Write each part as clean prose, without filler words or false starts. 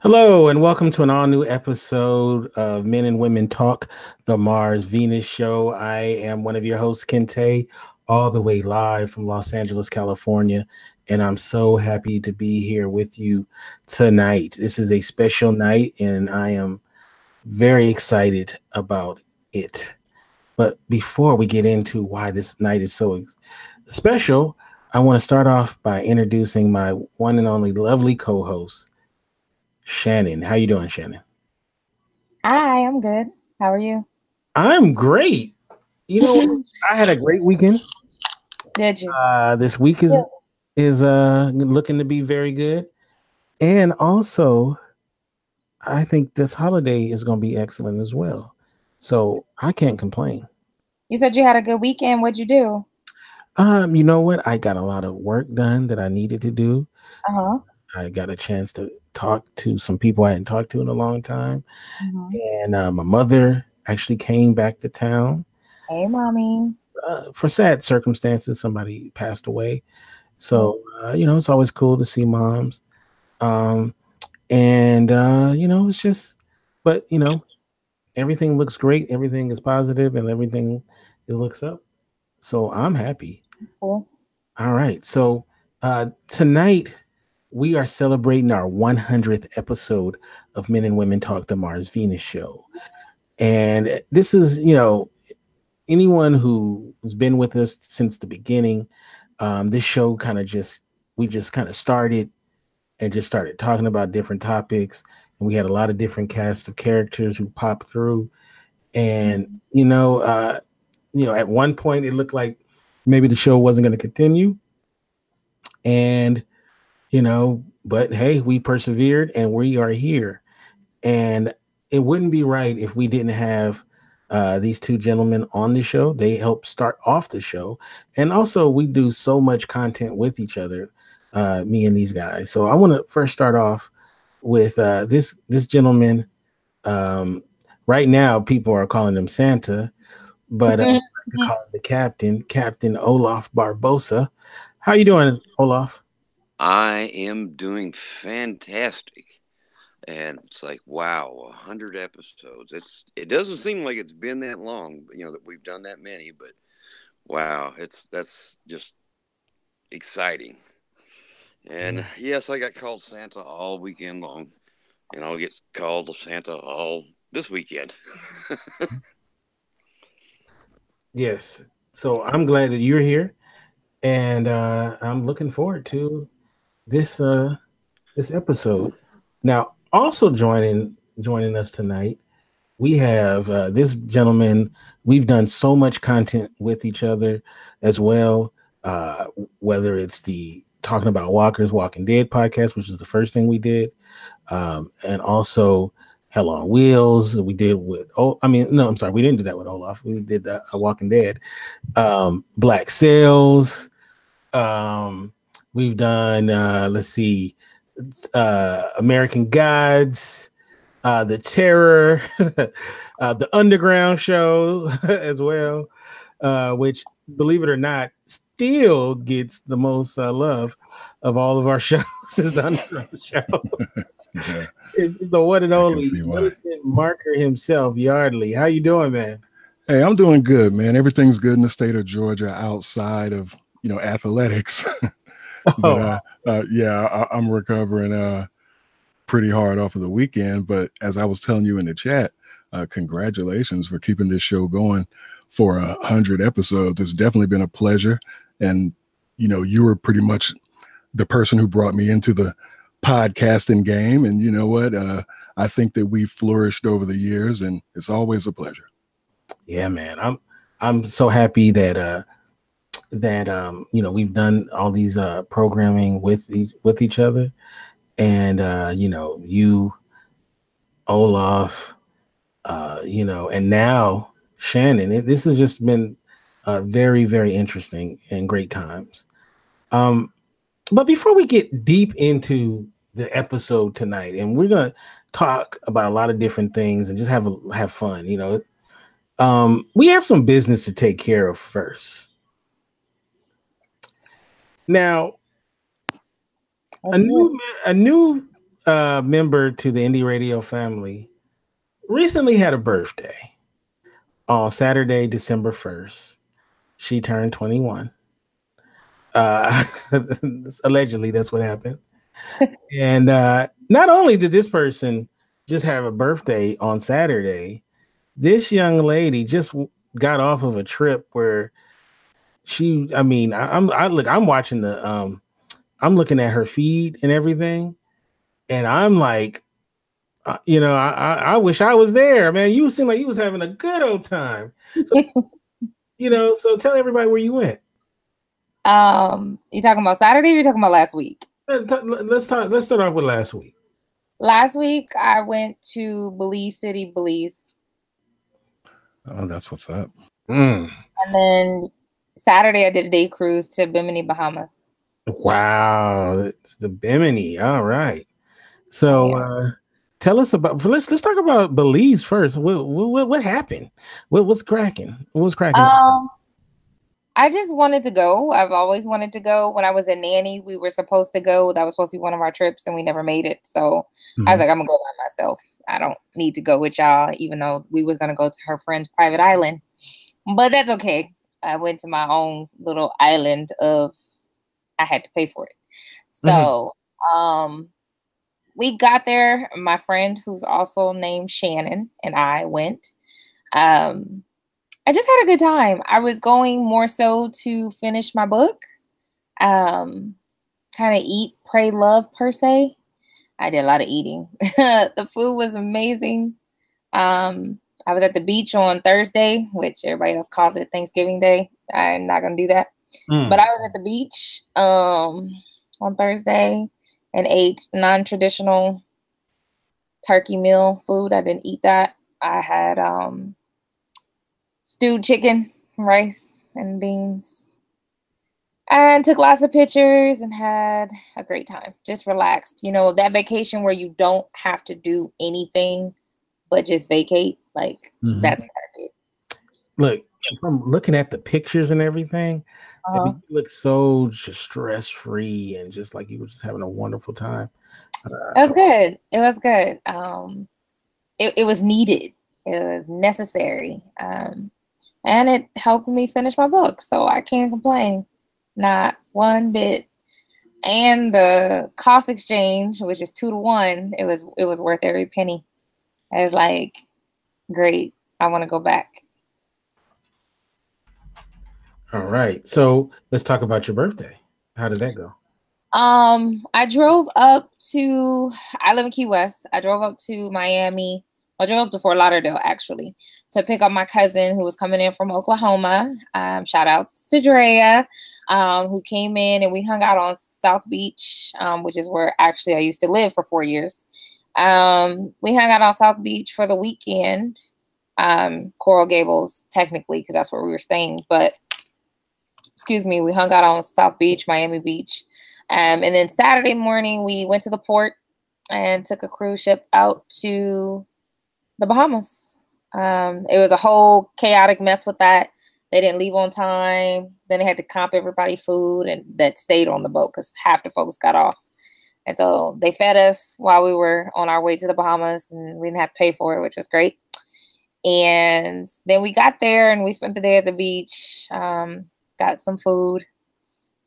Hello, and welcome to an all new episode of Men and Women Talk, the Mars Venus Show. I am one of your hosts, Kente, all the way live from Los Angeles, California. And I'm so happy to be here with you tonight. This is a special night, and I am very excited about it. But before we get into why this night is so special, I want to start off by introducing my one and only lovely co-host, Shannon. How you doing, Shannon? Hi, I'm good. How are you? I'm great. You know, I had a great weekend. Did you? This week is looking to be very good, and also I think this holiday is going to be excellent as well. So I can't complain. You said you had a good weekend. What'd you do? You know what? I got a lot of work done that I needed to do. Uh-huh. I got a chance to talk to some people I hadn't talked to in a long time, Mhm. and my mother actually came back to town. Hey, mommy. For sad circumstances, somebody passed away. Oh, So, it's always cool to see moms. Um, and it's just, but, everything looks great. Everything is positive and everything it looks up. So I'm happy. that's cool. All right. So tonight we are celebrating our 100th episode of Men and Women Talk the Mars Venus Show. And this is, anyone who's been with us since the beginning, this show we just kind of started and just started talking about different topics. And we had a lot of different casts of characters who popped through. And, Mhm. at one point it looked like maybe the show wasn't going to continue. And, but hey, we persevered and we are here. And it wouldn't be right if we didn't have these two gentlemen on the show. They help start off the show. And also, we do so much content with each other, me and these guys. So I want to first start off with this gentleman. Um, right now, people are calling him Santa, but I like to call him the captain, Captain Olaf Barbosa. How you doing, Olaf? I am doing fantastic. And it's like, wow, 100 episodes. It doesn't seem like it's been that long, that we've done that many, but wow, that's just exciting. And yes, I got called Santa all weekend long, and I'll get called Santa all this weekend. Yes. So I'm glad that you're here, and I'm looking forward to this this episode. Now, also joining us tonight, we have this gentleman. We've done so much content with each other as well. Whether it's the talking about Walker's Walking Dead podcast, which is the first thing we did, and also Hell on Wheels. We did with no, I'm sorry, we didn't do that with Olaf. We did that Walking Dead. Black Sails. Um, we've done let's see, American Gods, The Terror, the Underground Show as well, which, believe it or not, still gets the most love of all of our shows. Is the Underground Show. Yeah, It's the one and I can only see why. militant marker himself, Yardley. How you doing, man? Hey, I'm doing good, man. Everything's good in the state of Georgia outside of, athletics. But Oh, yeah, I'm recovering pretty hard off of the weekend. But as I was telling you in the chat, congratulations for keeping this show going for 100 episodes. It's definitely been a pleasure. And, you were pretty much the person who brought me into the podcasting game. And you know what? I think that we flourished over the years, and it's always a pleasure. yeah, man. I'm so happy that we've done all these programming with each other, and you, Olaf, and now Shannon. This has just been very, very interesting and great times. Um, but before we get deep into the episode tonight, and we're gonna talk about a lot of different things and just have fun, we have some business to take care of first. Now, a Let's do it. new a new member to the Indie Radio family recently had a birthday on Saturday, December 1st. She turned 21. Allegedly, that's what happened. And not only did this person just have a birthday on Saturday, this young lady just got off of a trip where I'm watching I'm looking at her feed and everything, and I'm like, I wish I was there, man. You seem like you was having a good old time. So, so tell everybody where you went. You talking about Saturday or you talking about last week? Let's start off with last week. Last week I went to Belize City, Belize. Oh, that's what's up. Mm. And then Saturday I did a day cruise to Bimini, Bahamas. Wow, the Bimini. All right. So tell us about. Let's talk about Belize first. What happened? What's cracking? What was cracking? I just wanted to go. I've always wanted to go. When I was a nanny, we were supposed to go. That was supposed to be one of our trips, and we never made it. So I was like, I'm gonna go by myself. I don't need to go with y'all, even though we were gonna go to her friend's private island. But that's okay. I went to my own little island of. I had to pay for it. So we got there. My friend, who's also named Shannon, and I went. I just had a good time. I was going more so to finish my book, kind of eat, pray, love per se. I did a lot of eating. The food was amazing. I was at the beach on Thursday, which everybody else calls it Thanksgiving Day. I'm not going to do that. But I was at the beach on Thursday and ate non-traditional turkey meal food. I didn't eat that. I had stewed chicken, rice, and beans. And took lots of pictures and had a great time. Just relaxed. That vacation where you don't have to do anything but just vacate. Like, that's kind of it. Look, if I'm looking at the pictures and everything, you look so just stress-free and just like you were just having a wonderful time. It was good. It was good. It was needed. It was necessary. And it helped me finish my book. So I can't complain. Not one bit. And the cost exchange, which is 2-to-1, it was worth every penny. I was like, great. I want to go back. All right. So let's talk about your birthday. How did that go? I drove up to, I live in Key West. I drove up to Miami. I drove up to Fort Lauderdale, actually, to pick up my cousin who was coming in from Oklahoma. Shout outs to Drea, who came in, and we hung out on South Beach, which is where actually I used to live for 4 years. We hung out on South Beach for the weekend. Coral Gables, technically, because that's where we were staying. But, we hung out on South Beach, Miami Beach. And then Saturday morning, we went to the port and took a cruise ship out to the Bahamas. It was a whole chaotic mess with that. They didn't leave on time. Then they had to comp everybody food and that stayed on the boat because half the folks got off. And so they fed us while we were on our way to the Bahamas, and we didn't have to pay for it, which was great. And then we got there and we spent the day at the beach, got some food,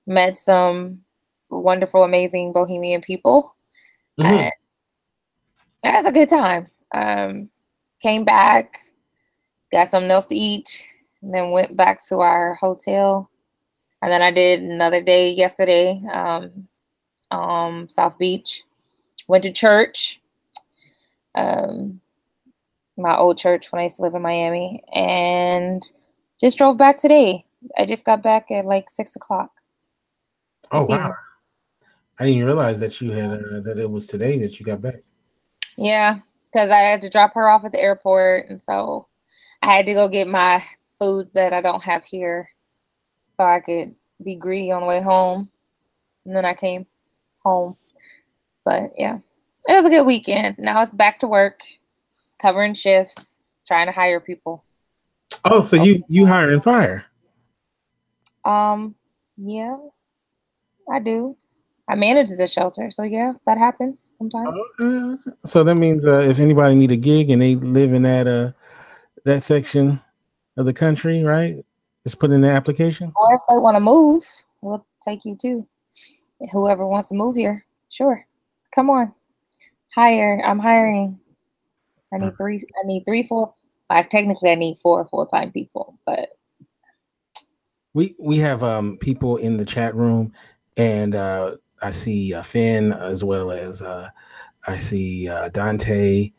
met some wonderful, amazing Bohemian people. It was a good time. Came back, got something else to eat, and then went back to our hotel. And then I did another day yesterday, South Beach. Went to church, my old church when I used to live in Miami, and just drove back today. I just got back at like 6 o'clock. Oh, wow. I didn't realize that you had that it was today that you got back. Yeah, because I had to drop her off at the airport, and so I had to go get my foods that I don't have here so I could be greedy on the way home. And then I came home. But yeah, it was a good weekend. Now it's back to work, covering shifts, trying to hire people. Oh, so you hire and fire? Yeah, I do. I manage the shelter, so yeah, that happens sometimes. So that means if anybody need a gig and they live in that section of the country, right? Just put in the application. Or if they want to move, we'll take you too. Whoever wants to move here, sure. Come on, hire. I'm hiring. I need three full. Like technically, I need 4 full-time people, but we have people in the chat room, and I see Finn as well as I see Dante,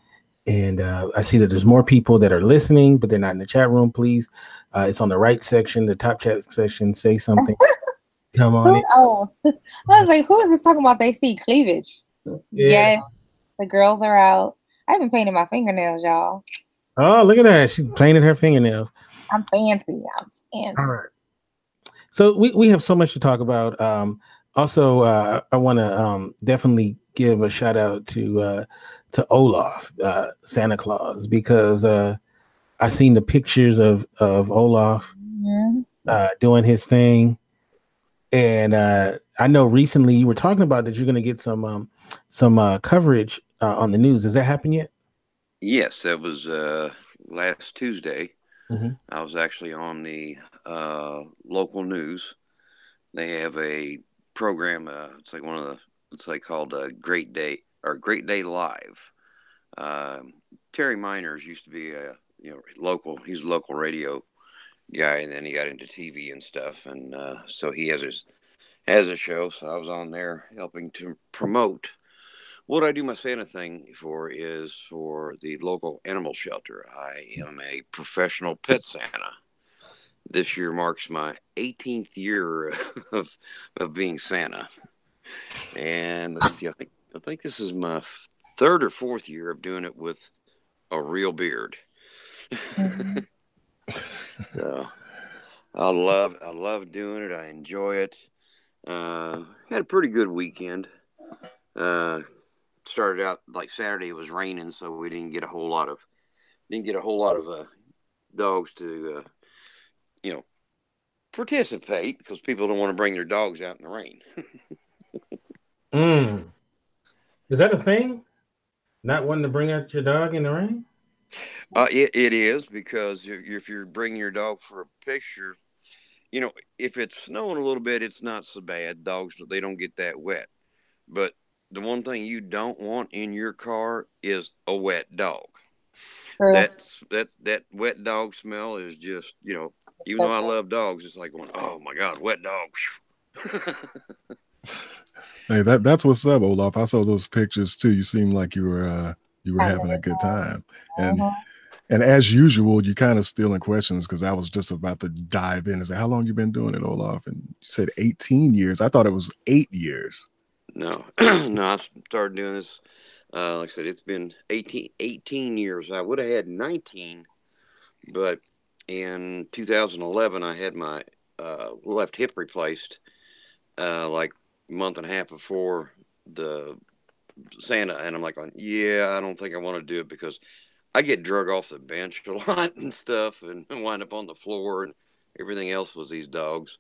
and I see that there's more people that are listening, but they're not in the chat room. Please, it's on the right section, the top chat section. Say something. Come on in. Oh, I was like, who is this talking about? They see cleavage. Yeah. Yes, the girls are out. I haven't painted my fingernails, y'all. Oh, look at that. She painted her fingernails. I'm fancy. All right. So we have so much to talk about. Also, I want to definitely give a shout out to Olaf, Santa Claus, because I seen the pictures of Olaf doing his thing. And I know recently you were talking about that you're going to get some coverage on the news. Has that happened yet? Yes, that was last Tuesday. Mm-hmm. I was actually on the local news. They have a program. It's like it's like called Great Day or Great Day Live. Terry Miners used to be local. He's a local radio guy, and then he got into TV and stuff, and so he has a show. So I was on there helping to promote. What I do my Santa thing for is for the local animal shelter. I am a professional pet Santa. This year marks my 18th year of being Santa, and let's see, I think this is my 3rd or 4th year of doing it with a real beard. So I love doing it. I enjoy it. Had a pretty good weekend. Started out like Saturday. It was raining, so we didn't get a whole lot of dogs to participate because people don't want to bring their dogs out in the rain. Is that a thing? Not wanting to bring out your dog in the rain? It is, because if you're bringing your dog for a picture, if it's snowing a little bit, it's not so bad. Dogs, they don't get that wet. But the one thing you don't want in your car is a wet dog. True. That wet dog smell is just, even though I love dogs, it's like going, oh my God, wet dog. Hey, that's what's up, Olaf. I saw those pictures too. You seemed like you were having a good time, and as usual, you kind of stealing questions because I was just about to dive in and say, how long you been doing it, Olaf? And you said 18 years. I thought it was 8 years. No, I started doing this. Like I said, it's been 18 years. I would have had 19, but in 2011, I had my left hip replaced like a month and a half before the Santa, and I'm like, I don't think I want to do it because I get drug off the bench a lot and stuff and wind up on the floor, and everything else was these dogs.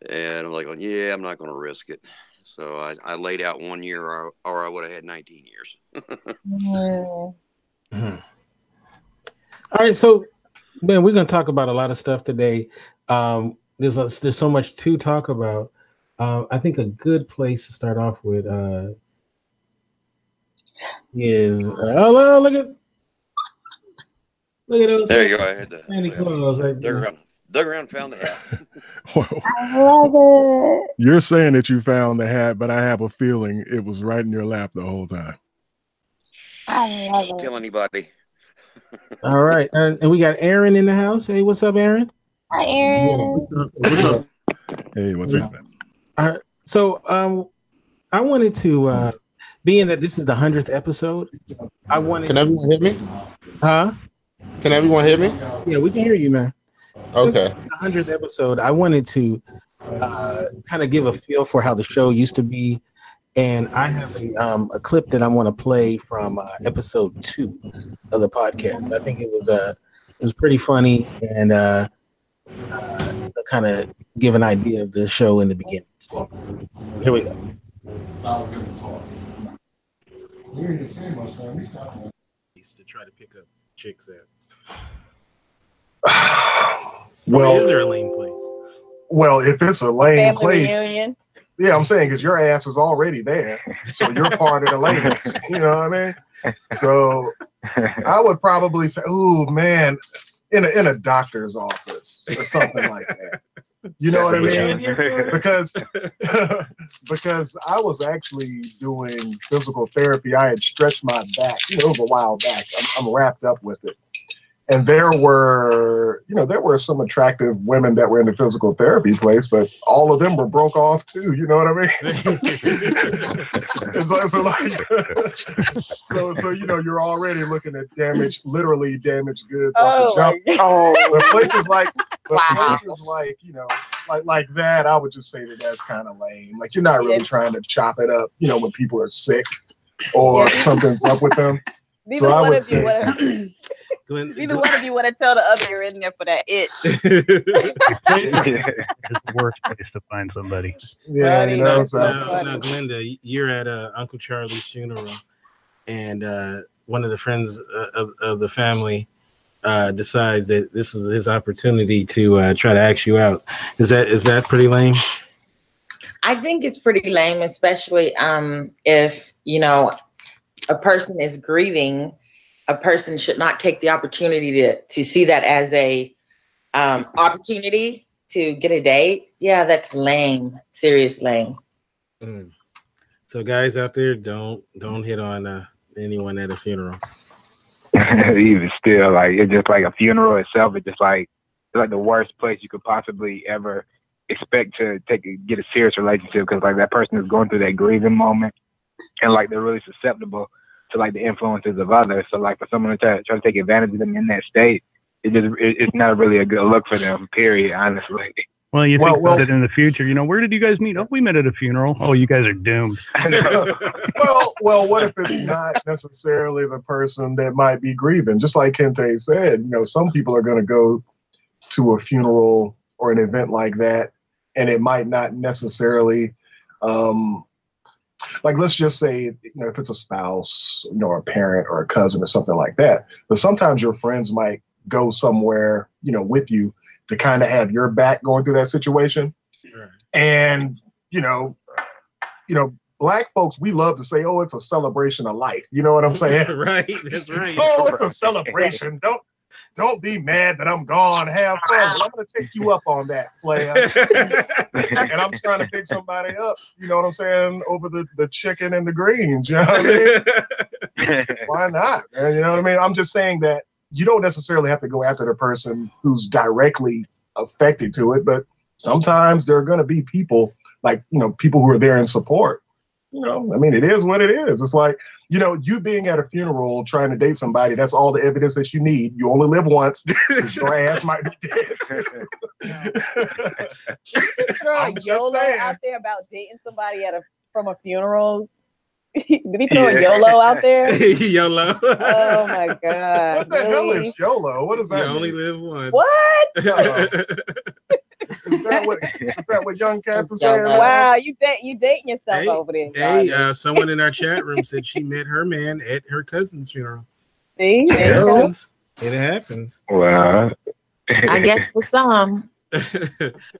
And I'm like, I'm not going to risk it. So I laid out 1 year, or I would have had 19 years. Mm-hmm. All right, so man, we're going to talk about a lot of stuff today. There's so much to talk about. I think a good place to start off with is look at those. There you go. I had to dug around, found the hat. I love it. You're saying that you found the hat, but I have a feeling it was right in your lap the whole time. I love it. Don't tell anybody. All right, and we got Aaron in the house. Hey, what's up, Aaron? Hi, Aaron. What's up? Hey, what's happening? So, I wanted to, being that this is the 100th episode, I wanted. Can everyone hear me? Huh? Can everyone hear me? Yeah, we can hear you, man. Okay. The 100th episode, I wanted to kind of give a feel for how the show used to be, and I have a clip that I want to play from episode 2 of the podcast. I think it was pretty funny and kind of give an idea of the show in the beginning. So, here we go. To try to pick up chicks at. Well, is there a lame place? Well, if it's a lame place, reunion. Yeah, I'm saying because your ass is already there, so you're part of the lameness. You know what I mean? So I would probably say, "Ooh, man, in a doctor's office or something like that." You know what I mean? Because I was actually doing physical therapy. I had stretched my back. It was a while back. I'm wrapped up with it. And there were some attractive women that were in the physical therapy place, but all of them were broke off too. You know what I mean? so you're already looking at literally damaged goods off the jump. But places like like that, I would just say that's kind of lame. Like you're not really trying to chop it up, when people are sick or something's up with them. Neither one of you want to tell the other you're in there for that itch. It's the worst place to find somebody. Yeah, now, Glenda, you're at Uncle Charlie's funeral, and one of the friends of the family decides that this is his opportunity to try to ask you out. Is that pretty lame? I think it's pretty lame, especially if a person is grieving. A person should not take the opportunity to see that as a opportunity to get a date. Yeah, that's lame. Serious lame. So guys out there, don't hit on anyone at a funeral. Even still, like it's just like a funeral itself. It's like the worst place you could possibly ever expect to get a serious relationship, because like that person is going through that grieving moment, and like they're really susceptible to like the influences of others. So like for someone to try to take advantage of them in that state, it's not really a good look for them, period, honestly. Well, think about it in the future. Where did you guys meet? Oh, we met at a funeral. Oh, you guys are doomed. well, what if it's not necessarily the person that might be grieving? Just like Kente said, some people are going to go to a funeral or an event like that, and it might not necessarily like, let's just say, if it's a spouse, or a parent or a cousin or something like that. But sometimes your friends might go somewhere, with you to kind of have your back going through that situation. Right. And, Black folks, we love to say, oh, it's a celebration of life. You know what I'm saying? Right. That's right. Oh, it's a celebration. Don't be mad that I'm gone. Have fun. Well, I'm going to take you up on that, player. And I'm trying to pick somebody up, you know what I'm saying, over the chicken and the greens. You know what I mean? Why not, man? You know what I mean? I'm just saying that you don't necessarily have to go after the person who's directly affected to it, but sometimes there are going to be people like, people who are there in support. It is what it is. It's like, you being at a funeral trying to date somebody, that's all the evidence that you need. You only live once. Your ass might be dead. Throwing YOLO out there about dating somebody from a funeral. Did he throw a YOLO out there? YOLO. Oh my God. What the hell is YOLO? What does that mean? You only live once. What? Is that what young cats are saying? Wow, you dating yourself over there. Hey, someone in our chat room said she met her man at her cousin's funeral. See? It happens. Wow. I guess for some.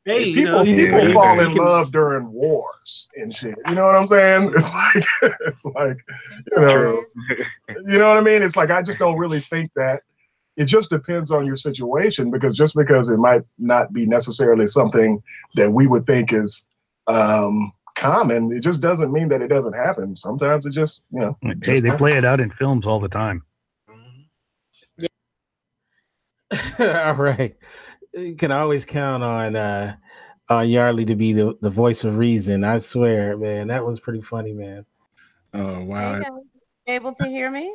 Hey, people fall in love during wars and shit. You know what I'm saying? It's like, you know what I mean? It's like, I just don't really think that. It just depends on your situation, because just because it might not be necessarily something that we would think is common, it just doesn't mean that it doesn't happen. Sometimes it just, Hey, they play it out in films all the time. Yeah. All right. You can always count on Yarly to be the voice of reason. I swear, man, that was pretty funny, man. Oh, wow. Able to hear me?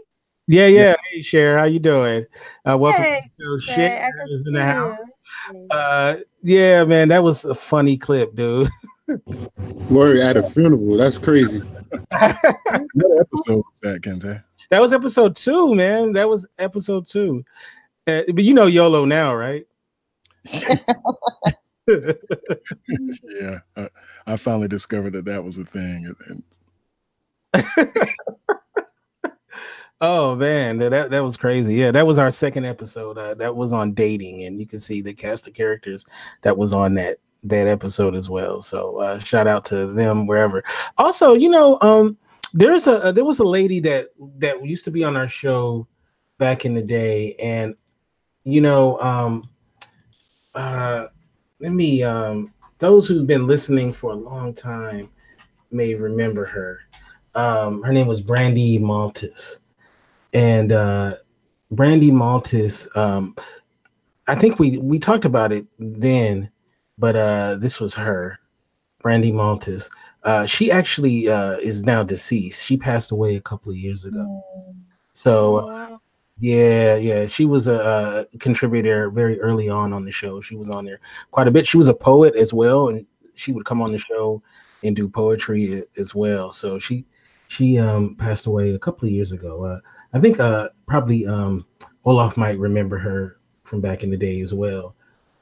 Yeah. Hey, Cher, how you doing? Welcome to Cher is in the house. Yeah, man, that was a funny clip, dude. Word at a funeral. That's crazy. What episode was that, Kente? That was episode 2, man. That was episode 2. But you know YOLO now, right? Yeah, I finally discovered that was a thing. Oh man, that was crazy. Yeah, that was our second episode. That was on dating, and you can see the cast of characters that was on that episode as well. So shout out to them wherever. Also, there was a lady that used to be on our show back in the day, and those who've been listening for a long time may remember her. Her name was Brandy Maltis. And Brandy Maltis, I think we talked about it then, but this was her, Brandy Maltis. She actually is now deceased. She passed away a couple of years ago. So yeah, she was a contributor very early on the show. She was on there quite a bit. She was a poet as well, and she would come on the show and do poetry as well. So she passed away a couple of years ago. I think probably Olaf might remember her from back in the day as well,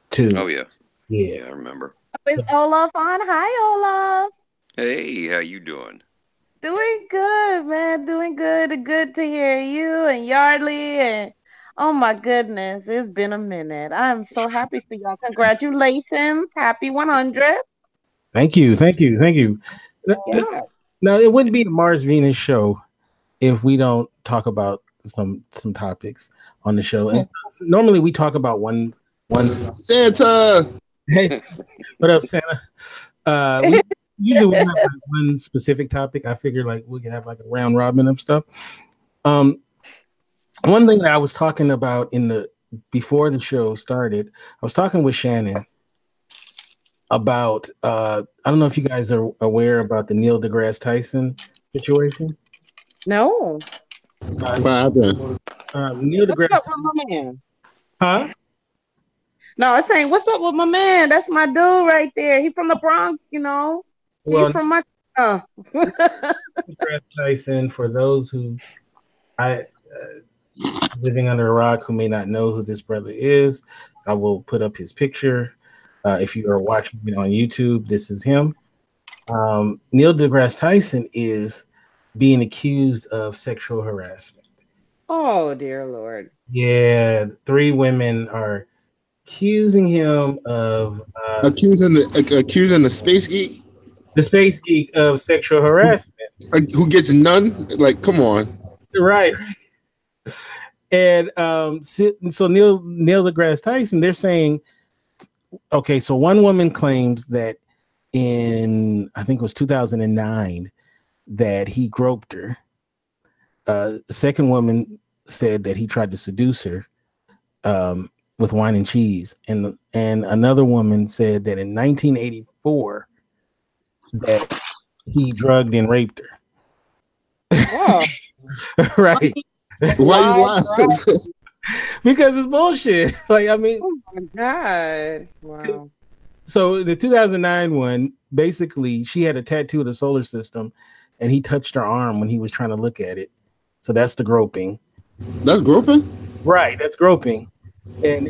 too. Oh yeah, yeah, I remember. Is Olaf on? Hi, Olaf. Hey, how you doing? Doing good, man. Doing good. Good to hear you and Yardley. And oh my goodness, it's been a minute. I'm so happy for y'all. Congratulations. Happy 100. Thank you. Yeah. Now, it wouldn't be the Mars Venus show if we don't talk about some topics on the show. And normally we talk about one Santa. Hey, what up, Santa? Usually we have like one specific topic. I figure like we can have like a round robin of stuff. One thing that I was talking about before the show started, I was talking with Shannon about I don't know if you guys are aware about the Neil deGrasse Tyson situation. No. What happened? Neil deGrasse What's up with my man? Huh? No, I'm saying, what's up with my man? That's my dude right there. He's from the Bronx, Well, he's from my deGrasse Tyson, for those who living under a rock who may not know who this brother is, I will put up his picture. If you are watching it on YouTube, this is him. Neil deGrasse Tyson is being accused of sexual harassment. Oh, dear Lord. Yeah, 3 women are accusing him of accusing the space geek. The space geek of sexual harassment. Who gets none? Like, come on. Right. And so Neil deGrasse Tyson, they're saying, okay, so one woman claims that in, I think it was 2009, that he groped her. The second woman said that he tried to seduce her with wine and cheese. And another woman said that in 1984 that he drugged and raped her. Oh. Right. Why you laughing? Because it's bullshit. Like, I mean, oh my God. Wow. So the 2009 one, basically, she had a tattoo of the solar system, and he touched her arm when he was trying to look at it. So that's the groping. That's groping? Right, that's groping. And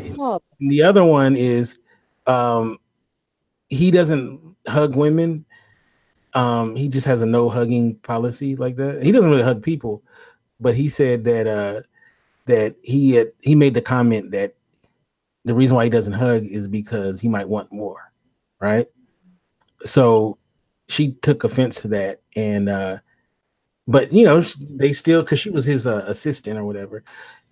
the other one is he doesn't hug women. He just has a no hugging policy like that. He doesn't really hug people, but he said that that he made the comment that the reason why he doesn't hug is because he might want more, right? So she took offense to that, and but you know, they still, because she was his assistant or whatever.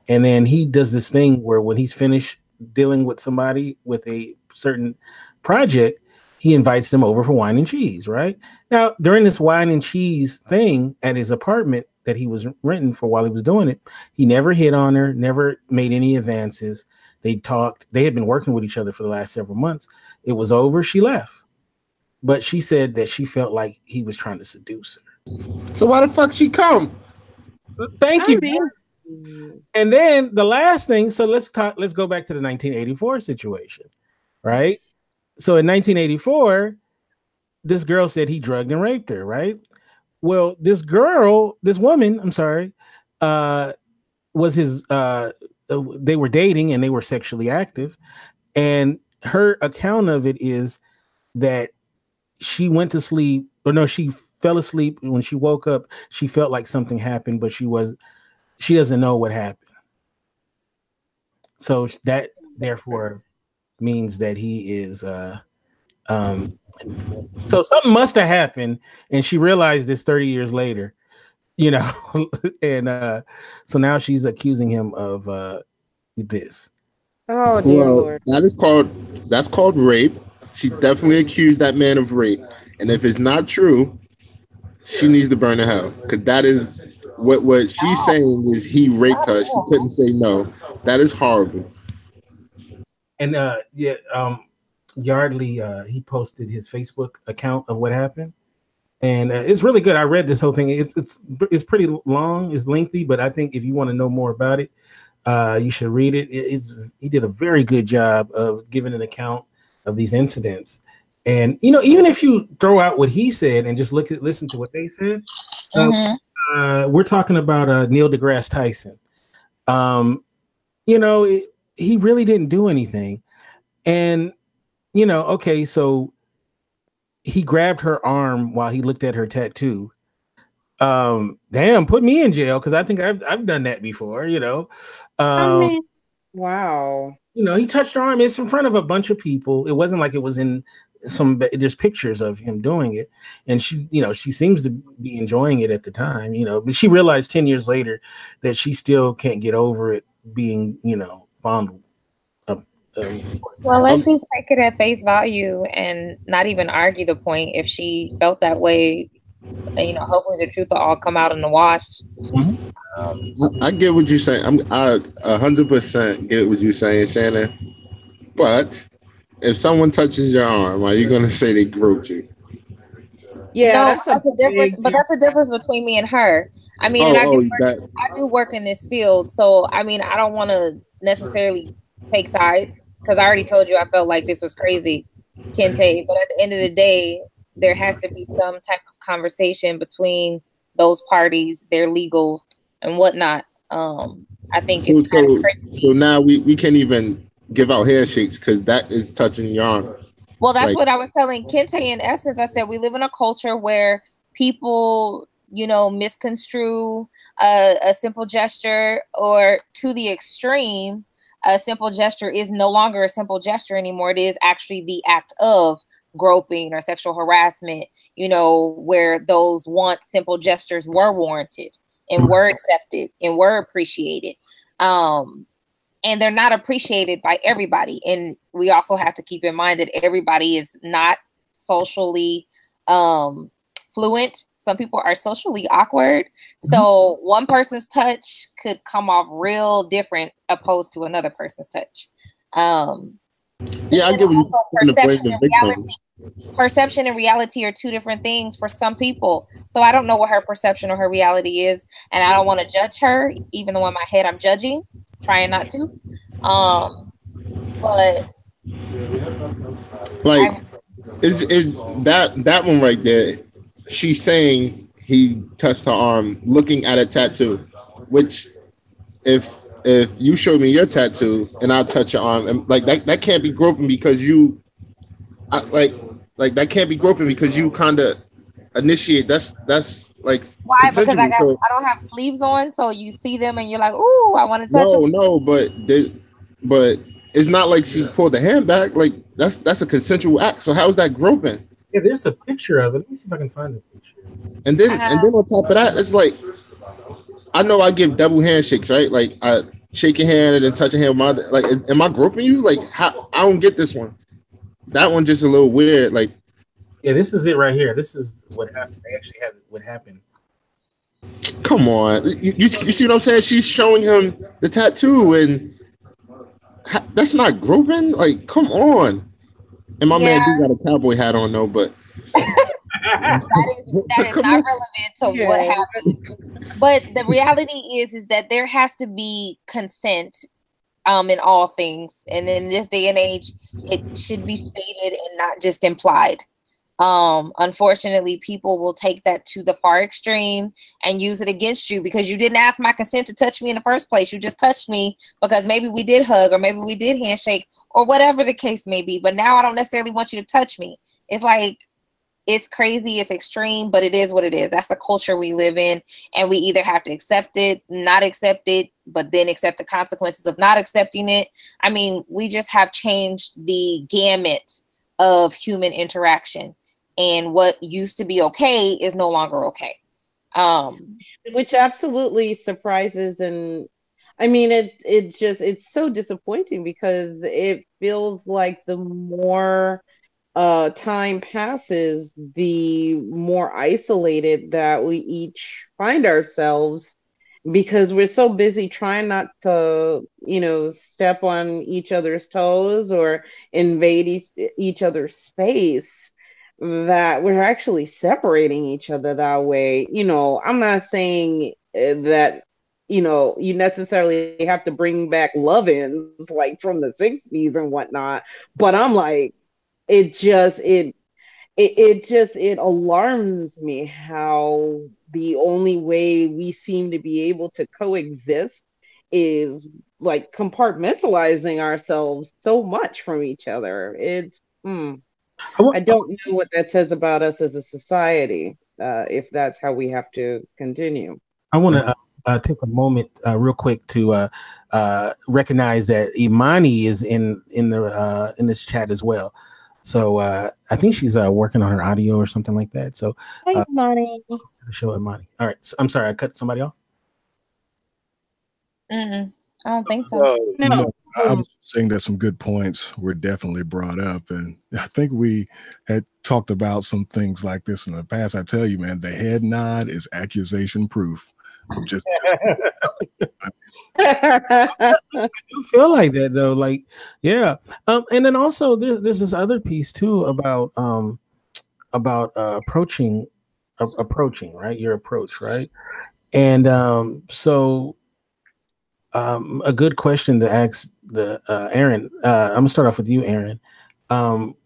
And then he does this thing where when he's finished dealing with somebody with a certain project, he invites them over for wine and cheese, right? Now, during this wine and cheese thing at his apartment that he was renting for while he was doing it, he never hit on her, never made any advances. They talked. They had been working with each other for the last several months. It was over. She left. But she said that she felt like he was trying to seduce her. So why the fuck she come? Thank you. And then the last thing, so let's go back to the 1984 situation, right? So in 1984, this girl said he drugged and raped her, right? Well, this woman, was his, they were dating and they were sexually active. And her account of it is that she went to sleep, or no, she fell asleep. When she woke up, she felt like something happened, but she doesn't know what happened. So that therefore means that he is so something must have happened, and she realized this 30 years later, you know, and so now she's accusing him of this. Oh dear Well, Lord. that's called rape. She definitely accused that man of rape, and if it's not true, she needs to burn in hell, because that is what she's saying is he raped her. She couldn't say no. That is horrible. And Yardley, he posted his Facebook account of what happened, and it's really good. I read this whole thing. It's pretty long, it's lengthy, but I think if you want to know more about it, you should read it. He did a very good job of giving an account of these incidents. And you know, even if you throw out what he said and just listen to what they said, we're talking about Neil deGrasse Tyson. You know, he really didn't do anything. And, you know, okay, so he grabbed her arm while he looked at her tattoo. Damn, put me in jail, because I think I've done that before, you know. I mean, wow. You know, he touched her arm. It's in front of a bunch of people. It wasn't like it was in there's pictures of him doing it. And she, you know, she seems to be enjoying it at the time, you know, but she realized 10 years later that she still can't get over it being, you know, fondled. Well, let's just take it at face value and not even argue the point. If she felt that way, you know, hopefully the truth will all come out in the wash. I get what you're saying. I 100% get what you're saying, Shannon. But if someone touches your arm, are you going to say they groped you? Yeah, no, that's a difference. But that's a difference between me and her. I mean, and I do work in this field, so I mean, I don't want to necessarily take sides, because I already told you I felt like this was crazy, Kente. But at the end of the day, there has to be some type of conversation between those parties, their legal and whatnot. I think it's kind of crazy. So now we can't even give out handshakes, because that is touching your arm. Well, that's what I was telling Kente. In essence, I said we live in a culture where people, you know, misconstrue a simple gesture, or to the extreme, a simple gesture is no longer a simple gesture anymore. It is actually the act of groping or sexual harassment, you know, where those once simple gestures were warranted and were accepted and were appreciated. And they're not appreciated by everybody. And we also have to keep in mind that everybody is not socially fluent. Some people are socially awkward. So one person's touch could come off real different opposed to another person's touch. Yeah, I get what you're saying. Perception and reality are two different things for some people. So I don't know what her perception or her reality is. And I don't want to judge her, even though in my head I'm judging, trying not to. But like, is that one right there? She's saying he touched her arm looking at a tattoo, which if you show me your tattoo and I'll touch your arm, and like that can't be groping, because that can't be groping because you kind of initiate. That's like, why? Because I don't have sleeves on, so you see them and you're like, ooh, I want to touch them. No, but it's not like she pulled the hand back. Like that's a consensual act. So how is that groping? Yeah, there's a picture of it. Let me see if I can find the picture. And then on top of that, it's like, I know I give double handshakes, right? Like I shake your hand and then touch your hand with my other. Like, am I groping you? Like, how? I don't get this one. That one just a little weird. Like, yeah, this is it right here. This is what happened. They actually have what happened. Come on, you see what I'm saying? She's showing him the tattoo, and that's not groping. Like, come on. And my man do got a cowboy hat on though, but that is not relevant to what happened. But the reality is that there has to be consent in all things. And in this day and age, it should be stated and not just implied. Unfortunately, people will take that to the far extreme and use it against you because you didn't ask my consent to touch me in the first place. You just touched me because maybe we did hug or maybe we did handshake or whatever the case may be. But now I don't necessarily want you to touch me. It's like, it's crazy, it's extreme, but it is what it is. That's the culture we live in, and we either have to accept it, not accept it, but then accept the consequences of not accepting it. I mean, we just have changed the gamut of human interaction, and what used to be okay is no longer okay. Which absolutely surprises, and I mean, it's so disappointing because it feels like the more time passes, the more isolated that we each find ourselves because we're so busy trying not to, step on each other's toes or invade each other's space that we're actually separating each other that way. I'm not saying that you necessarily have to bring back love-ins like from the 60s and whatnot, but I'm like, it alarms me how the only way we seem to be able to coexist is like compartmentalizing ourselves so much from each other. I don't know what that says about us as a society, if that's how we have to continue. I want to take a moment real quick to recognize that Imani is in this chat as well. So I think she's working on her audio or something like that. So hi, Imani. The show, Imani. All right. So, I'm sorry, I cut somebody off. I don't think so. No. I was saying that some good points were definitely brought up, and I think we had talked about some things like this in the past. I tell you, man, the head nod is accusation proof. Just I do feel like that though. Like, yeah. And then also there's this other piece too about approaching, right? Your approach, right? And so a good question to ask the Aaron. I'm gonna start off with you, Aaron.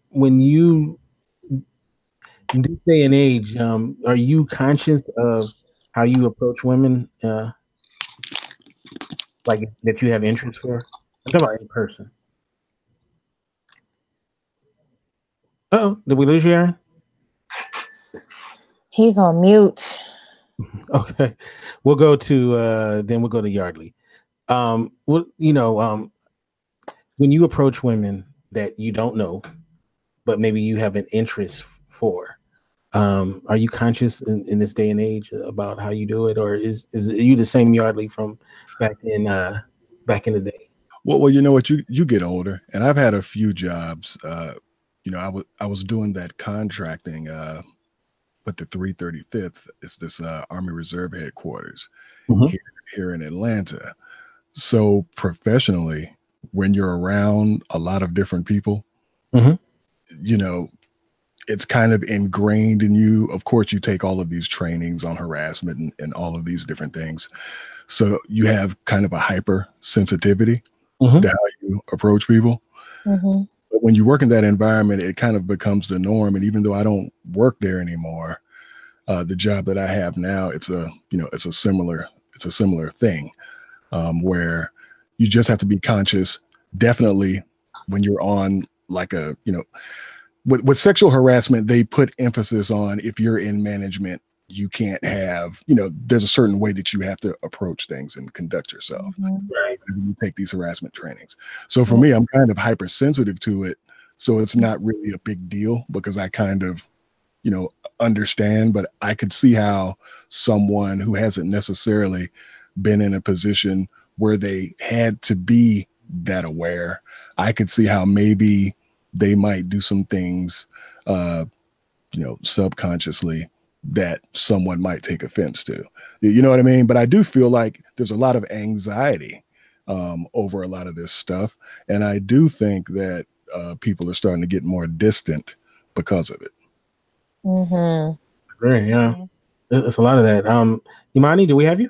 When you in this day and age, are you conscious of how you approach women, like that you have interest for? I'm talking about in person. Oh, did we lose you, Aaron? He's on mute. Okay, we'll go to Yardley. When you approach women that you don't know, but maybe you have an interest for, are you conscious in this day and age about how you do it, or is you the same Yardley from back in the day? Well, you know what, you get older, and I've had a few jobs. I was doing that contracting with the 335th. It's this Army Reserve headquarters here in Atlanta. So professionally, when you're around a lot of different people, it's kind of ingrained in you. Of course, you take all of these trainings on harassment and all of these different things. So you have kind of a hyper sensitivity to how you approach people. But when you work in that environment, it kind of becomes the norm. And even though I don't work there anymore, the job that I have now, it's a similar thing, where you just have to be conscious. Definitely when you're on like with sexual harassment, they put emphasis on if you're in management, you can't have, there's a certain way that you have to approach things and conduct yourself. Right. You take these harassment trainings. So for me, I'm kind of hypersensitive to it. So it's not really a big deal because I kind of, understand, but I could see how someone who hasn't necessarily been in a position where they had to be that aware, I could see how maybe they might do some things, subconsciously that someone might take offense to. You know what I mean? But I do feel like there's a lot of anxiety over a lot of this stuff. And I do think that people are starting to get more distant because of it. Great, yeah. There's a lot of that. Imani, do we have you?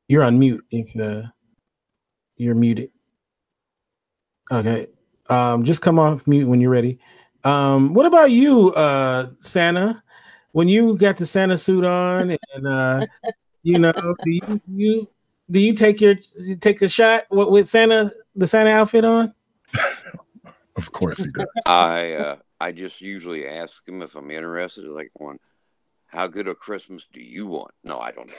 You're on mute. If you're muted. Okay. Just come off mute when you're ready. What about you, Santa? When you got the Santa suit on, and you know, do you take a shot with Santa, the Santa outfit on? Of course he does. I just usually ask him if I'm interested. Like, one, how good a Christmas do you want? No, I don't.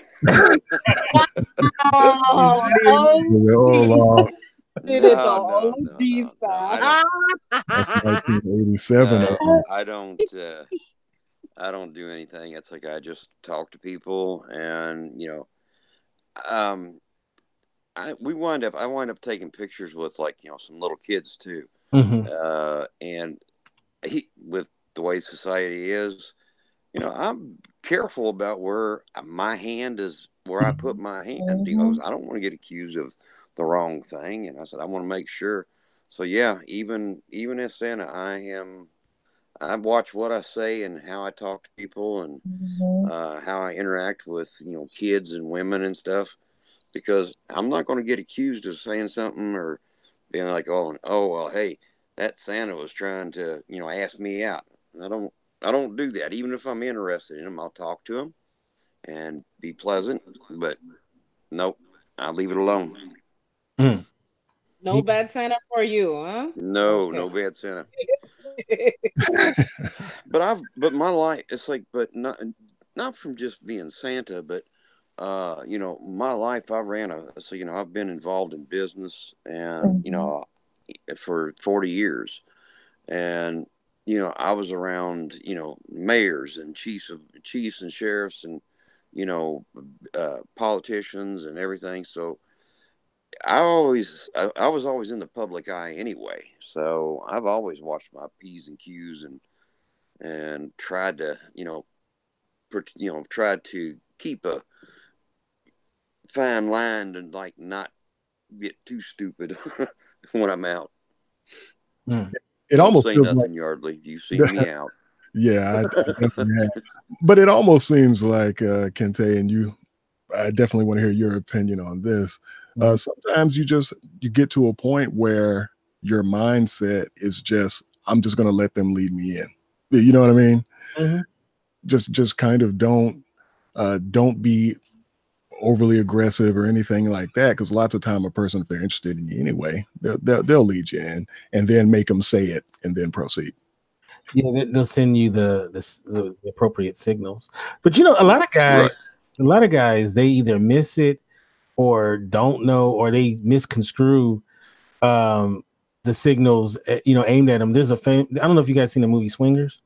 Did it No, all pizza. 1987. I don't do anything. It's like I just talk to people, and I wind up taking pictures with, like, some little kids too. Mm-hmm. And with the way society is, I'm careful about where my hand is, where I put my hand. I don't want to get accused of the wrong thing. And I said, I want to make sure. So yeah, even as Santa, I watch what I say and how I talk to people, and how I interact with, kids and women and stuff, because I'm not going to get accused of saying something or being like, oh, well, hey, that Santa was trying to, ask me out. I don't do that. Even if I'm interested in him, I'll talk to him and be pleasant, but nope, I'll leave it alone. No bad Santa for you, huh? No, okay. No bad Santa. but my life, it's like, but not from just being Santa, but my life, I've been involved in business, and for 40 years, and I was around mayors and chiefs and sheriffs, and politicians and everything. So I was always in the public eye anyway. So I've always watched my P's and Q's, and tried to tried to keep a fine line and, like, not get too stupid when I'm out. It almost say nothing, Yardley. You see me out. Yeah, but it almost seems like Kente, and I definitely want to hear your opinion on this. Sometimes you get to a point where your mindset is just, I'm just going to let them lead me in. You know what I mean? Mm-hmm. Just kind of don't be overly aggressive or anything like that, because lots of time a person, if they're interested in you anyway, they'll lead you in, and then make them say it and then proceed. Yeah, they'll send you the appropriate signals. But a lot of guys, they either miss it or don't know, or they misconstrue the signals aimed at them. There's I don't know if you guys seen the movie Swingers.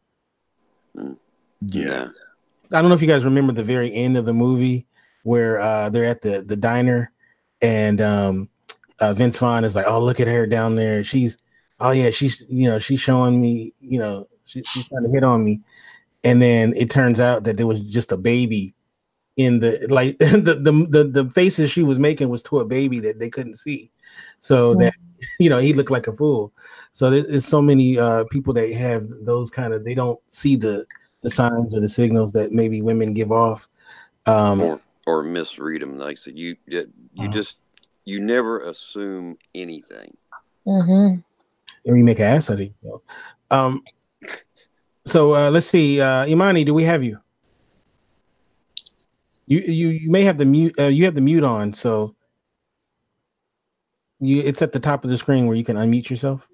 Yeah. I don't know if you guys remember the very end of the movie where they're at the diner, and Vince Vaughn is like, oh, look at her down there. She's showing me, she's trying to hit on me. And then it turns out that there was just a baby in the faces she was making was to a baby that they couldn't see. So that, he looked like a fool. So there's so many people that have those kind of, they don't see the signs or the signals that maybe women give off. Or misread them. Like I said, you never assume anything. Mm-hmm. Or you make an ass out of you. So let's see, Imani, do we have you? You may have the mute. You have the mute on, so it's at the top of the screen where you can unmute yourself.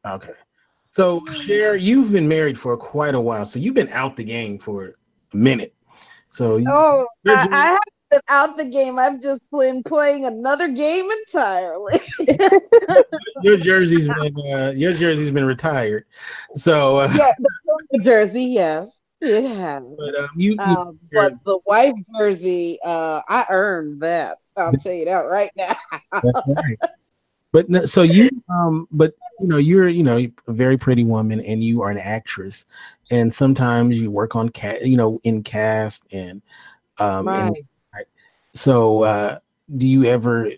Okay. So, Cher, you've been married for quite a while, so you've been out the game for a minute. So, I haven't been out the game. I've just been playing another game entirely. your jersey's been retired. So, yeah, the jersey, yes, it has. But but the wife jersey, I earned that. I'll tell you that right now. That's right. But so you, you're a very pretty woman, and you are an actress, and sometimes you work on in cast and right. So do you ever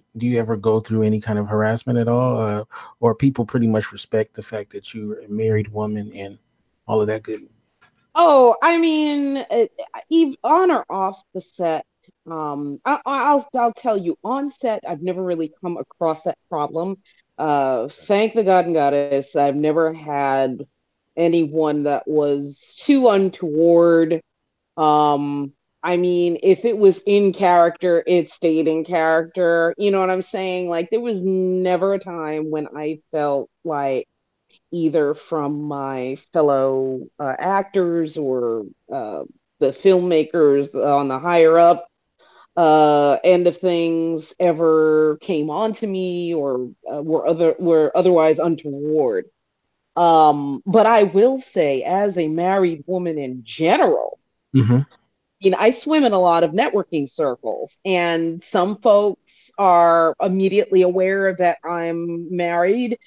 go through any kind of harassment at all, or people pretty much respect the fact that you're a married woman and all of that good? Oh, I mean, even on or off the set. I'll tell you, on set, I've never really come across that problem. Thank the God and Goddess, I've never had anyone that was too untoward. I mean, if it was in character, it stayed in character. You know what I'm saying? Like, there was never a time when I felt like either from my fellow actors or the filmmakers on the higher up end of things ever came on to me or were otherwise untoward. But I will say, as a married woman in general, I swim in a lot of networking circles, and some folks are immediately aware that I'm married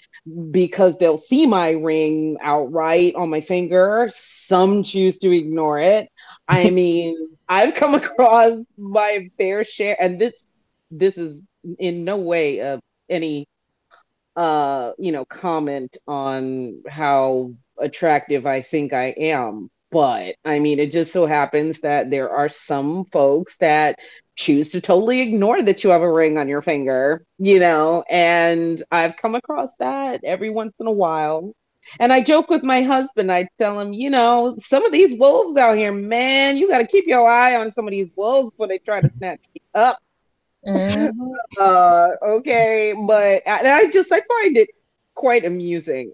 because they'll see my ring outright on my finger. Some choose to ignore it. I mean, I've come across my fair share, and this is in no way any comment on how attractive I think I am. But I mean, it just so happens that there are some folks that choose to totally ignore that you have a ring on your finger, and I've come across that every once in a while. And I joke with my husband, I tell him, some of these wolves out here, man, you got to keep your eye on some of these wolves before they try to snatch you up. Okay, but I find it quite amusing.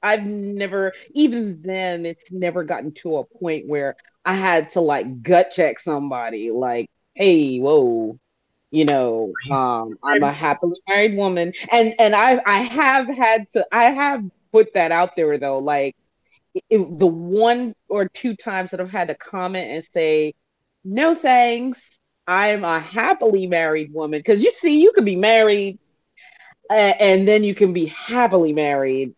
I've never, even then, it's never gotten to a point where I had to like gut check somebody, like, hey, whoa, I'm a happily married woman, and I have put that out there though, like the 1 or 2 times that I've had to comment and say, no thanks, I'm a happily married woman, because you could be married and then you can be happily married.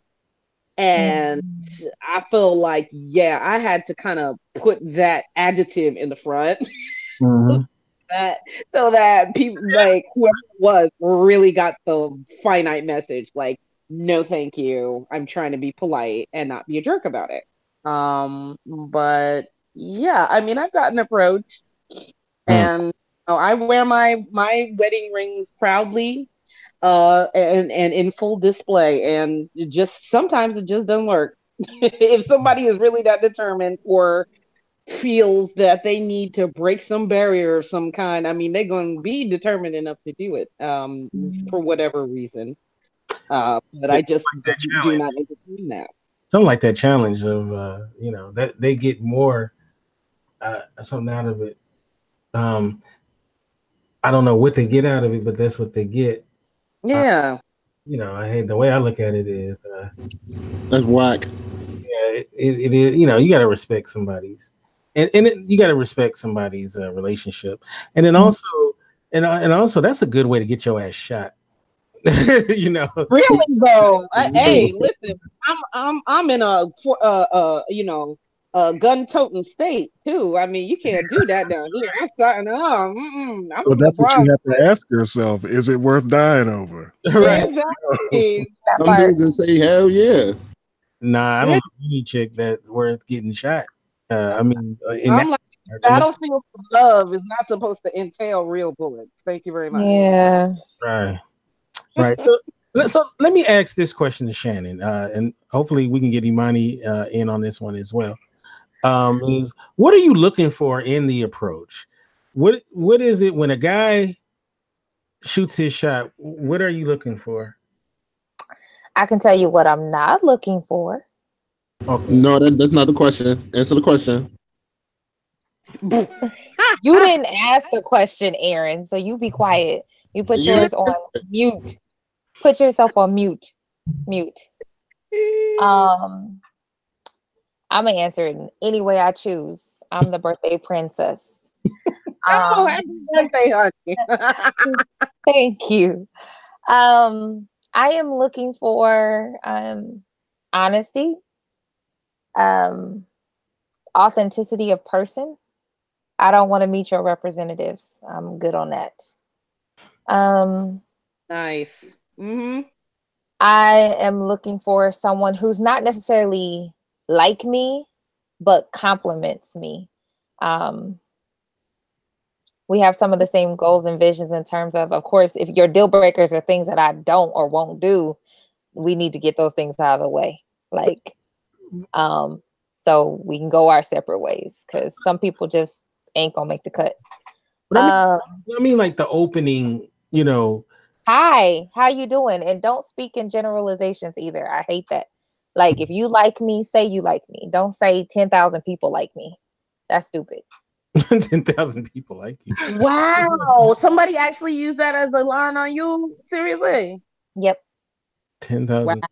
And I feel like, yeah, I had to kind of put that adjective in the front so that people, like whoever it was, really got the finite message, like, no, thank you. I'm trying to be polite and not be a jerk about it. But yeah, I mean, I've gotten approached, and I wear my wedding rings proudly. And in full display, and sometimes it just doesn't work. If somebody is really that determined or feels that they need to break some barrier of some kind, I mean, they're going to be determined enough to do it, for whatever reason. But I just do not entertain that. Something like that challenge of that they get more something out of it. I don't know what they get out of it, but that's what they get. Yeah. I hate the way I look at it is that's whack. Yeah, it is. You got to respect somebody's, you got to respect somebody's relationship, and then also, and also that's a good way to get your ass shot. Really though. Hey, listen, I'm in a gun-toting state too. I mean, you can't do that down here. I'm starting to. Well, that's what you have to ask yourself: is it worth dying over? Right. Exactly. Some dudes say, hell yeah. Nah, I don't know any chick that's worth getting shot. I mean, Battlefield for Love is not supposed to entail real bullets. Thank you very much. Yeah. Right. So let me ask this question to Shannon, and hopefully we can get Imani in on this one as well. Is what are you looking for in the approach? What is it when a guy shoots his shot? What are you looking for? I can tell you what I'm not looking for. Okay. No, that's not the question. Answer the question. You didn't ask the question, Aaron, so you be quiet. You put yours on mute. Put yourself on mute. I'm gonna answer it in any way I choose. I'm the birthday princess. Happy birthday, honey. Thank you. I am looking for honesty, authenticity of person. I don't want to meet your representative. I'm good on that. Nice. I am looking for someone who's not necessarily like me, but compliments me. we have some of the same goals and visions in terms of course, if your deal breakers are things that I don't or won't do, we need to get those things out of the way. Like, so we can go our separate ways, because some people just ain't gonna make the cut. But I mean, like the opening, you know. Hi, how you doing? And don't speak in generalizations either. I hate that. Like, if you like me, say you like me. Don't say 10,000 people like me. That's stupid. 10,000 people like you. Wow. Somebody actually used that as a line on you? Seriously? Yep. 10,000.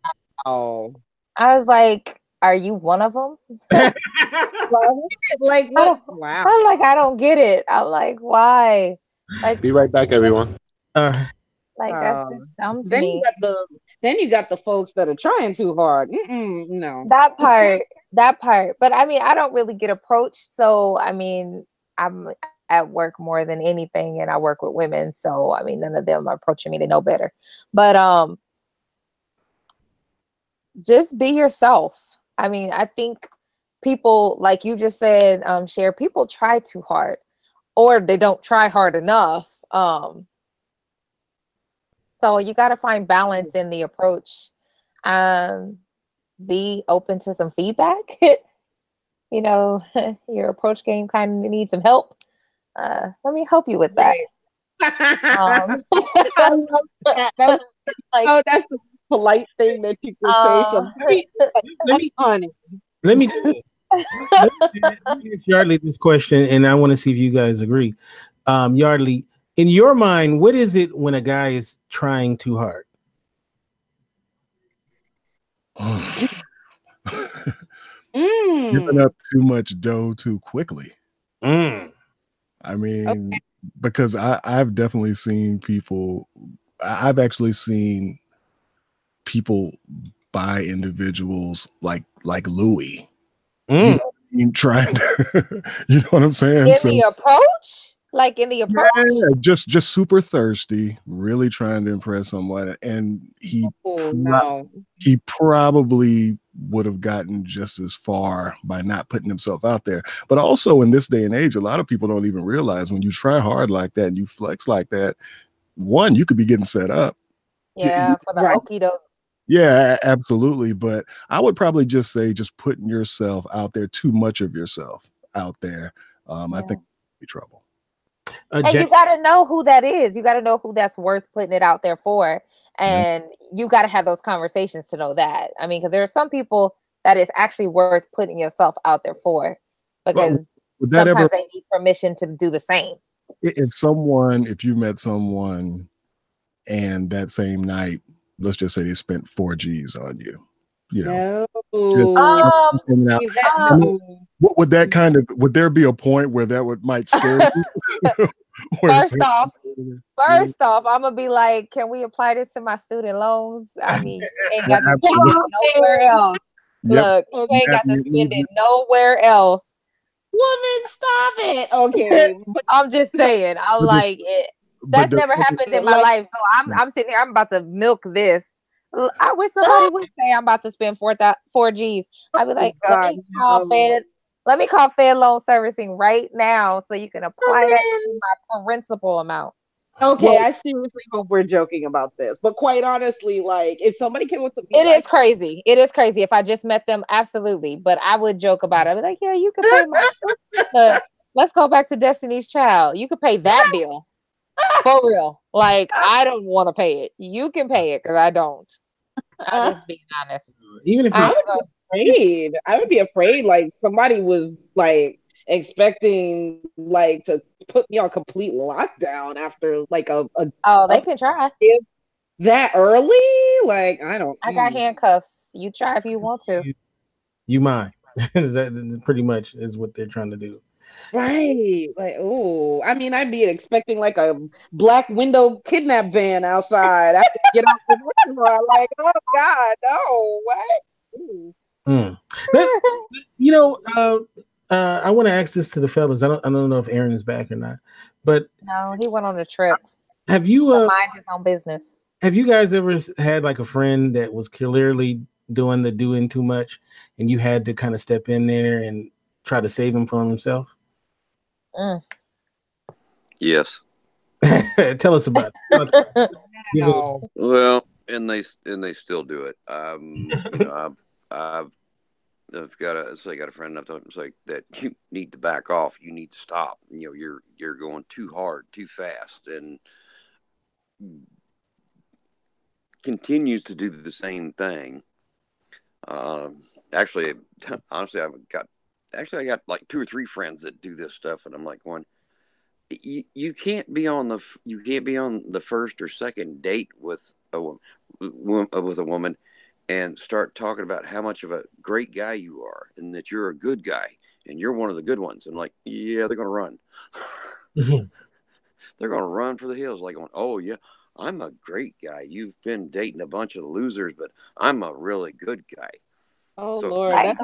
Wow. I was like, are you one of them? Like, what? Wow. I'm like, I don't get it. I'm like, why? Like, be right back, everyone. Like, that's just dumb to me. Then you got the folks that are trying too hard. No. That part. But I mean, I don't really get approached. So, I mean, I'm at work more than anything, and I work with women. So, I mean, none of them are approaching me. They know better. But just be yourself. I mean, I think people, like you just said, Cher, people try too hard, or they don't try hard enough. So you got to find balance in the approach. Be open to some feedback. You know, your approach game kind of needs some help. Let me help you with that. I love that. That's the polite thing that you can say. Let me ask Yardley this question, and I want to see if you guys agree. Yardley, in your mind, what is it when a guy is trying too hard? Giving up too much dough too quickly. I mean, because I've definitely seen people. I've actually seen people buy individuals like Louis. You know, trying to, you know what I'm saying? In the approach? Like in the approach? Yeah, just super thirsty, really trying to impress someone. And he probably would have gotten just as far by not putting himself out there. But also in this day and age, a lot of people don't even realize when you try hard like that and you flex like that, one, you could be getting set up. Yeah, for the okie doke. Yeah, absolutely. But I would probably just say just putting yourself out there, too much of yourself out there. I think it'd be trouble. And you got to know who that is. You got to know who that's worth putting it out there for. And you got to have those conversations to know that. I mean, because there are some people that is actually worth putting yourself out there for, because sometimes they need permission to do the same. If you met someone and that same night, let's just say they spent 4 G's on you, you know. Would that kind of, would there be a point where that might scare you? First off, I'm gonna be like, can we apply this to my student loans? I mean, you ain't got to spend it nowhere else. Look, you ain't got to spend it nowhere else. Woman, stop it. Okay. I'm just saying. I'm like, that's never happened in my life. So I'm sitting here, I'm about to milk this. I wish somebody would say I'm about to spend 4 G's. I'd be like, let me call Fed Loan Servicing right now so you can apply that to my principal amount. Okay, I seriously hope we're joking about this. But quite honestly, like, if somebody came with something, it is crazy. It is crazy. If I just met them, absolutely. But I would joke about it. I'd be like, yeah, you can pay my let's go back to Destiny's Child. You could pay that bill. For real. Like, I don't want to pay it. You can pay it because I don't. I'm just being honest. Even if I would be afraid like somebody was like expecting like to put me on complete lockdown after like they can try that early. Like, I got handcuffs. You try if you want to. You mind. That pretty much is what they're trying to do. Right. Like, oh, I mean, I'd be expecting like a black window kidnap van outside. I have to get out the restaurant. Like, oh God, no, what? You know, I want to ask this to the fellas. I don't know if Aaron is back or not, but no, he went on a trip. Have you mind his own business? Have you guys ever had like a friend that was clearly doing too much, and you had to kind of step in there and try to save him from himself? Yes. Tell us about it. Well, and they still do it. I've got a friend I've told him, it's like that you need to back off. You need to stop. You're going too hard, too fast, and continues to do the same thing. Actually, honestly, I got like 2 or 3 friends that do this stuff, and I'm like, you can't be on the first or second date with a woman and start talking about how much of a great guy you are and that you're a good guy and you're one of the good ones. And like, yeah, they're gonna run. They're gonna run for the hills, like going, oh yeah, I'm a great guy. You've been dating a bunch of losers, but I'm a really good guy. Oh So, Lord, that's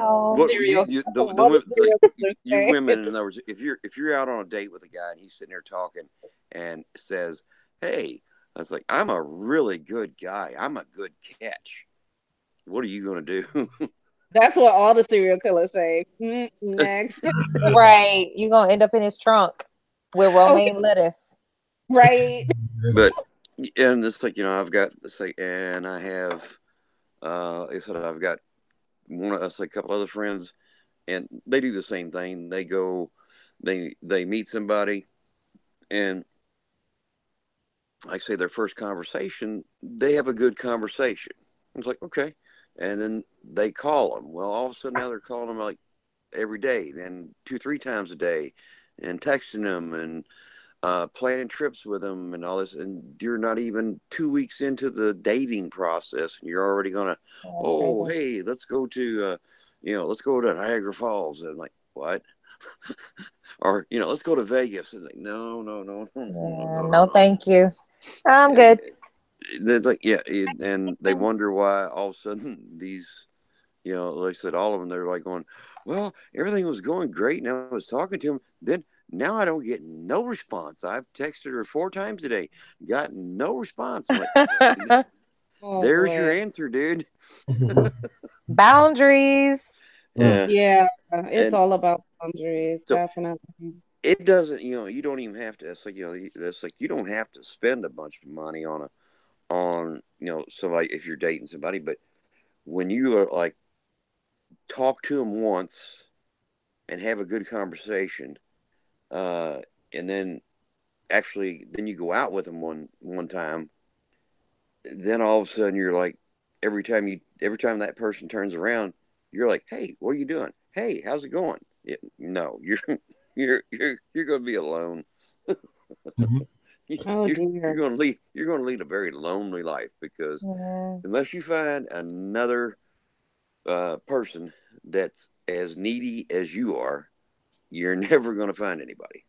you women, in other words, if you're out on a date with a guy and he's sitting there talking and says, "Hey," that's like, "I'm a really good guy. I'm a good catch." What are you gonna do? That's what all the serial killers say. Next, right? You're gonna end up in his trunk with romaine lettuce, right? But and it's like, I've got and I have, like I said, I've got a couple other friends, and they do the same thing. They go, they meet somebody, and like I say, their first conversation, they have a good conversation. It's like, okay, and then they call them. Well, all of a sudden now they're calling them like every day, then 2-3 times a day, and texting them and planning trips with them and all this, and you're not even 2 weeks into the dating process, and you're already gonna, hey, let's go to Niagara Falls, and like, what? Or let's go to Vegas, and like, no, thank you, I'm good. It's like, yeah, and they wonder why all of a sudden these, like I said, all of them, they're like going, well, everything was going great, and I was talking to him, then now I don't get no response. I've texted her 4 times a day, got no response. I'm like, there's your answer, dude. Boundaries. Yeah, it's all about boundaries, definitely. It doesn't, you don't even have to. It's like, that's like, you don't have to spend a bunch of money on somebody if you're dating somebody, but when you are like, talk to them once and have a good conversation, and then you go out with them one time, then all of a sudden you're like, every time that person turns around, you're like, hey, what are you doing? Hey, how's it going? No, you're going to be alone. You're going to lead a very lonely life, because unless you find another person that's as needy as you are, you're never going to find anybody.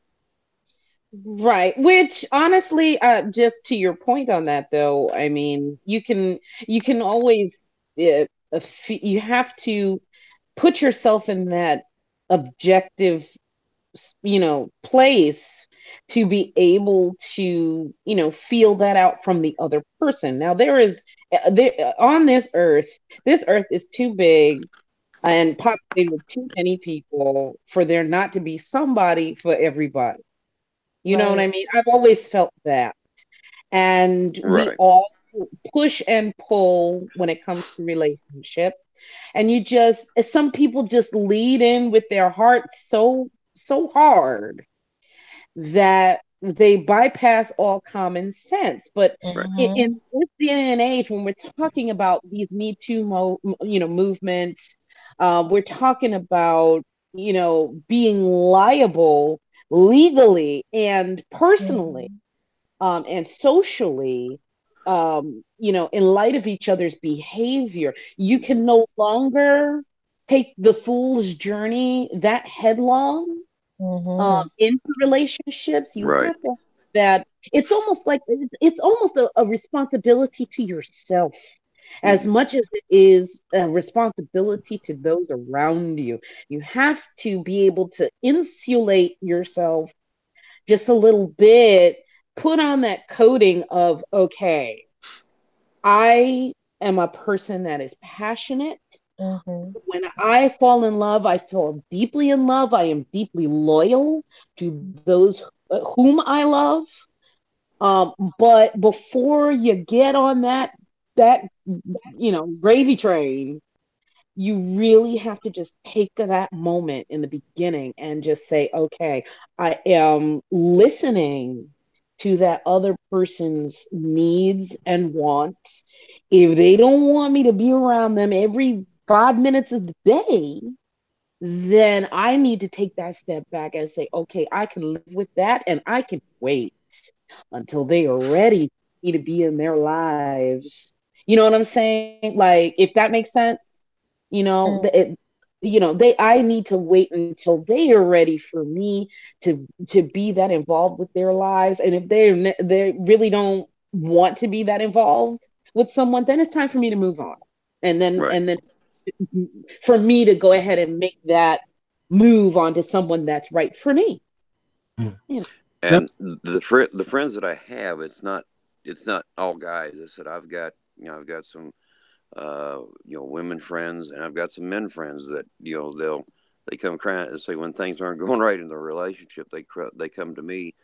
Right. Which honestly, just to your point on that, though, I mean, you can always, you have to put yourself in that objective, place to be able to, feel that out from the other person. Now, on this earth is too big and populated with too many people for there not to be somebody for everybody. You know what I mean? I've always felt that. And we all push and pull when it comes to relationships. And some people just lead in with their heart so hard that they bypass all common sense. But in this day and age, when we're talking about these Me Too movements, we're talking about, being liable legally and personally, and socially, in light of each other's behavior. You can no longer take the fool's journey that headlong into relationships. You have to have that. It's almost like a responsibility to yourself, as much as it is a responsibility to those around you. You have to be able to insulate yourself just a little bit, put on that coating of, okay, I am a person that is passionate. When I fall in love, I fall deeply in love. I am deeply loyal to those whom I love. But before you get on that gravy train, you really have to just take that moment in the beginning and just say, okay, I am listening to that other person's needs and wants. If they don't want me to be around them every 5 minutes of the day, then I need to take that step back and say, okay, I can live with that and I can wait until they are ready for me to be in their lives. You know what I'm saying? Like, if that makes sense, I need to wait until they are ready for me to be that involved with their lives. And if they really don't want to be that involved with someone, then it's time for me to move on. And then for me to go ahead and make that move on to someone that's right for me. And the friends that I have, it's not all guys. I said I've got some women friends, and I've got some men friends that they come crying and say when things aren't going right in the relationship, they come to me,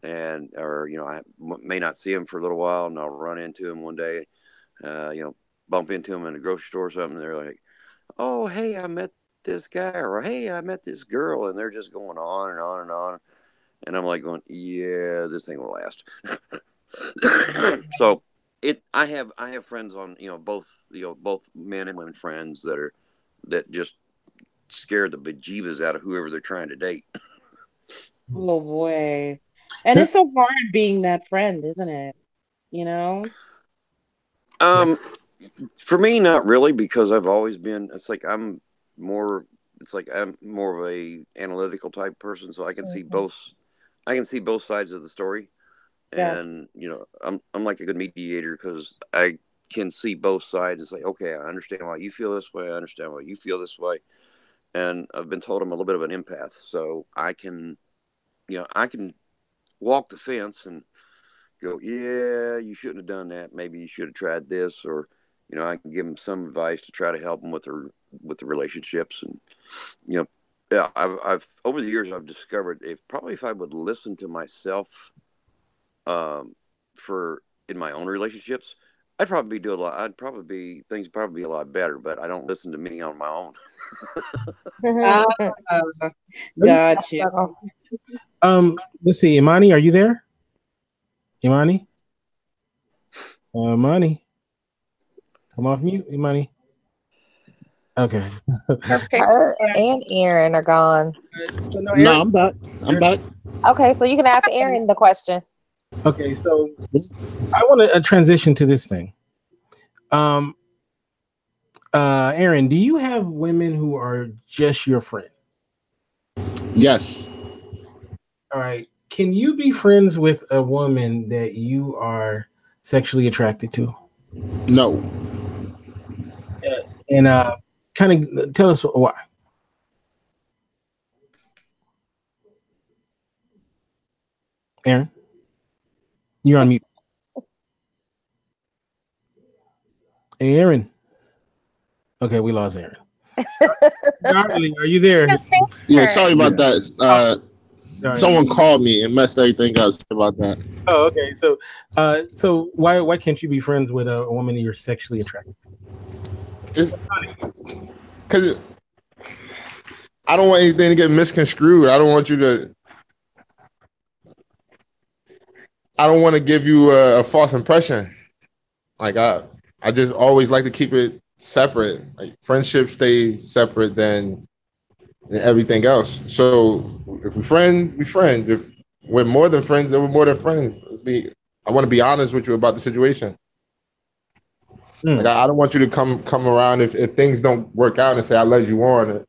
and I may not see them for a little while, and I'll run into them one day, bump into them in a grocery store or something. And they're like, "Oh, hey, I met this guy," or "Hey, I met this girl," and they're just going on and on and on. And I'm like going, yeah, this thing will last. So I have friends on, both men and women friends that just scare the bejeebus out of whoever they're trying to date. Oh boy. And it's so hard being that friend, isn't it? For me, not really, because I've always been, I'm more of a analytical type person, so I can see both sides of the story. Yeah. And I'm like a good mediator because I can see both sides and say, okay, I understand why you feel this way, I understand why you feel this way. And I've been told I'm a little bit of an empath, so I can walk the fence and go, yeah, you shouldn't have done that, maybe you should have tried this, or I can give them some advice to try to help them with the relationships. And I've over the years I've discovered if I would listen to myself in my own relationships, I'd probably do a lot. Things probably be a lot better, but I don't listen to me on my own. Gotcha. Let's see, Imani, are you there? Imani, come off mute, Imani. Okay. Her and Aaron are gone. No, I'm back. Okay, so you can ask Aaron the question. Okay, so I want to transition to this thing. Aaron, do you have women who are just your friend? Yes. All right. Can you be friends with a woman that you are sexually attracted to? No. And kind of tell us why. Aaron, you're on mute. Hey, Aaron. Okay, we lost Aaron. Darling, are you there? Yeah, sorry about that. Someone called me and messed everything up. Sorry about that. Oh, okay. So why can't you be friends with a woman you're sexually attracted to? Because I don't want anything to get misconstrued. I don't want to give you a false impression. Like I just always like to keep it separate. Like friendships stay separate than everything else. So if we're friends, we're friends. If we're more than friends, then we're more than friends. I want to be honest with you about the situation. Like I don't want you to come around if things don't work out and say I led you on,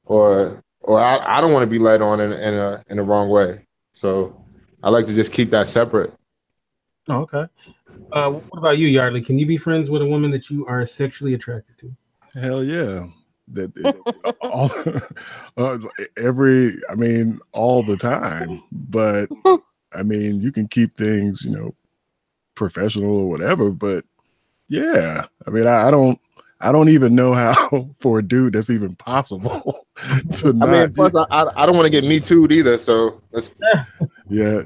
or I don't want to be led on in a wrong way. So I like to just keep that separate. Oh, okay. What about you, Yardley? Can you be friends with a woman that you are sexually attracted to? Hell yeah. All the time. But I mean, you can keep things, professional or whatever. But yeah, I mean, I I don't even know how for a dude that's even possible to not. I mean, plus I don't want to get me too'd either. So yeah.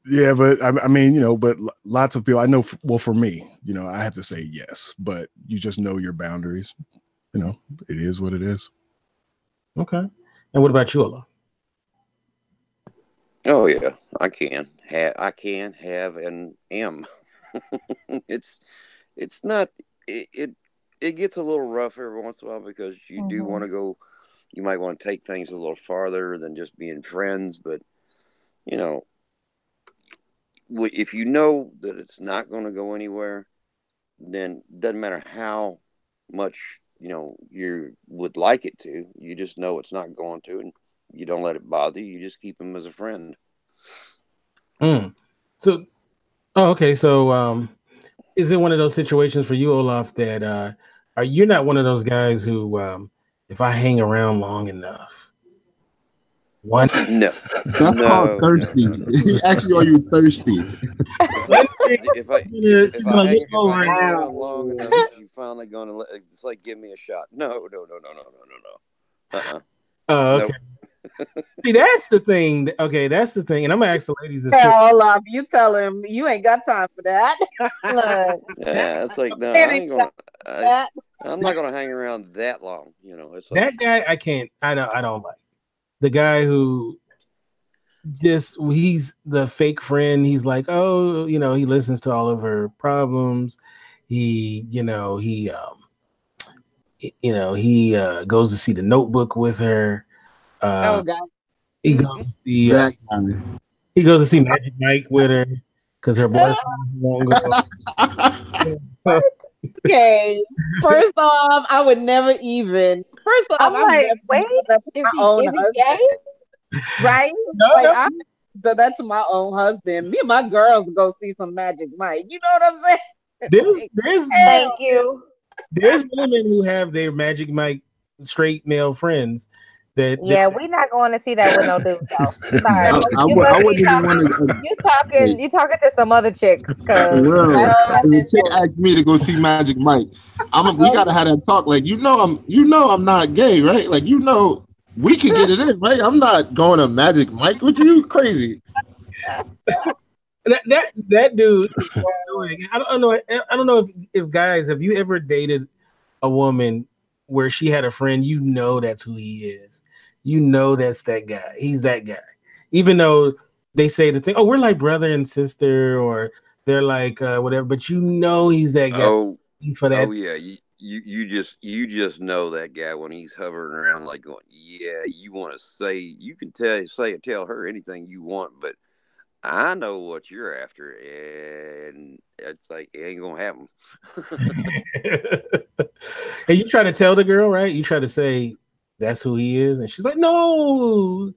Yeah, but I mean, but lots of people I know. Well, for me, I have to say yes, but you just know your boundaries. It is what it is. Okay. And what about you, Ola? Oh yeah, I can have and am. It's not it gets a little rough every once in a while because you do want to go. You might want to take things a little farther than just being friends, but if you know that it's not going to go anywhere, then it doesn't matter how much you would like it to. You just know it's not going to, and you don't let it bother you. You just keep them as a friend. So, okay. So, is it one of those situations for you, Olaf, that you're not one of those guys who, if I hang around long enough, no, that's called thirsty. Actually, are you thirsty? If I hang around long enough, you finally going to it's like give me a shot. No. Okay. Nope. See, that's the thing. Okay, that's the thing. And I'm gonna ask the ladies this. Olaf, you tell him you ain't got time for that. Yeah, it's like no, I ain't gonna. I'm not gonna hang around that long. It's like, that guy. I can't. I don't like the guy who he's the fake friend. He's like, oh, he listens to all of her problems. He goes to see The Notebook with her. God. He goes to see Magic Mike with her because her boyfriend won't go. Okay, first off, I would never even. First off, I'm like, wait, is he gay? Right? No. That's my own husband. Me and my girls go see some Magic Mike. You know what I'm saying? Thank you. There's women who have their Magic Mike straight male friends. We're not going to see that with no dude. Though. Sorry, you talking to some other chicks. Cause the chick asked me to go see Magic Mike. We gotta have that talk. Like I'm not gay, right? Like we can get it in, right? I'm not going to Magic Mike with you. Crazy. That dude. I don't know if guys, have you ever dated a woman where she had a friend? That's who he is. That's that guy. He's that guy. Even though they say the thing, oh, we're like brother and sister, or they're like whatever, but he's that guy. Oh, for that. Oh yeah, you just know that guy when he's hovering around like going, yeah. You want to say, you can tell her anything you want, but I know what you're after, and it's like it ain't gonna happen. And you try to tell the girl, right? You try to say that's who he is, and she's like, no,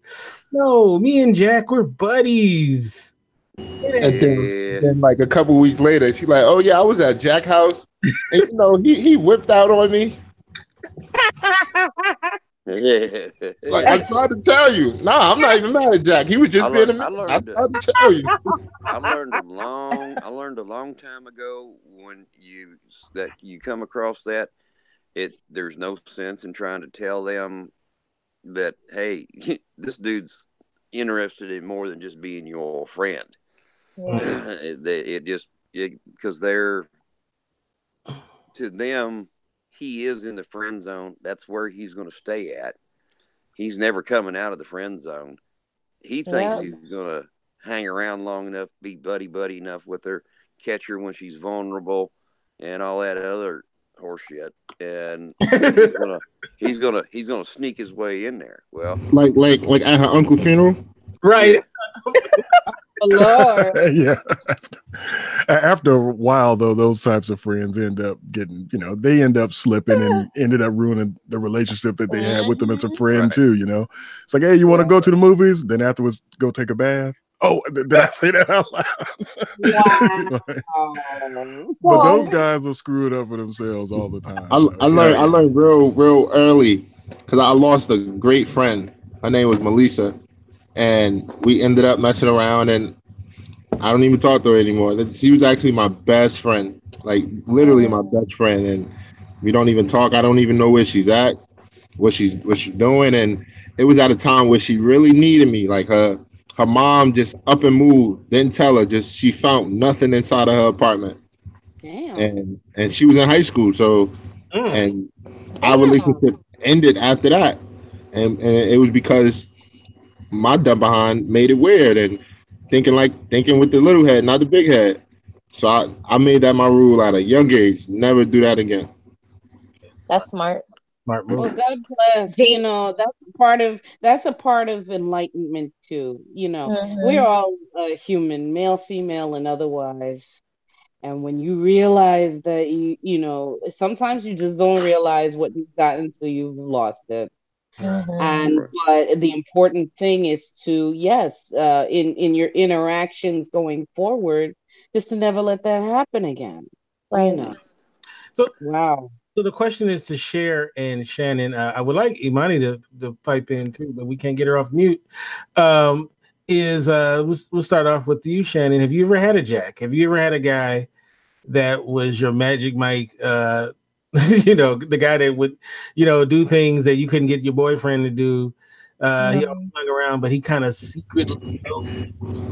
me and Jack, we're buddies. And then like a couple weeks later, she's like, oh yeah, I was at Jack's house, and he whipped out on me. Like I tried to tell you. Nah, I'm not even mad at Jack. He was just being a man. I tried to tell you. I learned a long time ago when you come across that, there's no sense in trying to tell them that, hey, this dude's interested in more than just being your friend. Yeah. Because to them, he is in the friend zone. That's where he's going to stay at. He's never coming out of the friend zone. He thinks he's going to hang around long enough, be buddy enough with her, catch her when she's vulnerable, and all that other horseshit. And he's gonna sneak his way in there. Well, like at her uncle's funeral, right? Lord. Yeah. After a while, though, those types of friends end up getting, they end up slipping and ended up ruining the relationship that they had with them as a friend too. It's like, hey, you want to go to the movies? Then afterwards, go take a bath. Oh, did I say that out loud? Wow. But those guys are screwed up for themselves all the time. I learned real early because I lost a great friend. Her name was Melissa, and we ended up messing around, and I don't even talk to her anymore. She was actually my best friend, like literally my best friend. And We don't even talk. I don't even know where she's at, what she's doing. And it was at a time where she really needed me. Like her mom just up and moved, didn't tell her, just she found nothing inside of her apartment. Damn. And she was in high school, so and our relationship ended after that. And it was because my dumb behind made it weird and thinking with the little head, not the big head. So I made that my rule at a young age. Never do that again. That's smart. Smart move. Well, God bless. You know, that's a part of enlightenment too. You know, we're all human, male, female, and otherwise. And when you realize that you know, sometimes you just don't realize what you've got until you've lost it. And but the important thing is to in your interactions going forward, just to never let that happen again. Right. You know. So wow. So the question is to share, and Shannon, I would like Imani to pipe in too, but we can't get her off mute. We'll start off with you, Shannon. Have you ever had a jack? Have you ever had a guy that was your Magic Mike? You know, the guy that would, do things that you couldn't get your boyfriend to do. He always hung around, but he kind of secretly.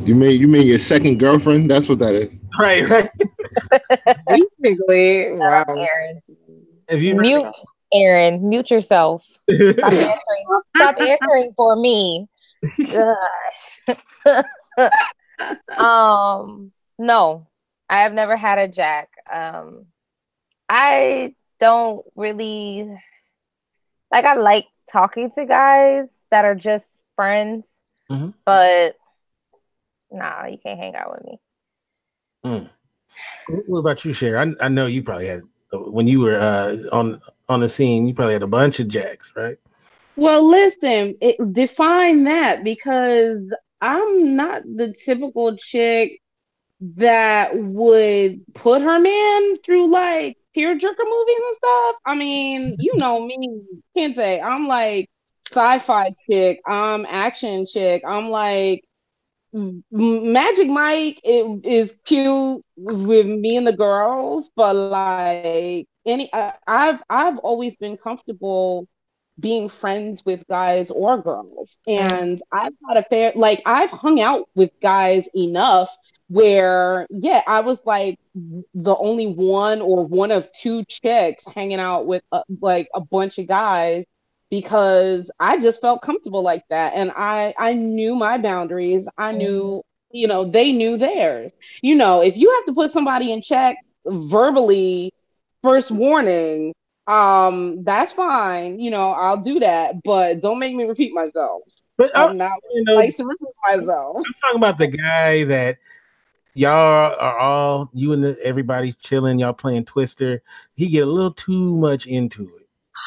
You mean your second girlfriend? That's what that is. Right. Basically, wow. Aaron. Have you mute Aaron? Mute yourself. Stop answering for me. No, I have never had a jack. I don't really I like talking to guys that are just friends, but nah, you can't hang out with me. What about you, Cher? I know you probably had, when you were on the scene, you probably had a bunch of jacks, right? Well, listen, define that, because I'm not the typical chick that would put her man through like tearjerker movies and stuff. I mean, you know me, can't say I'm like sci-fi chick, I'm action chick, I'm like Magic Mike is cute with me and the girls, but like I've always been comfortable being friends with guys or girls, and I've had I've hung out with guys enough where I was like the only one or one of two chicks hanging out with like a bunch of guys, because I just felt comfortable like that. And I knew my boundaries. I knew, they knew theirs. If you have to put somebody in check verbally, first warning, that's fine. I'll do that, but don't make me repeat myself. But I'm not like to repeat myself. I'm talking about the guy that y'all are all, you and everybody's chilling, y'all playing Twister. He get a little too much into it.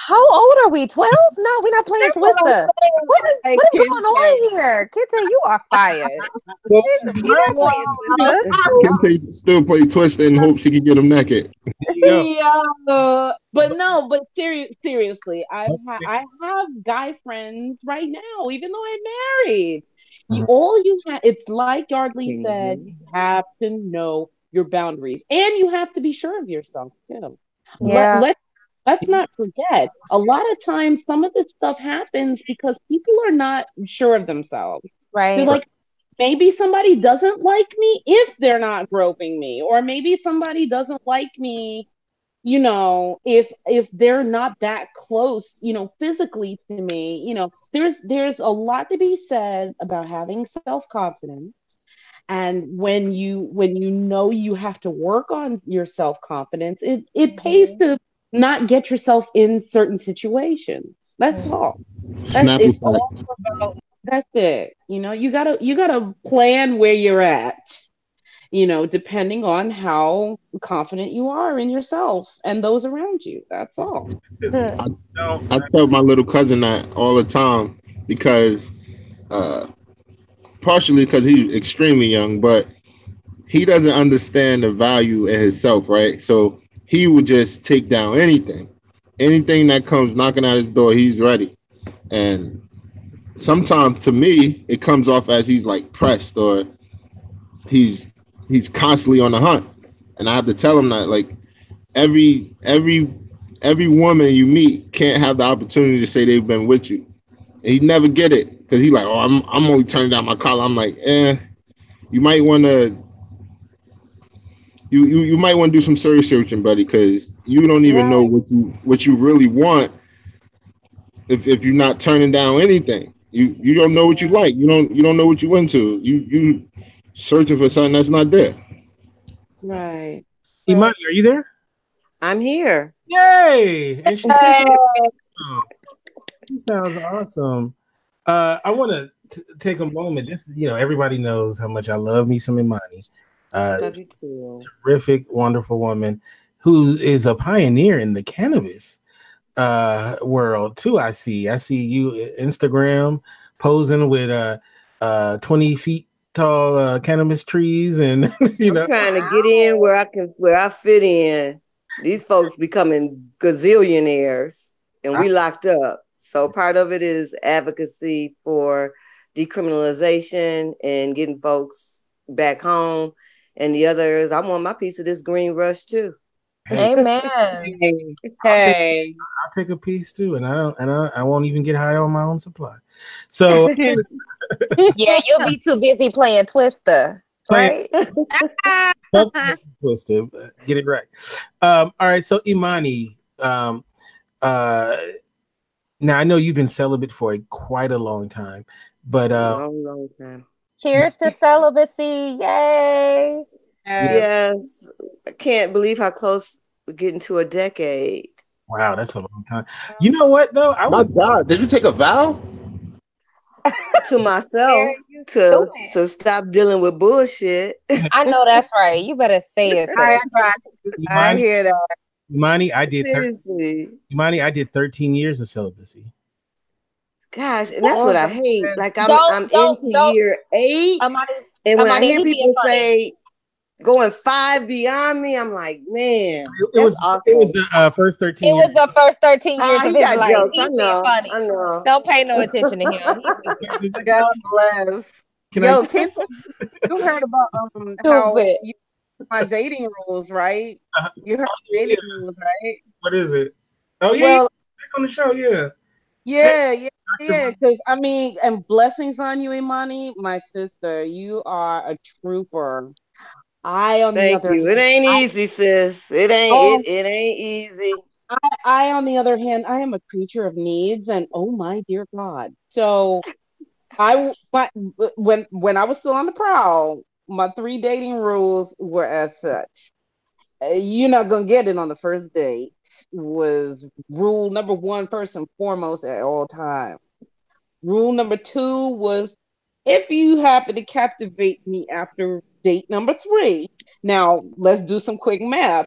How old are we? 12? No, we're not playing Twister. What is going on here? Kente, you are fired. Kente still play Twister in hopes he can get him naked. But seriously, I have guy friends right now, even though I'm married. All you have, it's like Yardley said, you have to know your boundaries, and you have to be sure of yourself too. Yeah. Let's not forget, a lot of times some of this stuff happens because people are not sure of themselves. Right. They're like, maybe somebody doesn't like me if they're not groping me, or maybe somebody doesn't like me, if they're not that close, physically to me. There's a lot to be said about having self-confidence. And when you know you have to work on your self-confidence, it pays to not get yourself in certain situations. That's all. That's it. You gotta plan where you're at, depending on how confident you are in yourself and those around you. That's all. I tell my little cousin that all the time, because partially because he's extremely young, but he doesn't understand the value in himself, right? So he would just take down anything that comes knocking at his door. He's ready. And sometimes to me, it comes off as he's like pressed, or he's constantly on the hunt. And I have to tell him that, like, every every woman you meet can't have the opportunity to say they've been with you. And he never get it because he like, oh, I'm only turning down my collar. I'm like, you might want to. You might want to do some serious searching, buddy, because you don't even know what you really want if you're not turning down anything. You don't know what you like. You don't know what you into. You searching for something that's not there. Right. Imani, are you there? I'm here. Yay! And she sounds awesome. I want to take a moment. This, everybody knows how much I love me some Imani. Love you too. Terrific, wonderful woman who is a pioneer in the cannabis world too. I see you Instagram posing with 20 feet tall cannabis trees, and I'm trying to get in where I fit in. These folks becoming gazillionaires, and we locked up. So part of it is advocacy for decriminalization and getting folks back home, and the other is I want my piece of this green rush too. Amen. Hey, I'll take a piece too, and I won't even get high on my own supply. So yeah, you'll be too busy playing Twister, right? Twister, get it right. All right, so Imani, now I know you've been celibate for quite a long time, but long time. Cheers to celibacy! Yay! Yes, I can't believe how close we're getting to a decade. Wow, that's a long time. You know what though? God, did you take a vow? To myself to stop dealing with bullshit. I know that's right. You better say it. I hear that. Imani, I did. Seriously. Imani, I did 13 years of celibacy. Gosh, and that's what I hate. Like I'm into year 8, and when I hear people say going 5 beyond me, I'm like, man, it was the first 13 years. It was the first 13 years of his life. Jokes. He's being funny. I know. Don't pay no attention to him. God bless. Kent, you heard about how my dating rules, right? You heard dating rules, right? What is it? Oh yeah, back on the show, yeah. Yeah. Because I mean, and blessings on you, Imani, my sister. You are a trooper. Thank you. It ain't easy, sis. It ain't easy. I, on the other hand, I am a creature of needs, and oh my dear God. So when I was still on the prowl, my 3 dating rules were as such. You're not gonna get it on the first date was rule number 1, first and foremost at all times. Rule number 2 was if you happen to captivate me after date number 3. Now let's do some quick math.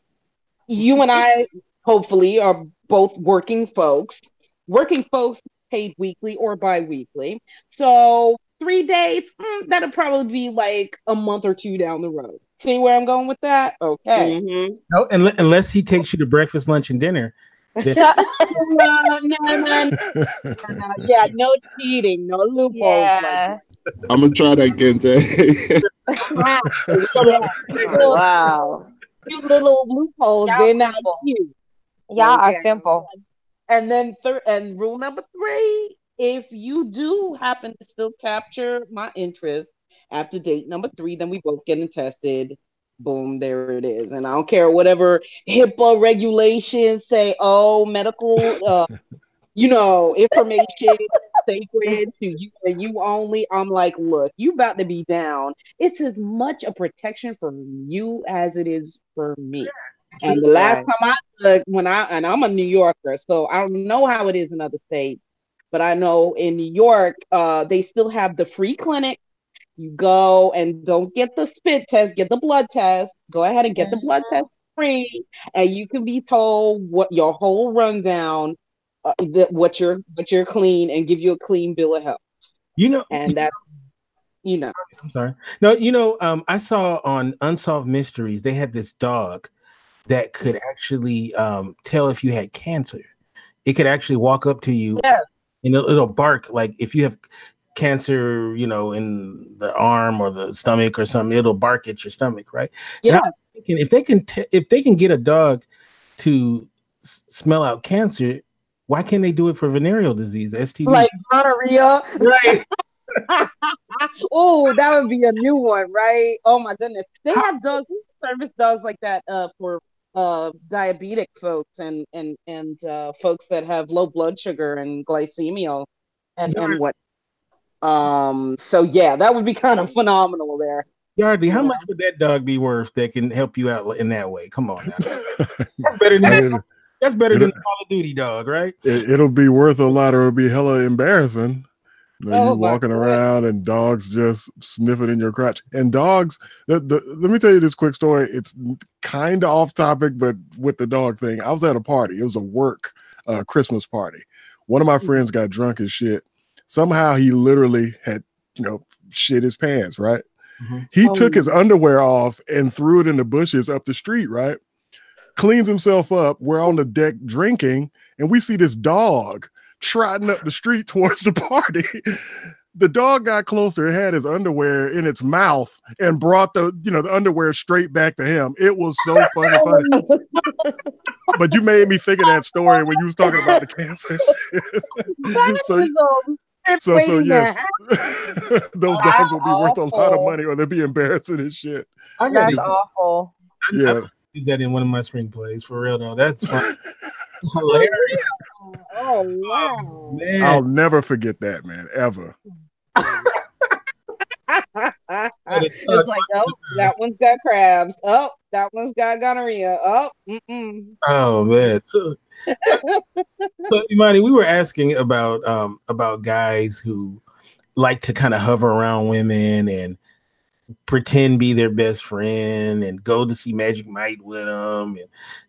You and I hopefully are both working folks. Working folks paid weekly or bi-weekly. So 3 dates, that'll probably be like a month or 2 down the road. See where I'm going with that? Okay. Mm-hmm. No, unless he takes you to breakfast, lunch, and dinner. No. Yeah, no cheating, no loopholes. Yeah. I'm gonna try that, Kente. Wow. Few little loopholes. They're not cute. Y'all are simple. And then and rule number 3, if you do happen to still capture my interest after date number 3, then we both getting tested. Boom, there it is. And I don't care whatever HIPAA regulations say, medical information sacred to you and you only. I'm like, look, you about to be down. It's as much a protection for you as it is for me. And the last time I looked, and I'm a New Yorker, so I don't know how it is in other states, but I know in New York, they still have the free clinic. You go and don't get the spit test, get the blood test. Go ahead and get the blood test free, and you can be told what your whole rundown, what you're clean, and give you a clean bill of health. And that, I'm sorry. No, I saw on Unsolved Mysteries they had this dog that could actually tell if you had cancer. It could actually walk up to you, and it'll bark like if you have cancer, in the arm or the stomach or something, it'll bark at your stomach, right? Yeah. If they can get a dog to smell out cancer, why can't they do it for venereal disease, STD? Like gonorrhea. Right. Oh, that would be a new one, right? Oh my goodness. They have dogs, service dogs like that for diabetic folks and folks that have low blood sugar and glycemia and what. So yeah, that would be kind of phenomenal there. Yardley, how much would that dog be worth that can help you out in that way? Come on now. That's better than Call of Duty dog, right? It'll be worth a lot, or it'll be hella embarrassing. You know, you walking around and dogs just sniffing in your crotch. And dogs, let me tell you this quick story. It's kind of off topic, but with the dog thing, I was at a party. It was a work Christmas party. One of my friends got drunk as shit. Somehow he literally had, shit his pants, right? Mm-hmm. He took his underwear off and threw it in the bushes up the street, right? Cleans himself up. We're on the deck drinking, and we see this dog trotting up the street towards the party. The dog got closer. It had his underwear in its mouth and brought the underwear straight back to him. It was so fucking funny. But you made me think of that story when you was talking about the cancer shit. So yes, those dogs will be worth a lot of money, or they'll be embarrassing as shit. That's awful. Yeah, use that in one of my screenplays for real though. That's fun. Hilarious. Oh wow, man. I'll never forget that, man, ever. It's like, oh, that one's got crabs. Oh, that one's got gonorrhea. Oh, oh man. So Imani, we were asking about guys who like to kind of hover around women and pretend be their best friend and go to see Magic Mike with them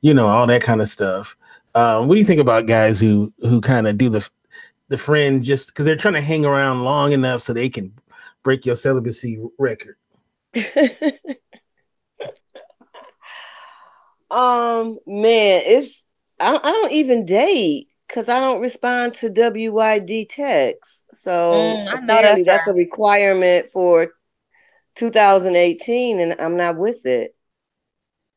and all that kind of stuff. What do you think about guys who kind of do the friend just because they're trying to hang around long enough so they can break your celibacy record? Man, I don't even date because I don't respond to WYD texts. So apparently that's a requirement for 2018, and I'm not with it.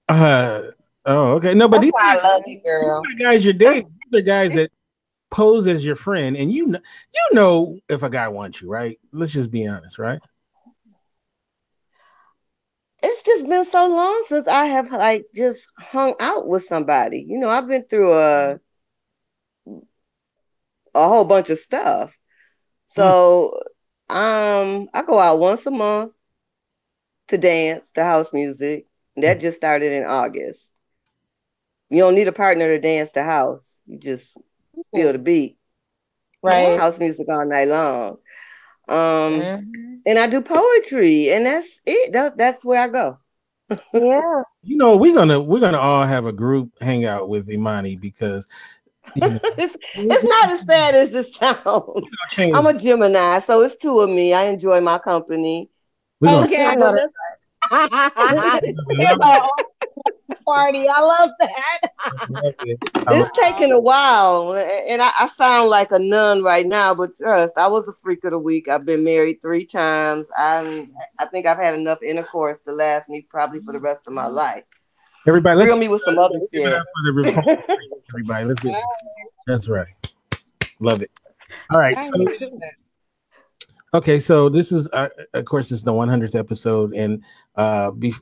Oh, okay. No, but I love you, girl. These guys you're dating, the guys that pose as your friend, and you know if a guy wants you, right? Let's just be honest, right? It's just been so long since I have just hung out with somebody. I've been through a whole bunch of stuff. So I go out once a month to dance to house music. That just started in August. You don't need a partner to dance to house. You just feel the beat. Right. House music all night long. And I do poetry, and that's it. That's where I go. Yeah. We're gonna all have a group hangout with Imani because it's not as sad as it sounds. I'm a Gemini, so it's two of me. I enjoy my company. Okay, I know that's right. Party, I love that. It's taken a while, and I sound like a nun right now, but trust, I was a freak of the week. I've been married 3 times. I think I've had enough intercourse to last me probably for the rest of my life. Everybody, let's me with some other shit. Everybody, let's get it. That's right. Love it. All right. So this is, of course, this is the 100th episode, and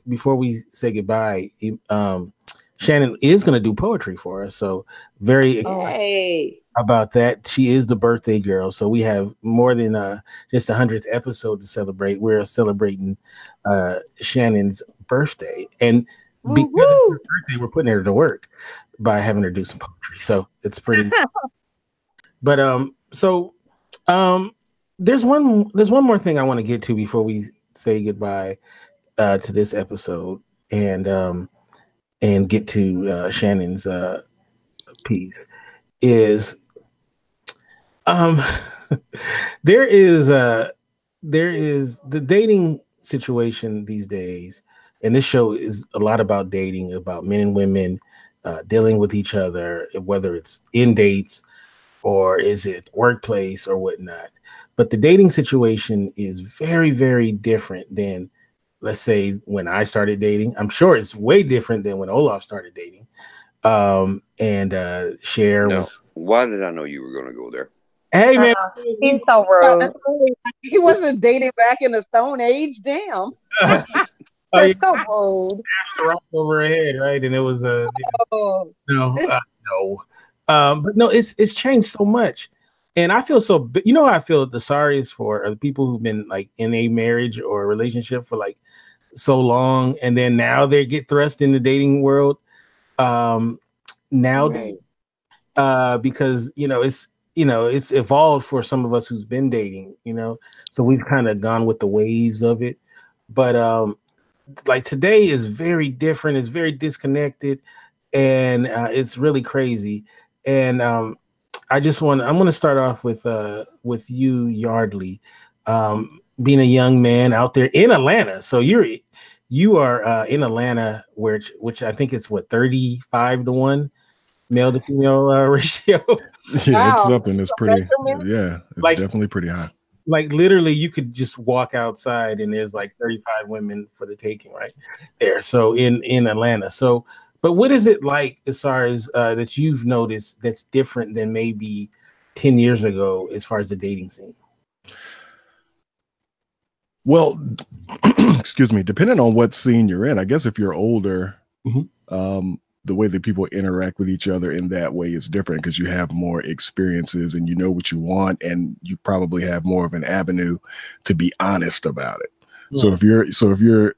before we say goodbye, Shannon is going to do poetry for us. So very excited about that. She is the birthday girl, so we have more than just 100th episode to celebrate. We're celebrating Shannon's birthday, and because of her birthday, we're putting her to work by having her do some poetry. So it's pretty. But there's one more thing I want to get to before we say goodbye to this episode and get to Shannon's piece. Is there is the dating situation these days, and this show is a lot about dating, about men and women dealing with each other, whether it's in dates or is it workplace or whatnot. But the dating situation is very, very different than, let's say, when I started dating. I'm sure it's way different than when Olaf started dating. and share. No. Why did I know you were going to go there? Hey man, he's so rude. He wasn't dating back in the Stone Age. Damn. That's so rude. The rock over her head, right? And it was no. But no, it's changed so much, and I feel so. You know, how I feel the sorriest for are the people who've been like in a marriage or a relationship for like so long, and then now they get thrust in the dating world. Nowadays, because it's evolved for some of us who's been dating, so we've kind of gone with the waves of it. But like today is very different. It's very disconnected, and it's really crazy. And I'm going to start off with you, Yardley, being a young man out there in Atlanta. So you are in Atlanta, which I think it's 35-1 male to female ratio. Yeah, it's something that's pretty. Yeah, it's like, definitely pretty high. Like literally, you could just walk outside and there's like 35 women for the taking right there. So in Atlanta. So, but what is it like as far as that you've noticed that's different than maybe 10 years ago as far as the dating scene? Well, excuse me, depending on what scene you're in, I guess if you're older, the way that people interact with each other in that way is different because you have more experiences and you know what you want, and you probably have more of an avenue to be honest about it. Yeah. So if you're,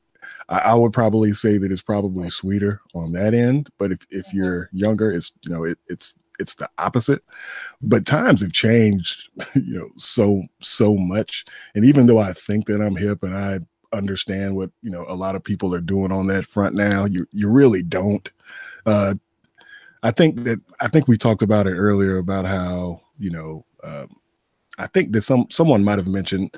I would probably say that it's probably sweeter on that end, but if you're younger, it's it's the opposite. But times have changed, so much. And even though I think that I'm hip and I understand what a lot of people are doing on that front now, you really don't. I think we talked about it earlier about how I think that someone might have mentioned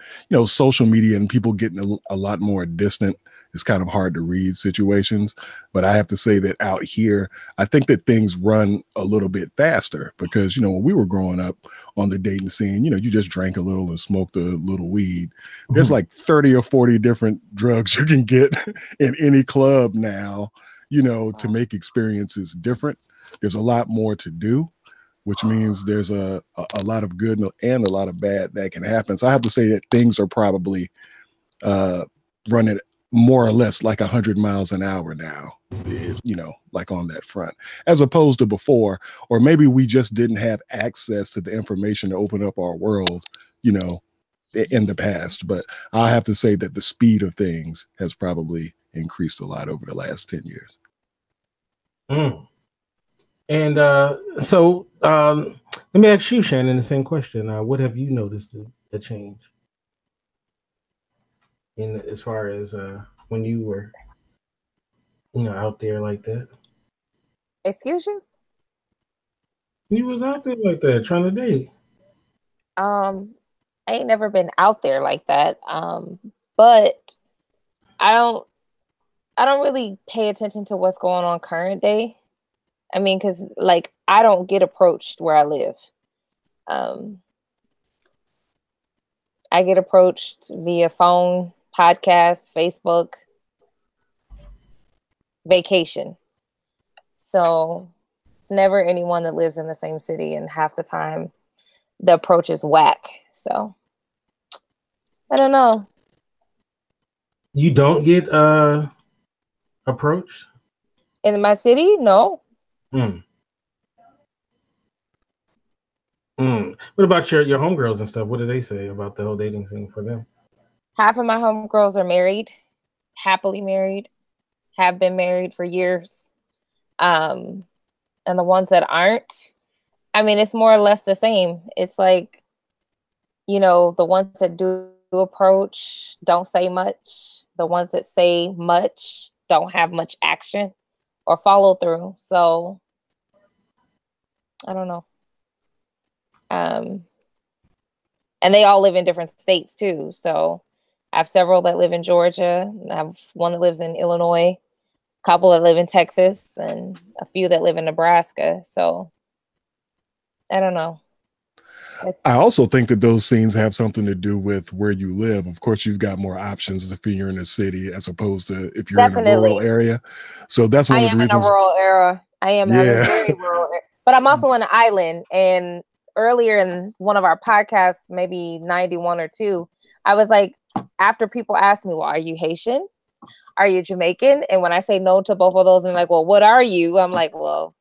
social media and people getting a lot more distant is kind of hard to read situations. But I have to say that out here, I think that things run a little bit faster because when we were growing up on the dating scene, you just drank a little and smoked a little weed. There's like 30 or 40 different drugs you can get in any club now, to make experiences different. There's a lot more to do, which means there's a lot of good and a lot of bad that can happen. So I have to say that things are probably running more or less like 100 miles an hour now, like on that front, as opposed to before, or maybe we just didn't have access to the information to open up our world, in the past. But I have to say that the speed of things has probably increased a lot over the last 10 years. And so let me ask you, Shannon, the same question. What have you noticed the change in as far as when you were, out there like that? Excuse you? You was out there like that trying to date. I ain't never been out there like that. But I don't really pay attention to what's going on current day. I mean, because like I don't get approached where I live. I get approached via phone, podcast, Facebook, vacation. So it's never anyone that lives in the same city, and half the time the approach is whack. So I don't know. You don't get approached? In my city? No. What about your homegirls and stuff? What do they say about the whole dating scene for them? Half of my homegirls are married, happily married, have been married for years. And the ones that aren't, I mean, it's more or less the same. It's like, the ones that do approach don't say much. The ones that say much don't have much action or follow through. So I don't know. And they all live in different states too. So I have several that live in Georgia. I have one that lives in Illinois, a couple that live in Texas, and a few that live in Nebraska. So I don't know. I also think that those scenes have something to do with where you live. Of course, you've got more options if you're in a city as opposed to if you're in a rural area. So that's one of the reasons. I am in a rural area. I am a very rural, but I'm also on an island. And earlier in one of our podcasts, maybe 91 or 2, I was like, after people ask me, well, are you Haitian? Are you Jamaican? And when I say no to both of those, and like, well, what are you? I'm like, well,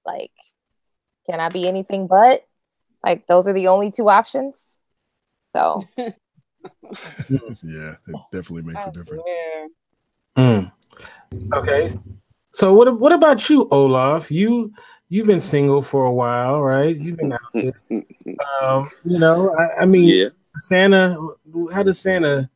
like, can I be anything but? Like, those are the only 2 options. So, yeah, it definitely makes a difference. Okay, so what about you, Olaf? You've been single for a while, right? You've been out there. You know, I mean, Yeah. Santa. How does Santa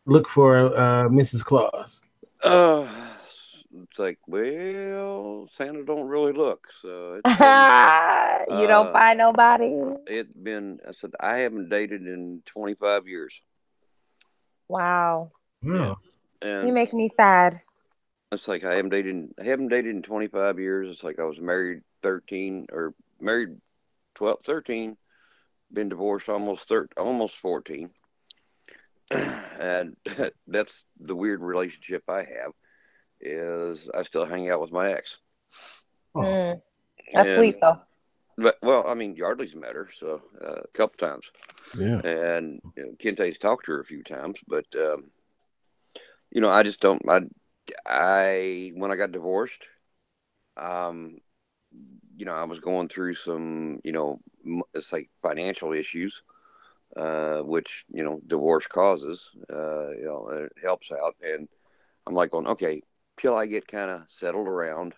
look for Mrs. Claus? It's like, well, Santa don't really look, so you don't find nobody. It's been. I said I haven't dated in 25 years. Wow. Yeah. And you make me sad. It's like I haven't dated in 25 years. It's like I was married 13 or married 12, 13, been divorced almost 14. And that's the weird relationship I have, is I still hang out with my ex. That's sweet though. But, well, I mean, Yardley's met her, so a couple times. Yeah. And Kente's talked to her a few times, but you know, I just don't. I when I got divorced, you know, I was going through some, you know, it's like financial issues, which, you know, divorce causes. You know, it helps out, and I'm like going, okay, till I get kind of settled around,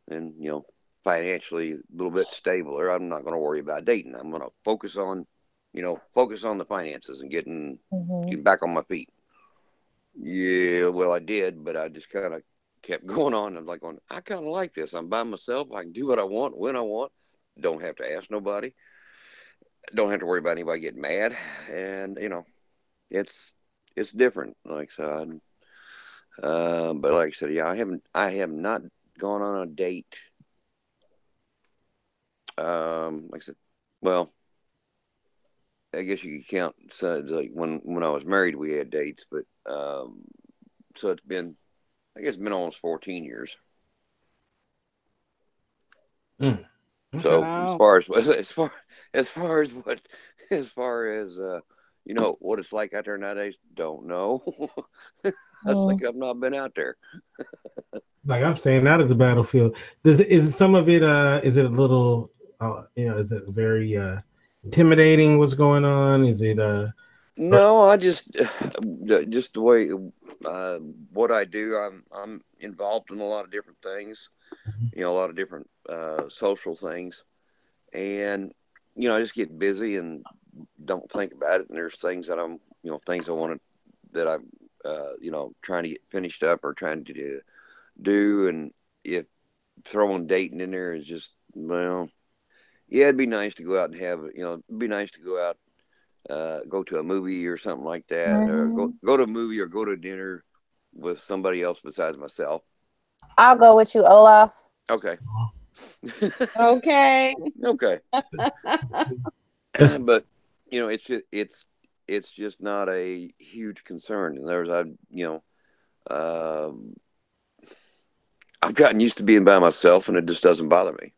and you know, financially a little bit stabler, I'm not going to worry about dating. I'm going to focus on the finances and getting back on my feet. Yeah, well, I did, but I just kind of kept going on. I'm like, I kind of like this. I'm by myself. I can do what I want when I want. Don't have to ask nobody. Don't have to worry about anybody getting mad. And you know, it's different. Like so, but like I said, yeah, I have not gone on a date. Like I said, well, I guess you could count. So like when I was married, we had dates, but so it's been, I guess, it's been almost 14 years. So Wow. as far as you know what it's like out there nowadays, don't know. That's like I've not been out there. Like I'm staying out of the battlefield. Is some of it? Is it a little? You know, is it very intimidating? What's going on? Is it? No, I just the way what I do. I'm involved in a lot of different things. You know, a lot of different social things, and you know, I just get busy and don't think about it. And there's things that I'm, you know, things I want to, that I'm, you know, trying to get finished up or trying to do. And if throwing dating in there is just, well, yeah, it'd be nice to go out and have, you know, it'd be nice to go out, go to a movie or something like that, or go to a movie or go to dinner with somebody else besides myself. I'll go with you, Olaf. Okay. Okay. Okay. But you know, it's just not a huge concern. And I've gotten used to being by myself, and it just doesn't bother me.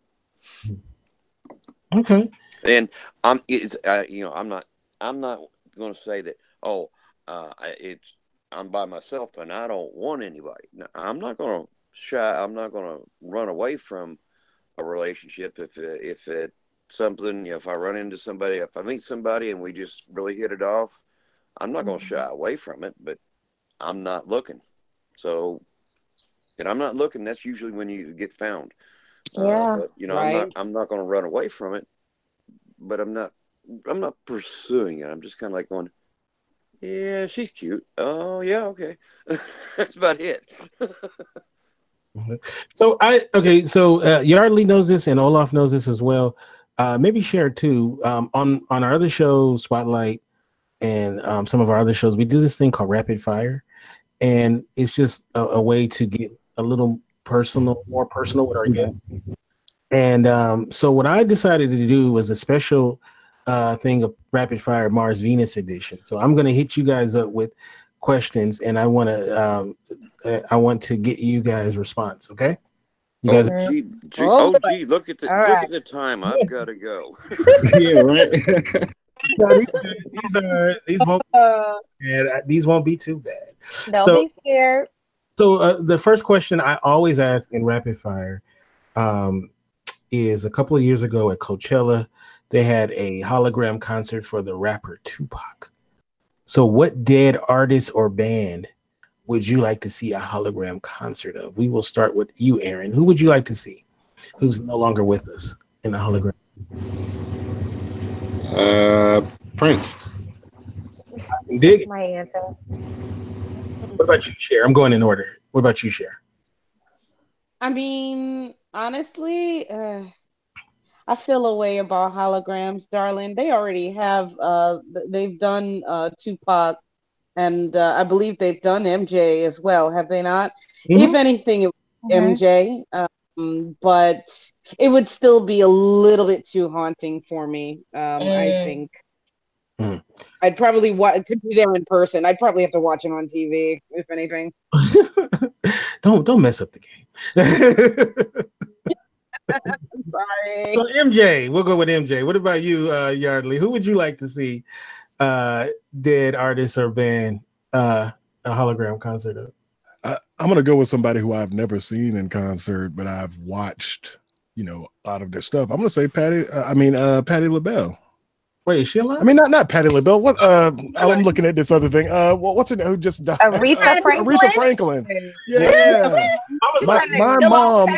Okay. And I'm not going to say that, I'm by myself and I don't want anybody. No, I'm not going to shy. I'm not going to run away from a relationship if it's something. You know, if I run into somebody, if I meet somebody and we just really hit it off, I'm not going to shy away from it. But I'm not looking. So, and I'm not looking. That's usually when you get found. Yeah. But you know, right. I'm not going to run away from it. But I'm not pursuing it. I'm just kind of like going, yeah, she's cute. Oh yeah, okay. That's about it. So Yardley knows this and Olaf knows this as well. Maybe share too. On our other show, Spotlight, and some of our other shows, we do this thing called Rapid Fire, and it's just a way to get a little more personal with our guests. And so what I decided to do was a special thing of Rapid Fire Mars Venus edition. So I'm going to hit you guys up with questions, and I want to get you guys' response. Okay, You guys, look at the time. I've got to go. Yeah, right. these won't be too bad. Don't be scared. So the first question I always ask in rapid fire is a couple of years ago at Coachella, they had a hologram concert for the rapper Tupac. So what dead artist or band would you like to see a hologram concert of? We will start with you, Aaron. Who would you like to see who's no longer with us in the hologram? Prince. Dig it. My answer. What about you, Cher? I'm going in order. What about you, Cher? I mean, honestly, I feel a way about holograms, darling. They already have, they've done Tupac, and I believe they've done MJ as well, have they not? Mm-hmm. If anything, it was MJ, but it would still be a little bit too haunting for me, I think. I'd probably want to be there in person. I'd probably have to watch it on TV, if anything. Don't mess up the game. Sorry. So MJ, we'll go with MJ. What about you, Yardley? Who would you like to see dead artist or band a hologram concert of? I'm gonna go with somebody who I've never seen in concert, but I've watched, a lot of their stuff. I'm gonna say Patti LaBelle. Wait, is she alive? I mean, not Patti LaBelle. What? I'm looking at this other thing. What's her name? Who just died? Aretha Franklin. Aretha Franklin. Yeah. My mom.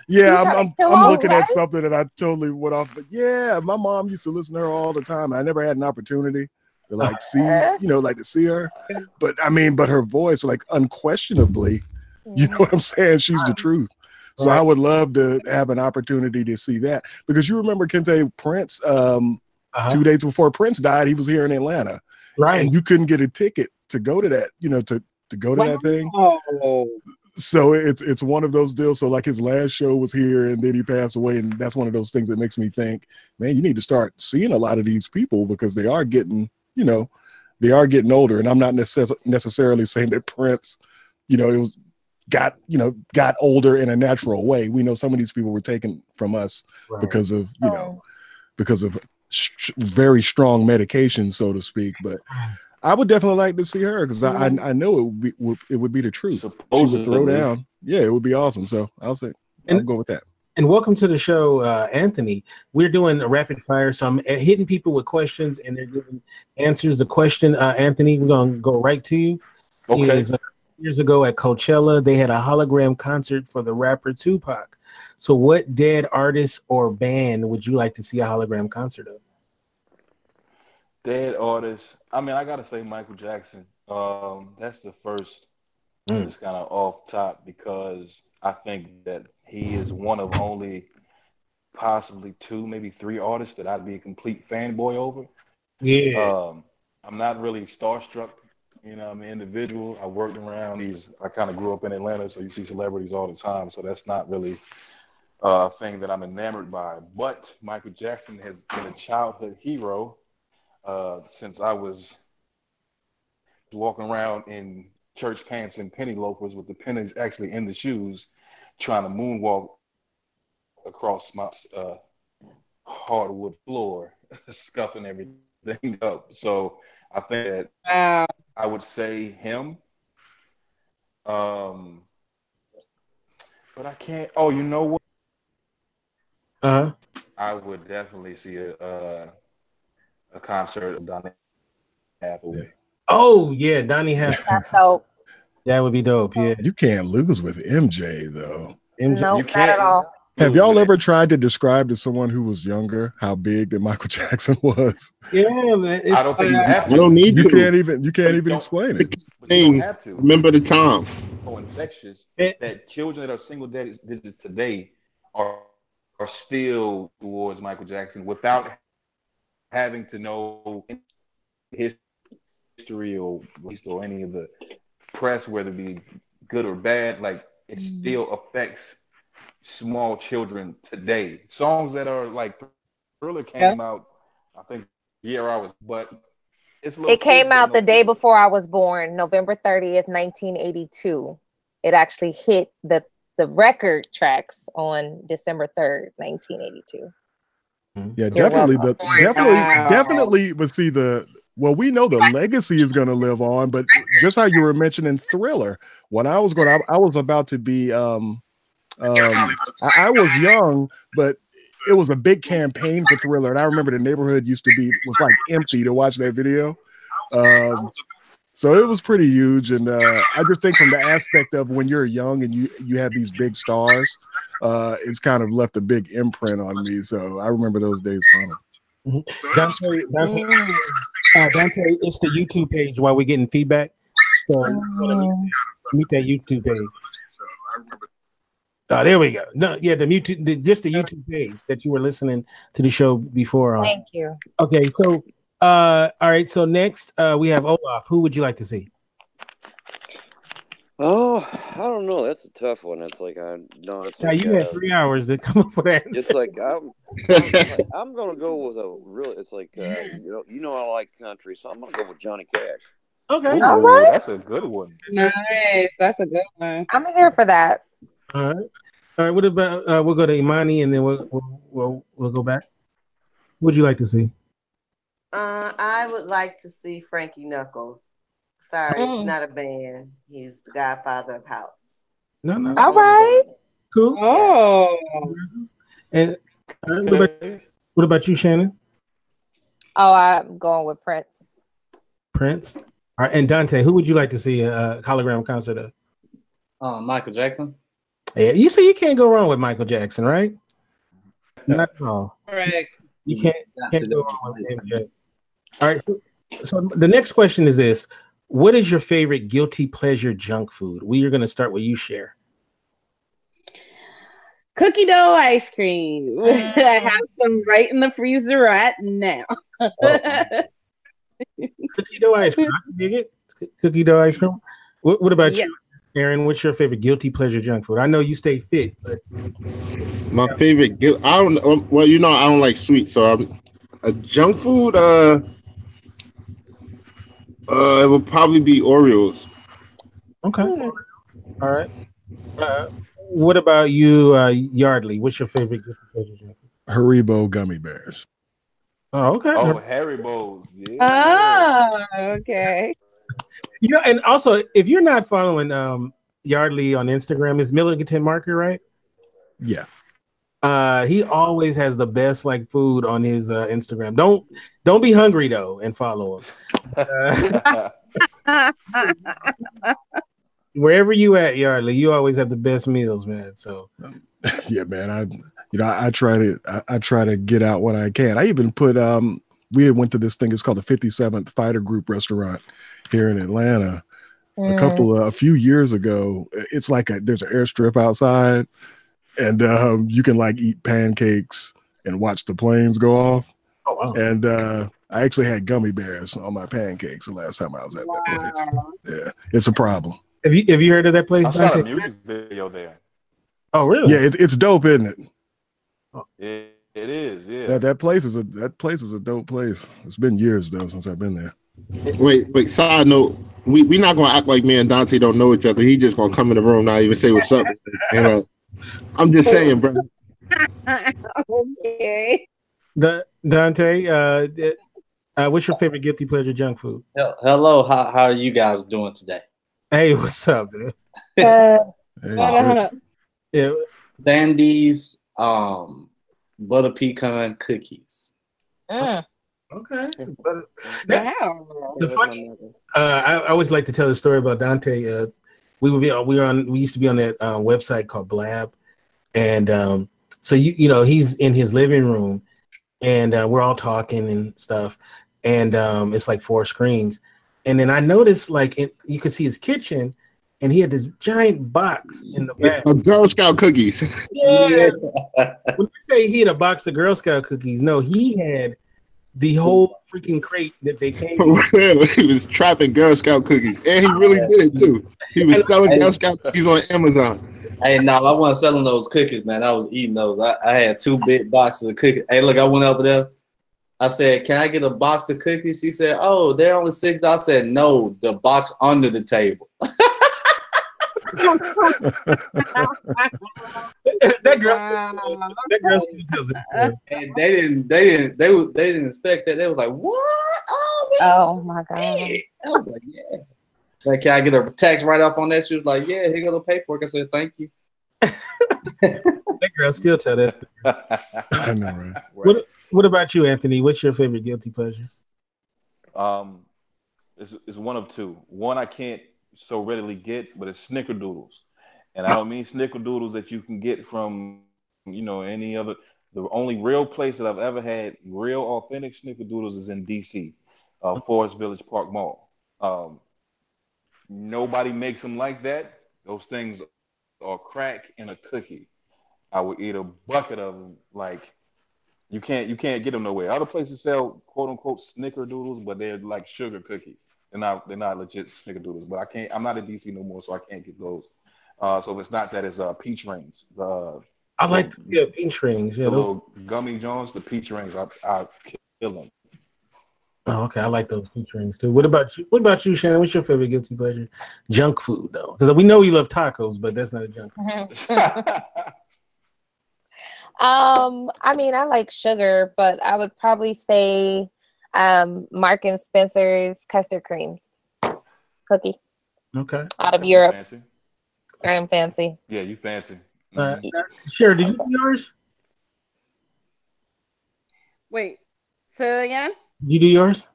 Yeah, I'm looking at something that I totally went off. But yeah, my mom used to listen to her all the time. I never had an opportunity to see, to see her. But but her voice, unquestionably, you know what I'm saying? She's the truth. So I would love to have an opportunity to see that, because you remember Kente Prince. 2 days before Prince died, he was here in Atlanta, right? And you couldn't get a ticket to go to that, to go to that thing. So it's one of those deals. So his last show was here, and then he passed away, and that's one of those things that makes me think, man, you need to start seeing a lot of these people, because they are getting, older. And I'm not necessarily saying that Prince, got older in a natural way. We know some of these people were taken from us because of very strong medication, so to speak. But I would definitely like to see her, because I know it would be the truth. She would throw down. Yeah, it would be awesome. So I'll go with that. And welcome to the show, Anthony. We're doing a rapid fire, so I'm hitting people with questions, and they're giving answers. The question, Anthony, we're gonna go right to you. Okay. Years ago at Coachella, they had a hologram concert for the rapper Tupac. So what dead artist or band would you like to see a hologram concert of? Dead artist. I gotta say Michael Jackson. That's the first. It's kind of off top, because I think that he is one of only possibly 2, maybe 3 artists that I'd be a complete fanboy over. Yeah. I'm not really starstruck. I'm an individual. I worked around I kind of grew up in Atlanta, so you see celebrities all the time. So that's not really a thing that I'm enamored by. But Michael Jackson has been a childhood hero since I was walking around in church pants and penny loafers with the pennies actually in the shoes, trying to moonwalk across my hardwood floor, scuffing everything up. So I think that I would say him. But I can't. Oh, you know what? I would definitely see a concert of Donny Hathaway. Oh yeah, Donny Hathaway. That's dope. That would be dope. Yeah, you can't lose with MJ though. MJ, no, not at all. Have y'all ever tried to describe to someone who was younger how big that Michael Jackson was? Yeah, man. I don't think you have to. You don't need You to. can't even explain it. But you don't have to. Remember the time. So infectious that children that are single digits today are still towards Michael Jackson without having to know history or any of the press, whether it be good or bad. It still affects small children today. Songs that are Thriller came out, I think, the year I was, but it came out the day before I was born, November 30th, 1982. It actually hit the the record tracks on December 3rd, 1982. Yeah, You're definitely. welcome. Definitely. But see, we know the legacy is going to live on. But just how you were mentioning Thriller, when I was about to be, I was young, but it was a big campaign for Thriller, and I remember the neighborhood was like empty to watch that video. So it was pretty huge, and I just think from the aspect of when you're young and you have these big stars, it's kind of left a big imprint on me. So I remember those days coming. Dante, it's the YouTube page while we're getting feedback. So meet that YouTube page. Oh, there we go. No, yeah, just the YouTube page that you were listening to the show before. Thank you. Okay, so all right. So next, we have Olaf. Who would you like to see? Oh, I don't know. That's a tough one. It's like Now you had 3 hours to come up with that. It's like I'm gonna go with a real. It's like you know I like country, so I'm gonna go with Johnny Cash. Okay, all right. That's a good one. Nice, that's a good one. I'm here for that. All right. What about we'll go to Imani and then we'll go back. What would you like to see? I would like to see Frankie Knuckles. Sorry, he's not a band. He's the godfather of house. No. All right. Cool. Oh. And what about you, Shannon? Oh, I'm going with Prince. Prince. All right. And Dante, who would you like to see a hologram concert of? Michael Jackson. Yeah, you say you can't go wrong with Michael Jackson, right? Not at all. Correct. You can't go wrong with MJ. All right. So the next question is this: what is your favorite guilty pleasure junk food? We are going to start with you, Cher. Cookie dough ice cream. I have some right in the freezer right now. Cookie dough ice cream. I can dig it. Cookie dough ice cream. What about you, Aaron? What's your favorite guilty pleasure junk food? I know you stay fit, but my favorite I don't. Well, I don't like sweet, so a junk food. It would probably be Oreos. Okay. All right. What about you, Yardley? What's your favorite guilty pleasure junk food? Haribo gummy bears. Oh, okay. Oh, Haribo's. Yeah. Oh, okay. And also, if you're not following Yardley on Instagram, is Milligan Marker, right? Yeah. He always has the best food on his Instagram. Don't be hungry though, and follow him. Wherever you at, Yardley, you always have the best meals, man. So yeah, man. I try to get out when I can. I even put we had went to this thing. It's called the 57th Fighter Group restaurant here in Atlanta a few years ago. It's like there's an airstrip outside, and you can eat pancakes and watch the planes go off. Oh wow! And I actually had gummy bears on my pancakes the last time I was at that place. Yeah, it's a problem. Have you heard of that place? I saw a music video there. Oh really? Yeah, it's dope, isn't it? It is. Yeah. That place is a dope place. It's been years though since I've been there. Wait. Side note: we not gonna act like me and Dante don't know each other. He just gonna come in the room, not even say what's up. I'm just saying, bro. Okay. Dante, what's your favorite guilty pleasure junk food? Hello, how are you guys doing today? Hey, what's up, man? Yeah, Sandy's butter pecan cookies. Okay. The funny, I always like to tell the story about Dante. We used to be on that website called Blab, and so he's in his living room, and we're all talking and stuff, and it's like 4 screens, and then I noticed you could see his kitchen, and he had this giant box in the back of Girl Scout cookies. Yeah. When you say he had a box of Girl Scout cookies, no, he had the whole freaking crate that they came with. He was trapping Girl Scout cookies, and he really did it too. He was selling Girl Scout cookies on Amazon. Hey, no, I wasn't selling those cookies, man. I was eating those. I had 2 big boxes of cookies. Hey, look, I went over there. I said, "Can I get a box of cookies?" She said, "Oh, they're only $6." I said, "No, the box under the table." That girl still tells it. And they didn't expect that. They was like, what? Oh my god. I was like, yeah. Like, can I get a tax write off on that? She was like, yeah, here go the paperwork. I said, thank you. That girl still tell that story. I know, right? What about you, Anthony? What's your favorite guilty pleasure? It's one of two. One I can't so readily get, but it's snickerdoodles. And I don't mean snickerdoodles that you can get from, any other. The only real place that I've ever had real authentic snickerdoodles is in DC, Forest Village Park Mall. Nobody makes them like that. Those things are crack in a cookie. I would eat a bucket of them. Like, you can't get them nowhere. Other places sell quote unquote snickerdoodles, but they're like sugar cookies. They're not legit snickerdoodles. But I'm not in DC no more, so I can't get those. So if it's not that, it's peach rings. I like peach rings. Yeah, the little gummy Jones, the peach rings. I kill them. Oh, okay. I like those peach rings too. What about you, Shannon? What's your favorite guilty pleasure? Junk food, though, because we know you love tacos, but that's not a junk food. I mean, I like sugar, but I would probably say Mark and Spencer's custard creams cookie. Okay. Out of Europe. Fancy. I am fancy. Yeah, you fancy. Sure. Did you do yours? Wait, say that again? You do yours?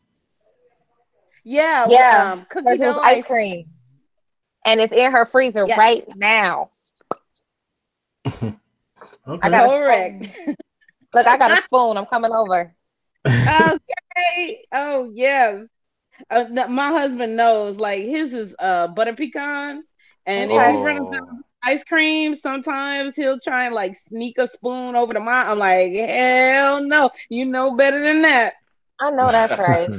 Yeah. Yeah. Cookie dough ice cream. And it's in her freezer right now. Okay. I got a spoon. Look, I got a spoon. I'm coming over. Okay. Oh, yes. My husband knows, like, his is butter pecan. And if he runs out of ice cream, sometimes he'll try and, like, sneak a spoon over to mine. I'm like, hell no. You know better than that. I know that's right.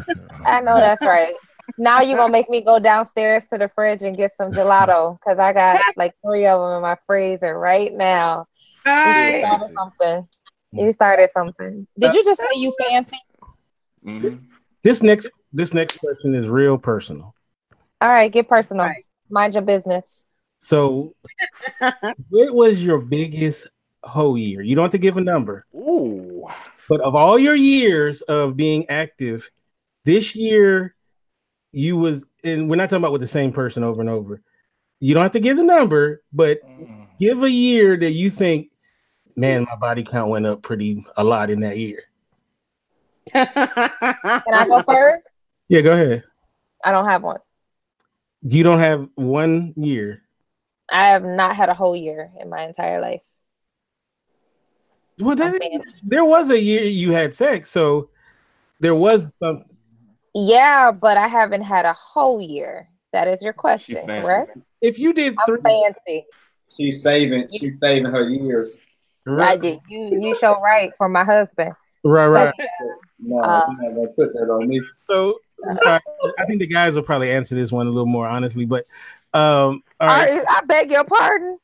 I know that's right. Now you're going to make me go downstairs to the fridge and get some gelato because I got, like, 3 of them in my freezer right now. You started something. You started something. Did you just say you fancy? Mm-hmm. This next question is real personal. All right, get personal. Right. Mind your business. So, what was your biggest hoe year? You don't have to give a number. Ooh. But of all your years of being active, this year you was, and we're not talking about with the same person over and over. You don't have to give the number, but give a year that you think, man, my body count went up a lot in that year. Can I go first? Yeah, go ahead. I don't have one. You don't have 1 year? I have not had a whole year in my entire life. Well, there was a year you had sex, so there was some. Yeah, but I haven't had a whole year. That is your question, correct? If you did fancy. She's saving her years. Right. I did. You show right for my husband. Right. No, you're not gonna put that on me. So I think the guys will probably answer this one a little more honestly, but all right. I beg your pardon.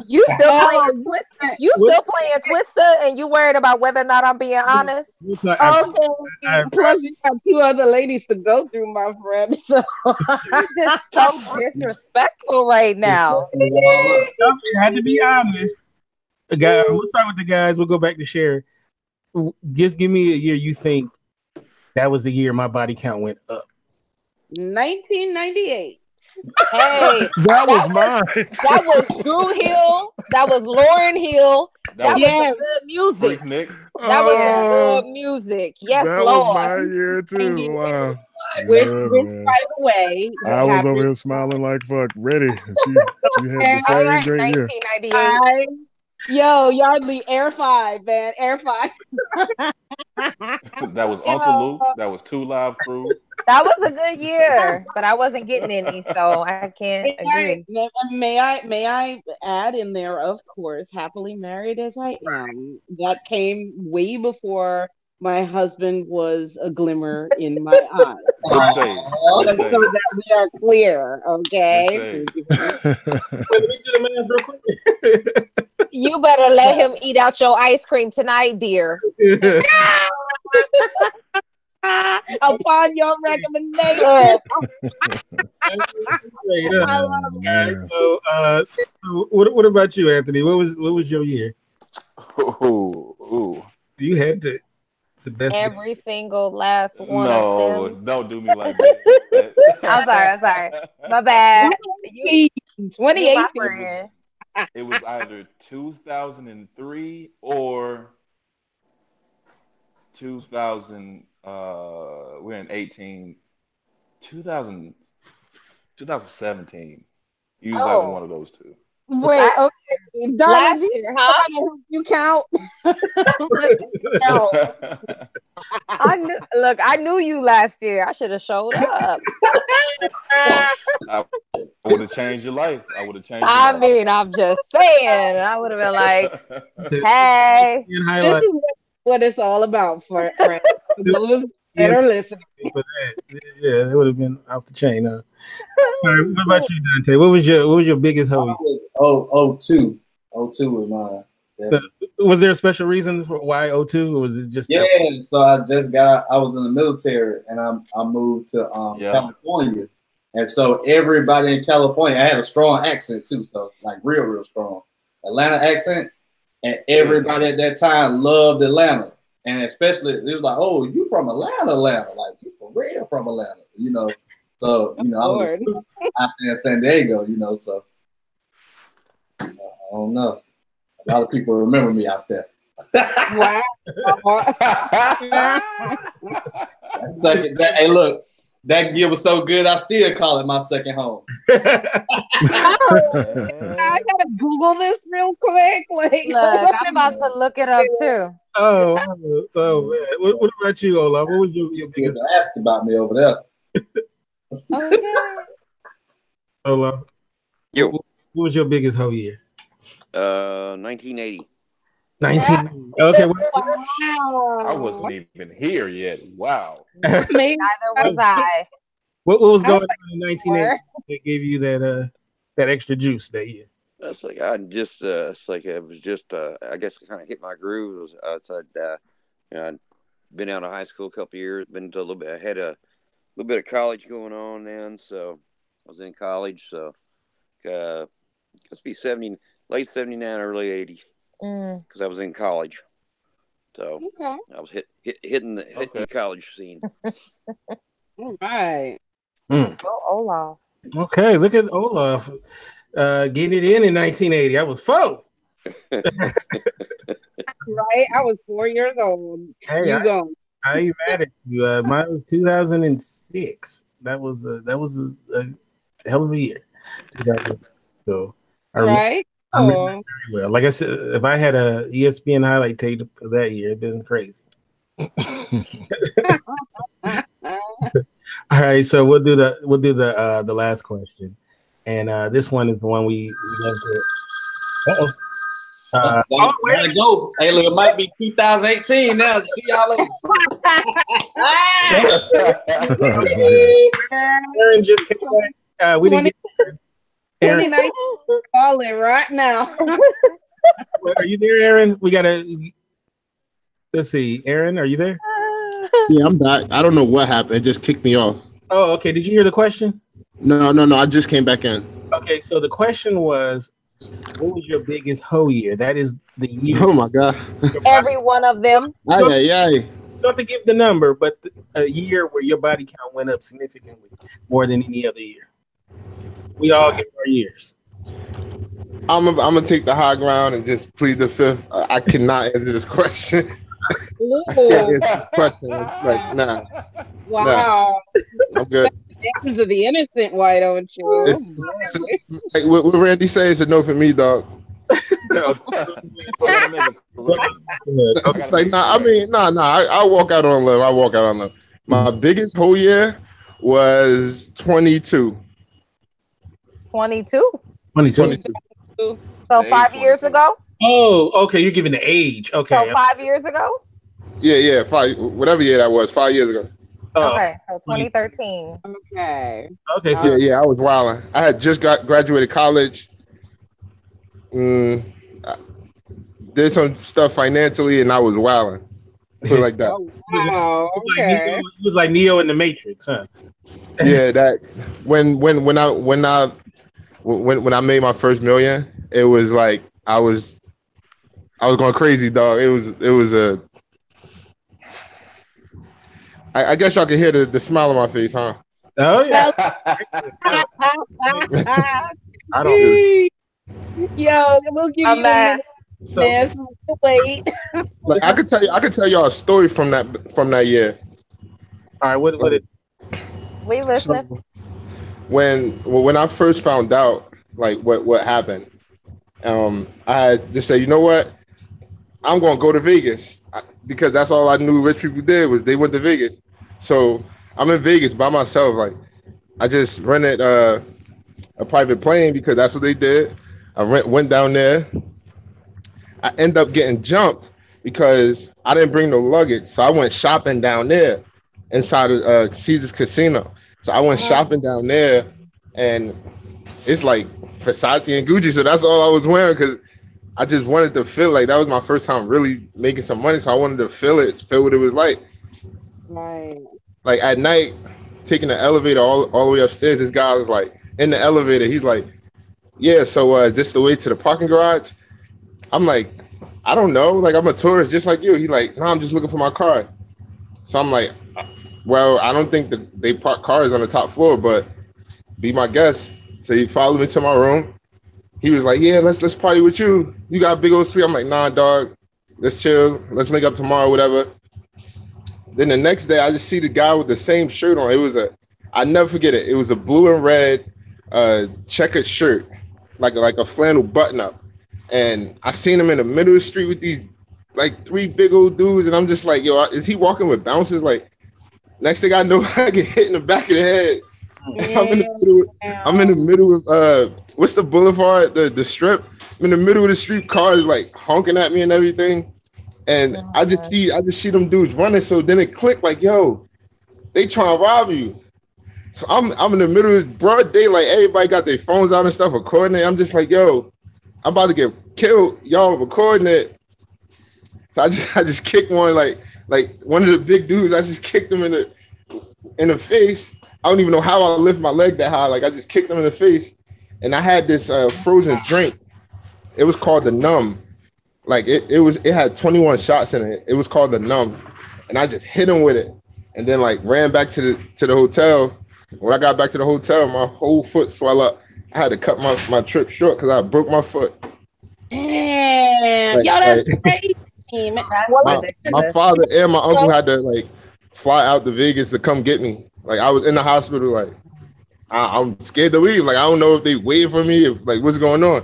You still playing Twister? You still playing Twister, and you worried about whether or not I'm being honest? Okay. Plus, you have 2 other ladies to go through, my friend. So you're just so disrespectful right now. It had to be honest. Guys, we'll start with the guys. We'll go back to Sherry. Just give me a year you think that was the year my body count went up. 1998. Hey, that was mine. That was Drew Hill. That was Lauren Hill. That was good music. That was good music. Yes, that Lord. Was my year too. Wow. Which by the way, I was over here smiling like fuck, ready. She had the same great year. 1998. Yo, Yardley, Air 5, man. Air 5. That was Uncle Luke. That was 2 Live Crew. That was a good year, but I wasn't getting any, so I can't agree. May I add in there, of course, Happily Married as I Am. That came way before my husband was a glimmer in my eyes. So that we are clear, okay? You better let him eat out your ice cream tonight, dear. Upon your recommendation. Straight up. Oh, All man. right, so what about you, Anthony? What was your year? Ooh. You had the best. Every single last one No, of them. don't do me like that. I'm sorry. My bad. You my 2018. friend. It was either 2003 or 2000. We're in 2017. You was either one of those two. Wait, Last- okay. Darling, last do you year, know huh? somebody who you count? No. I knew you last year. I should have showed up. I would have changed your life. I would have changed your I life. mean, I'm just saying. I would have been like, hey. This is what it's all about for friends. For those that are listening. For that. Yeah, it would have been off the chain. All right, what about you, Dante? What was your biggest hoe? 02 was mine. Yeah. Was there a special reason for why 02, or was it just Yeah, so I was in the military and I moved to California. And so everybody in California, I had a strong accent too, so like real strong Atlanta accent. And everybody at that time loved Atlanta. And especially it was like, oh, you from Atlanta, like you for real from Atlanta, you know. So, you know, I was out there in San Diego, you know, so I don't know. A lot of people remember me out there. Wow. Hey, look, that year was so good, I still call it my second home. I gotta Google this real quick. Like, Look, I'm about to look it up too. Oh, man. What about you, Olaf? What was your biggest? Ask about me over there. Olaf. Yo. What was your biggest hoe year? 1980. 19. Okay. I wasn't even here yet. Wow. Neither was I. What was going on in 1980 that gave you that extra juice that year? That's like I just it's like it was just I guess I kind of hit my groove. I'd been out of high school a couple of years, been to I had a little bit of college going on then, so I was in college. So let's be late 79, early 80, because I was in college. So I was hitting the college scene. All right. Go Olaf. Okay, look at Olaf getting it in 1980. I was 4. Right, I was 4 years old. Hey, I ain't mad at you. Mine was 2006. That was a hell of a year. So I remember very well. Like I said, if I had a ESPN highlight tape of that year, it'd been crazy. All right, so we'll do the last question, and this one is the one we love to. Gotta go. Hey, look, it might be 2018 now. See y'all later. Aaron just came back. We didn't get Aaron. 2019, call it right now. Are you there, Aaron? We gotta. Let's see, Aaron, are you there? Yeah, I'm back. I don't know what happened. It just kicked me off. Oh, okay. Did you hear the question? No. I just came back in. Okay, so the question was, what was your biggest hoe year? That is the year. Oh my God. Every one of them. Aye. Not to give the number, but a year where your body count went up significantly more than any other year. We all get our years. I'm gonna take the high ground and just plead the fifth. I cannot answer this question. I can't answer this question. Like, nah. Wow. I'm good. Names of the innocent, why don't you? It's like what Randy says, it's a no for me, dog. It's like, I walk out on limb. My biggest whole year was 22. 22? 22. So 5 years ago? Oh, okay. You're giving the age. Okay. So 5 years ago? Yeah, 5, whatever year that was, 5 years ago. Okay, so 2013. Okay. Okay. So yeah, I was wilding. I had just graduated college. Did some stuff financially, and I was wilding. Put it like that. Wow. Okay. It was like Neo in the Matrix, huh? Yeah, that when I made my first million, it was like I was going crazy, dog. It was a. I guess y'all can hear the smile on my face, huh? Oh yeah. I don't. Yo, we'll give you a minute. Yes, wait. Like I could tell y'all a story from that year. All right, what it? We listening. So, when I first found out like what happened, I had just said, you know what, I'm gonna go to Vegas because that's all I knew rich people did was they went to Vegas. So I'm in Vegas by myself. Like I just rented a private plane because that's what they did. I went down there. I end up getting jumped because I didn't bring no luggage. So I went shopping down there inside of Caesars Casino. So I went shopping down there, and it's like Versace and Gucci. So that's all I was wearing because I just wanted to feel like that was my first time really making some money. So I wanted to feel what it was like. Right. Like at night, taking the elevator all the way upstairs, this guy was like in the elevator. He's like, yeah, so is this the way to the parking garage? I'm like, I don't know. Like, I'm a tourist just like you. He's like, no, I'm just looking for my car. So I'm like, well, I don't think that they park cars on the top floor, but be my guest. So he followed me to my room. He was like, yeah, let's party with you. You got a big old suite. I'm like, nah, dog. Let's chill. Let's link up tomorrow, whatever. Then the next day, I just see the guy with the same shirt on. It was I never forget it. It was a blue and red checkered shirt, like a flannel button up. And I seen him in the middle of the street with these like three big old dudes. And I'm just like, yo, is he walking with bouncers? Like, next thing I know, I get hit in the back of the head. I'm in the middle of what's the boulevard, the strip. I'm in the middle of the street, cars like honking at me and everything. And I just see them dudes running. So then it clicked like, yo, they trying to rob you. So I'm in the middle of broad daylight. Everybody got their phones out and stuff recording it. I'm just like, yo, I'm about to get killed. Y'all recording it. So I just kicked one like one of the big dudes. I just kicked him in the face. I don't even know how I lift my leg that high. Like I just kicked him in the face. And I had this frozen drink. It was called the Numb. Like it had 21 shots in it. It was called the Numb. And I just hit him with it. And then like ran back to the hotel. When I got back to the hotel, my whole foot swelled up. I had to cut my trip short because I broke my foot. Damn, yo, that's crazy. My father and my uncle had to like fly out to Vegas to come get me. Like I was in the hospital, like I'm scared to leave. Like I don't know if they waiting for me, like what's going on.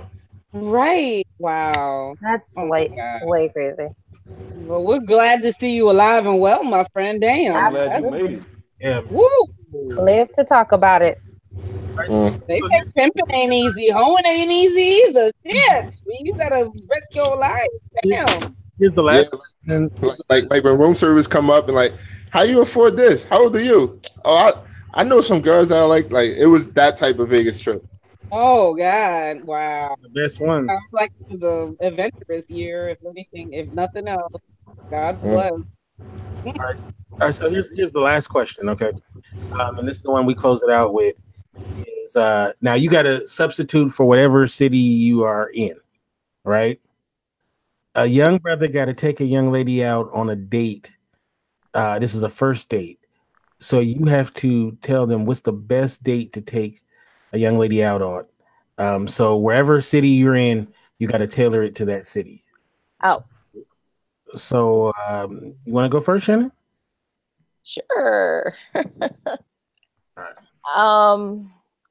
Right. Wow. That's way crazy. Well, we're glad to see you alive and well, my friend. Damn. I'm glad you made it. Yeah. Woo. Live to talk about it. They say pimping ain't easy, hoeing ain't easy either. Shit, I mean, you gotta risk your life. Damn. Here's the last question. Like when room service come up and like, how you afford this? How old are you? Oh, I know some girls that are like it was that type of Vegas trip. Oh God! Wow. The best ones. Sounds like the adventurous year, if anything, if nothing else. God bless. All right. So here's the last question, okay? And this is the one we close it out with. Is now you got to substitute for whatever city you are in, right? A young brother got to take a young lady out on a date. This is a first date, so you have to tell them what's the best date to take a young lady out on. So wherever city you're in, you got to tailor it to that city. Oh. So you want to go first, Shannon? Sure.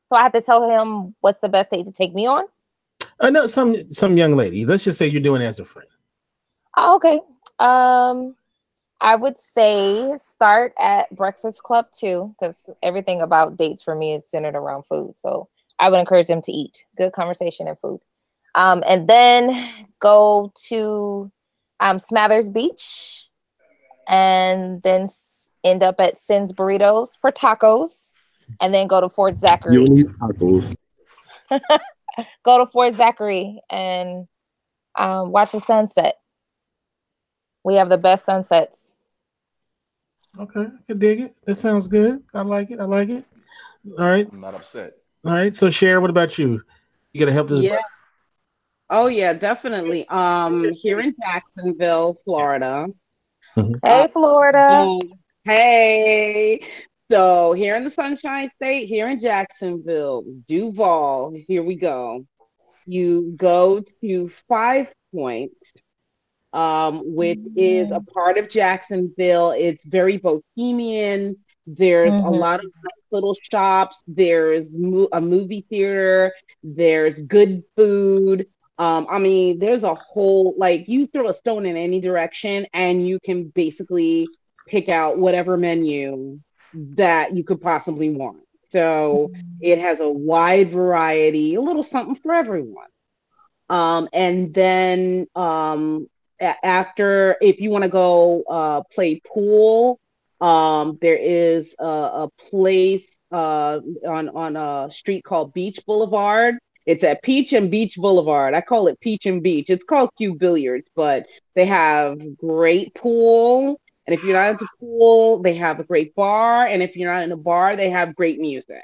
So I have to tell him what's the best date to take me on? No, some young lady. Let's just say you're doing it as a friend. Oh, okay. I would say start at Breakfast Club too, because everything about dates for me is centered around food. So I would encourage them to eat. Good conversation and food. And then go to Smathers Beach, and then end up at Sin's Burritos for tacos, and then go to Fort Zachary. You need tacos. Go to Fort Zachary and watch the sunset. We have the best sunsets Okay, I can dig it. That sounds good. I like it. I like it. All right. I'm not upset. All right. So, Cher, what about you? You got to help this. Yeah. Oh yeah, definitely. Here in Jacksonville, Florida. Mhm. Hey, Florida. Hey. So here in the Sunshine State, here in Jacksonville, Duval, here we go. You go to Five Points, which is a part of Jacksonville. It's very bohemian. There's a lot of nice little shops. There's a movie theater. There's good food. I mean, there's a whole, like, you throw a stone in any direction and you can basically pick out whatever menu that you could possibly want. So it has a wide variety, a little something for everyone. And then after, if you want to go play pool, there is a place on a street called Beach Boulevard. It's at Peach and Beach Boulevard. I call it Peach and Beach. It's called Q Billiards, but they have great pool. And if you're not into pool, they have a great bar. And if you're not in a bar, they have great music.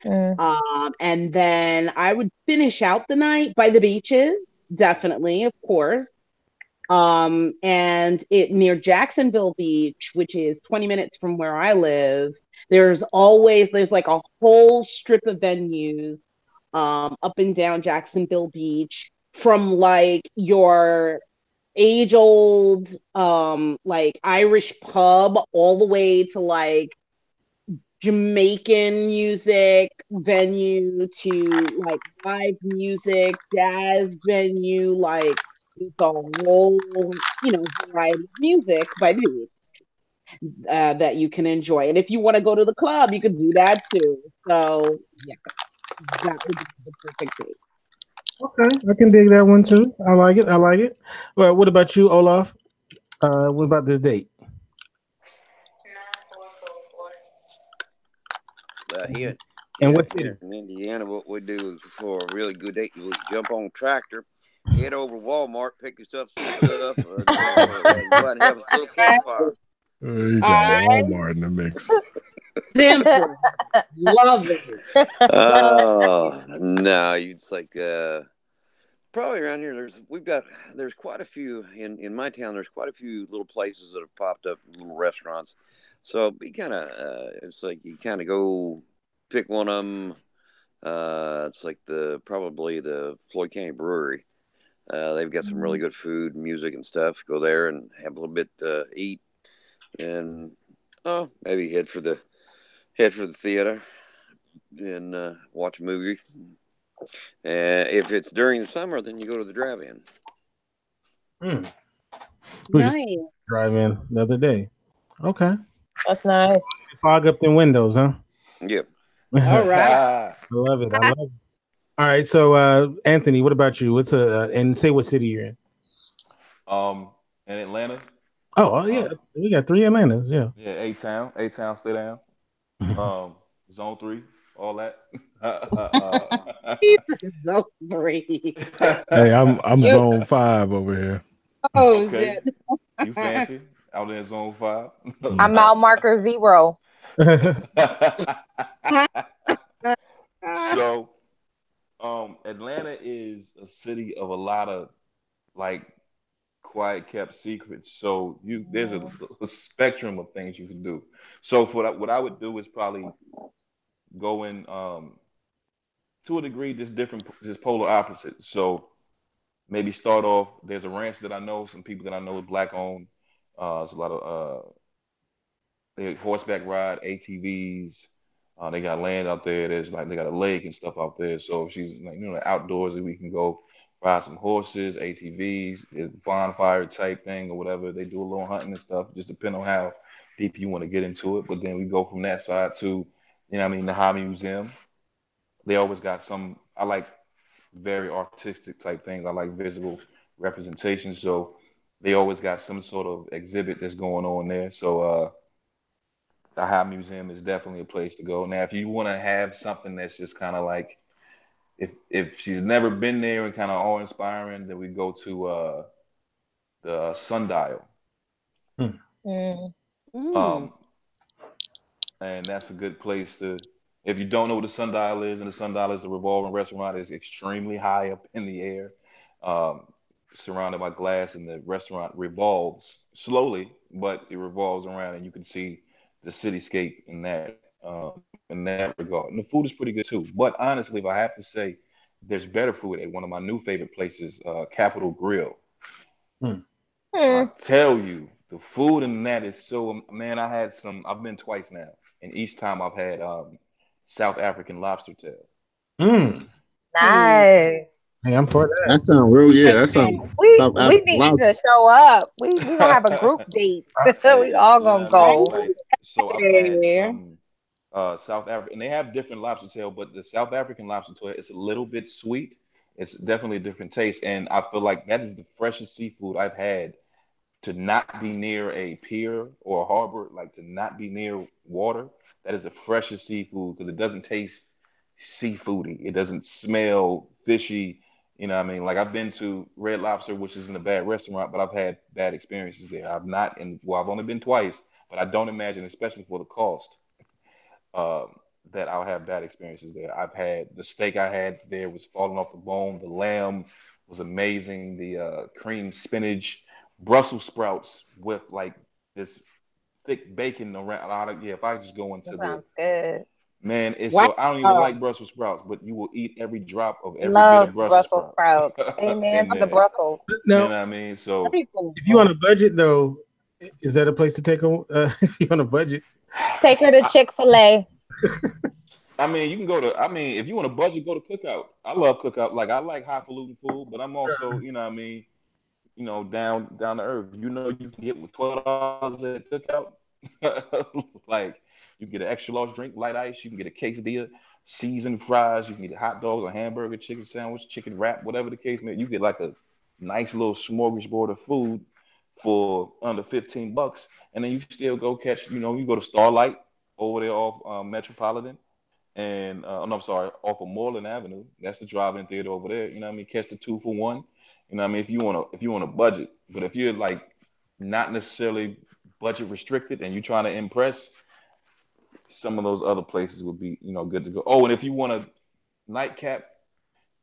And then I would finish out the night by the beaches, definitely, of course. And it near Jacksonville Beach, which is 20 minutes from where I live, there's like a whole strip of venues up and down Jacksonville Beach, from like your age old like Irish pub all the way to like Jamaican music venue to like live music, jazz venue, like the whole, variety of music by the beach that you can enjoy. And if you want to go to the club, you could do that too. So yeah, that would be the perfect date. Okay, I can dig that one too. I like it. I like it. Well, what about you, Olaf? What about this date? Here, And yeah, what city? here in Indiana, what we do for a really good date, we jump on a tractor, head over Walmart, pick us up some stuff, and go out and have a little campfire. You got Walmart in the mix. Simple. Love it. Oh no, it's like probably around here. There's quite a few in my town. There's quite a few little places that have popped up, little restaurants. So you kind of it's like you kind of go pick one of them. It's like probably the Floyd County Brewery. They've got some really good food, music, and stuff. Go there and have a little bit to eat, and maybe head for the theater and watch a movie. If it's during the summer, then you go to the drive-in. We just drive in the other day. Okay. That's nice. Fog up them windows, huh? Yep. All right. I love it. I love it. All right. So, Anthony, what about you? What's and say what city you're in? In Atlanta. Oh yeah, we got 3 Atlantas. Yeah. Yeah, A-Town, stay down. Zone 3, all that. Zone 3. Hey, I'm Zone 5 over here. Oh shit. You fancy? Out in Zone 5. I'm mile marker 0. So, Atlanta is a city of a lot of like quiet kept secrets. So there's a spectrum of things you can do. So for what I would do is probably go in to a degree just polar opposites. So maybe start off. There's a ranch that I know, some people that I know is black owned. There's a lot of they horseback ride, ATVs. They got land out there. There's like they got a lake and stuff out there. So if she's like outdoorsy, we can go ride some horses, ATVs, bonfire type thing or whatever. They do a little hunting and stuff. Just depend on how deep you want to get into it. But then we go from that side to, the Hobby Museum. They always got some. I like very artistic type things. I like visual representation. So they always got some sort of exhibit that's going on there. So the High Museum is definitely a place to go. Now, if you want to have something that's just kind of like, if she's never been there and kind of awe-inspiring, then we go to the Sundial. Um, and that's a good place to. If you don't know what the Sundial is, and the Sundial is the revolving restaurant, is extremely high up in the air, um, surrounded by glass, and the restaurant revolves slowly, but it revolves around, and you can see the cityscape in that regard. And the food is pretty good too. But honestly, if I have to say, there's better food at one of my new favorite places, Capitol Grill. I tell you, the food in that is so, man, I've been twice now, and each time I've had South African lobster tail. Nice. Hey, I'm for that. That sounds real. Yeah, that sounds. We need to show up. We gonna have a group date. We all gonna go. So I've had some South African, and they have different lobster tail, but the South African lobster tail is a little bit sweet. It's definitely a different taste, and I feel like that is the freshest seafood I've had. To not be near a pier or a harbor, like to not be near water, that is the freshest seafood because it doesn't taste seafoody. It doesn't smell fishy. You know what I mean? Like I've been to Red Lobster, which isn't a bad restaurant, but I've had bad experiences there. I've only been twice, but I don't imagine, especially for the cost, that I'll have bad experiences there. I've had the steak I had there was falling off the bone. The lamb was amazing. The cream spinach, Brussels sprouts with like this thick bacon around. If I just go into sounds good. Man, so I don't even like Brussels sprouts, but you will eat every drop of every Love bit of Brussels sprouts. Amen to the Brussels. No, you know what I mean? So if you on a budget though, is that a place to take if you on a budget? Take her to Chick-fil-A. I mean, you can go to. I mean, if you want a budget, go to Cookout. I love Cookout. Like I like highfalutin food, but I'm also, you know what I mean, down to earth. You can get with $12 at Cookout. Like you can get an extra large drink, light ice. You can get a quesadilla, seasoned fries. You can get hot dogs, a hamburger, chicken sandwich, chicken wrap, whatever the case may be. You get like a nice little smorgasbord of food for under $15, and then you still go catch. You go to Starlight over there off Metropolitan, and off of Moreland Avenue. That's the drive-in theater over there. You know what I mean? Catch the 2 for $1. You know what I mean? If you want a budget, but if you're like not necessarily budget restricted and you're trying to impress, some of those other places would be good to go. Oh, and if you want a nightcap,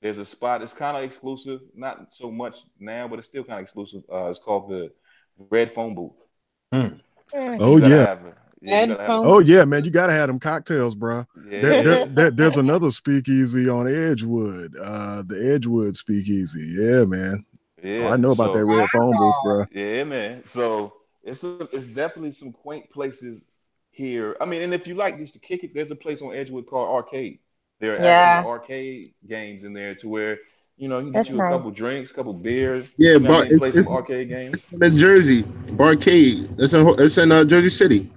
there's a spot. It's kind of exclusive, not so much now, but it's still kind of exclusive. It's called the Red Phone Booth. Oh yeah. Oh yeah, man! You gotta have them cocktails, bro. Yeah. There's another speakeasy on Edgewood, the Edgewood Speakeasy. Yeah, man. Yeah, I know about that Red Phone Booth, bro. Yeah, man. So it's definitely some quaint places here. I mean, and if you like just to kick it, there's a place on Edgewood called Arcade. There are actually arcade games in there to where you can get a couple drinks, couple beers. Yeah, but play some arcade games. It's in Jersey, Barcade. It's in Jersey City.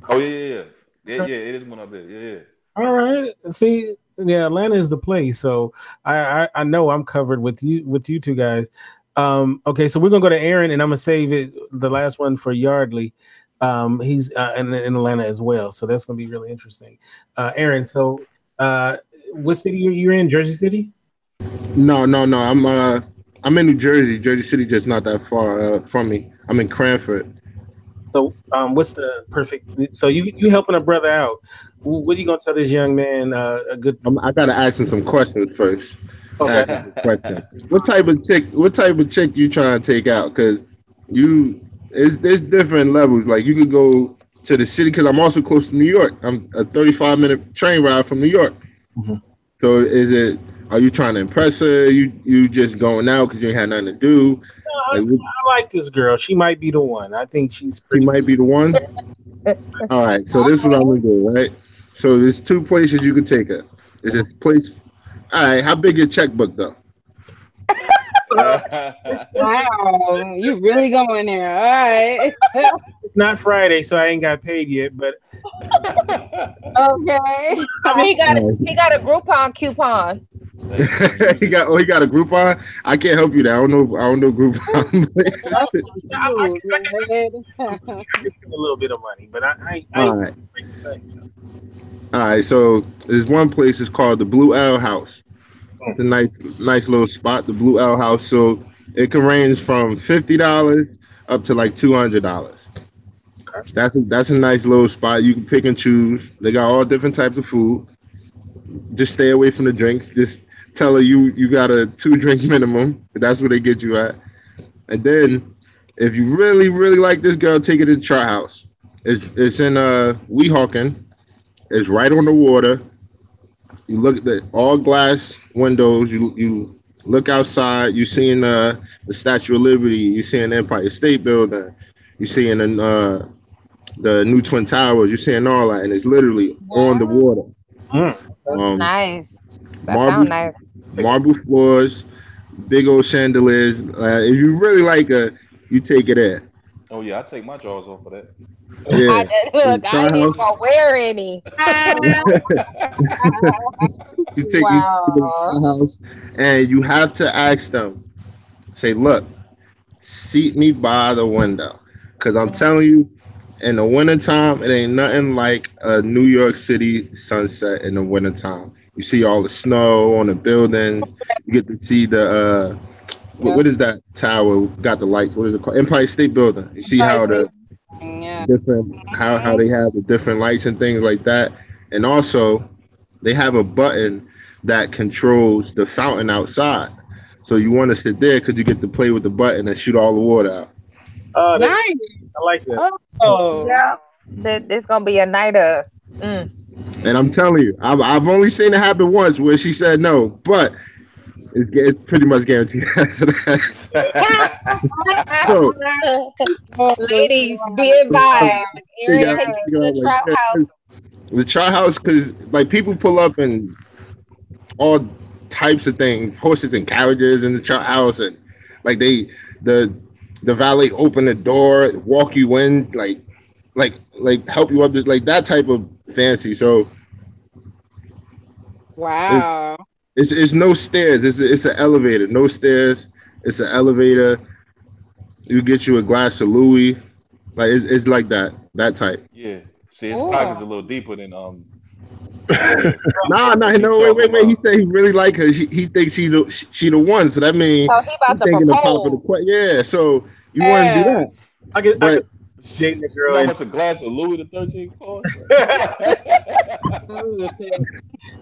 Oh yeah. It is one up there. Yeah. All right. See, Atlanta is the place. So I know I'm covered with you two guys. Okay, so we're gonna go to Aaron, and I'm gonna save the last one for Yardley. He's in Atlanta as well, so that's gonna be really interesting. Aaron, so what city you're in? Jersey City? No. I'm in New Jersey. Jersey City, just not that far from me. I'm in Cranford. So, what's the perfect? So you helping a brother out? What are you gonna tell this young man? I gotta ask him some questions first. Okay. What type of chick you trying to take out? Because there's different levels. Like you could go to the city, because I'm also close to New York. I'm a 35-minute train ride from New York. Mm-hmm. So are you trying to impress her? You just going out because you ain't had nothing to do? I like this girl. She might be the one. I think she's pretty. She might be the one. All right. So this is what I'm gonna do. Right. So there's 2 places you can take her. There's this place. All right. How big your checkbook though? Wow, you really going there? All right. It's not Friday, so I ain't got paid yet. But okay. He got a Groupon coupon. he got a Groupon. I can't help you there. I don't know Groupon. I give him a little bit of money, but I all right. All right. So there's one place. It's called the Blue L House. It's a nice little spot, the Blue L House. So it can range from $50 up to like $200. That's a nice little spot. You can pick and choose. They got all different types of food. Just stay away from the drinks. Just tell her you got a 2-drink minimum. That's where they get you at. And then if you really, really like this girl, take it to the Chart House. It's in Weehawken. It's right on the water. You look at the all glass windows. You look outside. You seeing the Statue of Liberty. You seeing the Empire State Building. You seeing the new Twin Towers. You seeing all that, and it's literally on the water. Nice. That sounds nice. Marble floors, big old chandeliers. If you really like her, you take it there. Oh yeah, I take my drawers off of that. Yeah. I didn't even wear any. You take you to the house, and you have to ask them. Say, look, seat me by the window, because I'm telling you, in the wintertime, it ain't nothing like a New York City sunset in the wintertime. You see all the snow on the buildings. You get to see the what is that tower? Got the lights. What is it called? Empire State Building. You see how the different how they have the different lights and things like that. And also, they have a button that controls the fountain outside. So you want to sit there because you get to play with the button and shoot all the water out. Nice. I like that. Oh, yeah. This gonna be a night of. And I'm telling you, I've only seen it happen once where she said no, but it's pretty much guaranteed after that. So, ladies, be advised. Aaron, take you to the Trout House. The Trout House, because like people pull up in all types of things, horses and carriages in the Trout House, and like the valet open the door, walk you in, like help you up, just like that type of fancy. So wow, it's no stairs. It's an elevator. No stairs. It's an elevator. You get you a glass of Louis. Like it's like that type. Yeah. See, his pocket's a little deeper than no. Wait. He said he really like her. He thinks she the one. So that means he about to propose. Yeah. So you want to do that? I could date the girl. You know, a glass of Louis the 13th.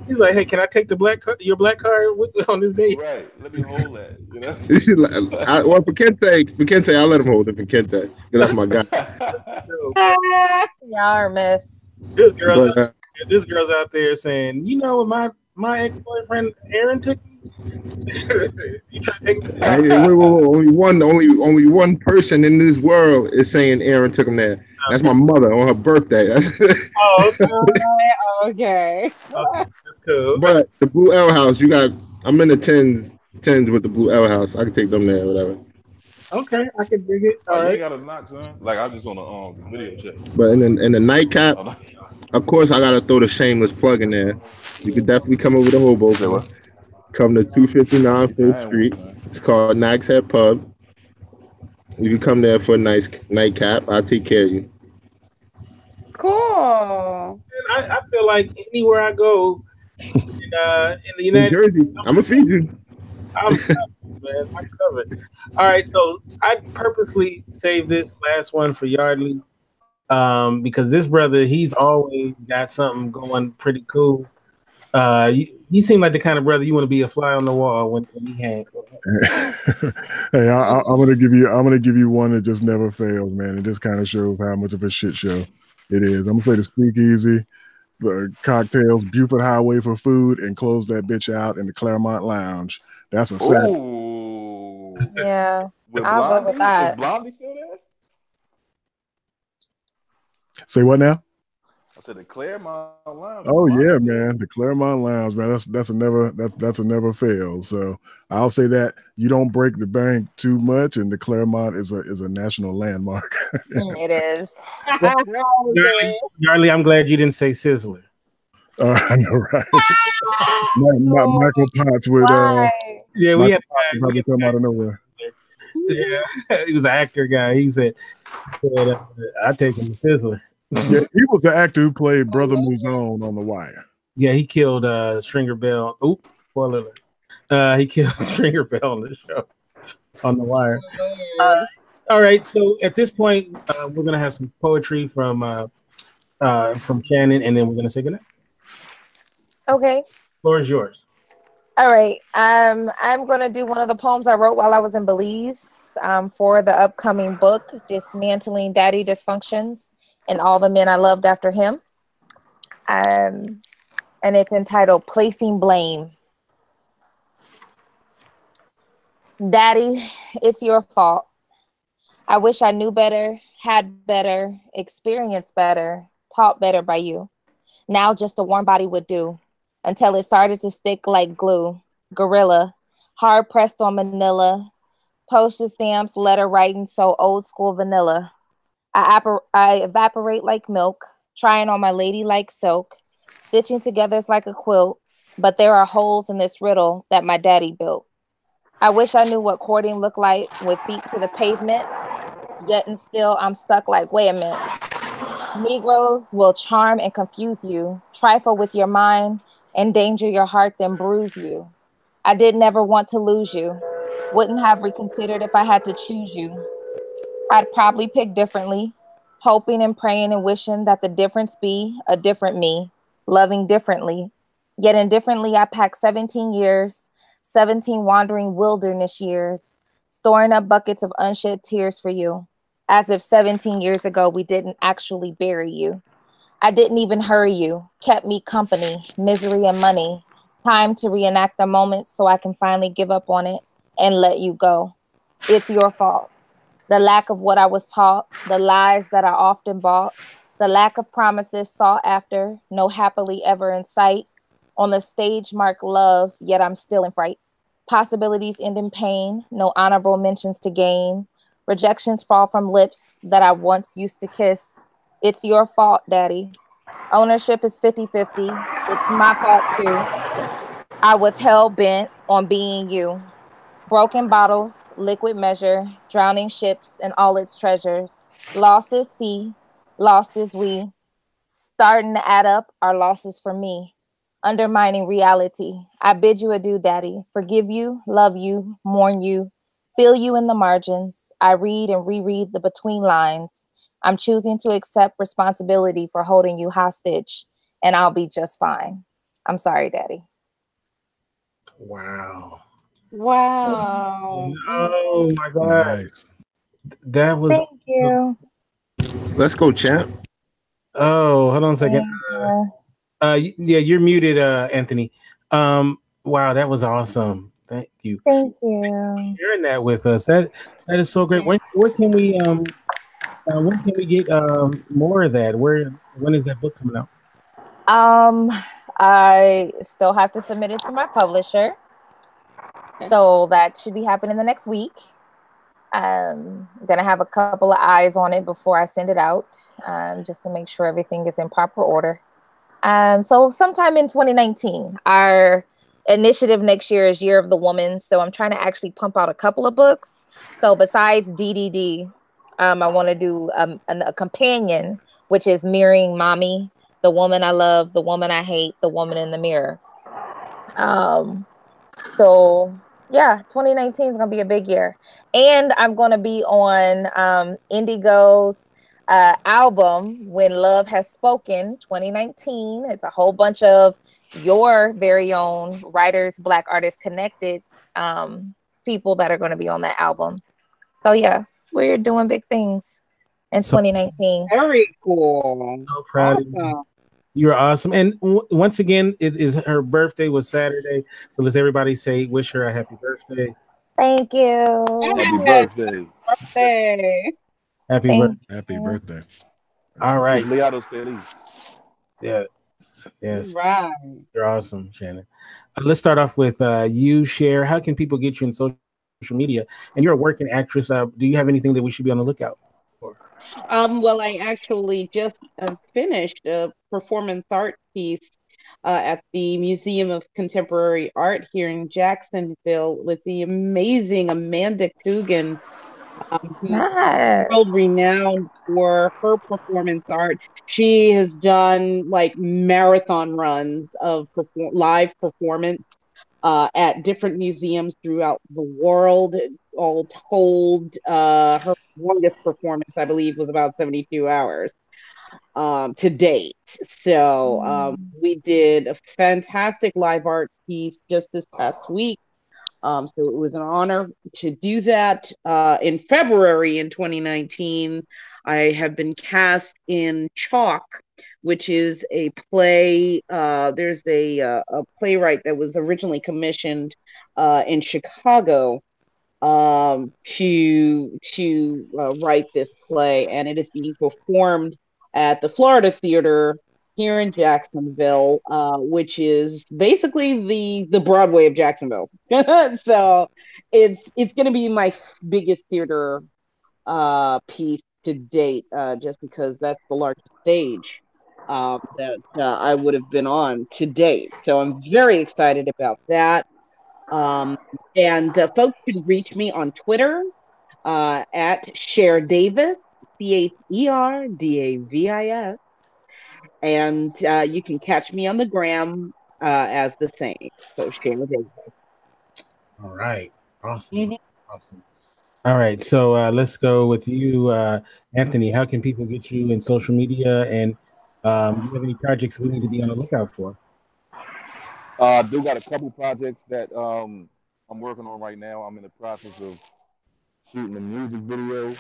He's like, hey, can I take your black card on this date? Right. Let me hold that. You know. This is well, for Kente, I'll let him hold it for Kente because that's my guy. Y'all are miss. This girl's out there saying, you know, my ex-boyfriend Aaron took me. You trying to take me? Hey, only one person in this world is saying Aaron took him there. That's my mother on her birthday. Okay. That's cool. But the Blue L House, I'm in the tens with the Blue L House. I can take them there or whatever. Okay, I can dig it. All right. You got a knock, son. Like I just on a video check. But in the nightcap, of course, I gotta throw the shameless plug in there. You could definitely come over to Hoboken. Come to 259 5th Street. It's called Nag's Head Pub. You can come there for a nice nightcap. I'll take care of you. Cool. I feel like anywhere I go in the United Jersey, I'm gonna feed you. I'm covered. All right, so I purposely saved this last one for Yardley because this brother, he's always got something going pretty cool. You seem like the kind of brother you want to be a fly on the wall when he hangs. Hey, I'm gonna give you one that just never fails, man. It just kind of shows how much of a shit show it is. I'm gonna play the Speakeasy, the Cocktails, Buford Highway for food, and close that bitch out in the Claremont Lounge. That's a set. Yeah, I'll go with that. Is Blondie still there? Say what now? I said the Claremont Lounge. Oh yeah, man, the Claremont Lounge, man. That's a never fail. So I'll say that you don't break the bank too much, and the Claremont is a national landmark. It is. Yardley, I'm glad you didn't say Sizzler. I know, right? not Michael Potts with yeah, we had probably come out of nowhere. Yeah, he was an actor guy. He said I take him to Sizzler. Yeah, he was the actor who played Brother Mouzone on The Wire. Yeah, he killed Stringer Bell. Oop, spoiler alert. He killed Stringer Bell on the show on The Wire. All right. So at this point, we're gonna have some poetry from Shannon, and then we're gonna say goodnight. Okay. Floor is yours. All right. I'm gonna do one of the poems I wrote while I was in Belize for the upcoming book, Dismantling Daddy Dysfunctions and All the Men I Loved After Him. And it's entitled Placing Blame. Daddy, it's your fault. I wish I knew better, had better, experienced better, taught better by you. Now just a warm body would do, until it started to stick like glue. Gorilla, hard pressed on manila, postage stamps, letter writing so old school vanilla. I evaporate like milk, trying on my ladylike silk, stitching together like a quilt, but there are holes in this riddle that my daddy built. I wish I knew what courting looked like with feet to the pavement, yet and still I'm stuck like, wait a minute. Negroes will charm and confuse you, trifle with your mind, endanger your heart, then bruise you. I did never want to lose you. Wouldn't have reconsidered if I had to choose you. I'd probably pick differently, hoping and praying and wishing that the difference be a different me, loving differently. Yet indifferently, I packed 17 years, 17 wandering wilderness years, storing up buckets of unshed tears for you, as if 17 years ago we didn't actually bury you. I didn't even hurry you, kept me company, misery and money, time to reenact the moment so I can finally give up on it and let you go. It's your fault. The lack of what I was taught, the lies that I often bought, the lack of promises sought after, no happily ever in sight. On the stage marked love, yet I'm still in fright. Possibilities end in pain, no honorable mentions to gain. Rejections fall from lips that I once used to kiss. It's your fault, Daddy. Ownership is 50-50. It's my fault too. I was hell-bent on being you. Broken bottles, liquid measure, drowning ships and all its treasures. Lost at sea, lost as we. Starting to add up our losses for me. Undermining reality. I bid you adieu, Daddy. Forgive you, love you, mourn you, feel you in the margins. I read and reread the between lines. I'm choosing to accept responsibility for holding you hostage, and I'll be just fine. I'm sorry, Daddy. Wow. Wow. Oh my God. Nice. That was. Thank you. Let's go, champ. Oh, hold on a second. Yeah, you're muted, Anthony. Wow, that was awesome. Thank you. Thank you. Sharing that with us. That is so great. When can we get more of that? When is that book coming out? I still have to submit it to my publisher. So that should be happening the next week. I'm gonna have a couple of eyes on it before I send it out, just to make sure everything is in proper order. So sometime in 2019, our initiative next year is Year of the Woman. So I'm trying to actually pump out a couple of books. So besides DDD, I want to do a companion, which is Mirroring Mommy, The Woman I Love, The Woman I Hate, The Woman in the Mirror. So yeah, 2019 is gonna be a big year, and I'm gonna be on Indigo's album When Love Has Spoken 2019. It's a whole bunch of your very own writers, Black Artists Connected people that are going to be on that album. So yeah, we're doing big things in 2019. Very cool. So proud of you. You're awesome. And once again, her birthday was Saturday. So let's everybody say, wish her a happy birthday. Thank you. Happy birthday. Happy birthday. All right. Leados feliz. Yes. Right. You're awesome, Shannon. Let's start off with you, Cher. How can people get you in social media? And you're a working actress. Do you have anything that we should be on the lookout for? Well, I actually just finished a performance art piece at the Museum of Contemporary Art here in Jacksonville with the amazing Amanda Coogan, who's world renowned for her performance art. She has done like marathon runs of live performance at different museums throughout the world. all told, her longest performance, I believe, was about 72 hours to date. So we did a fantastic live art piece just this past week. So it was an honor to do that. In February in 2019, I have been cast in Chalk, which is a play. There's a playwright that was originally commissioned in Chicago to write this play, and it is being performed at the Florida Theater here in Jacksonville, which is basically the Broadway of Jacksonville. So it's going to be my biggest theater piece to date, just because that's the largest stage that I would have been on to date. So I'm very excited about that. And folks can reach me on Twitter at Cher Davis, CHERDAVIS. And you can catch me on the gram as the same. So Cher Davis. All right. Awesome. Awesome. All right. So let's go with you, Anthony. How can people get you in social media? And do you have any projects we need to be on the lookout for? I do got a couple projects that I'm working on right now. I'm in the process of shooting a music video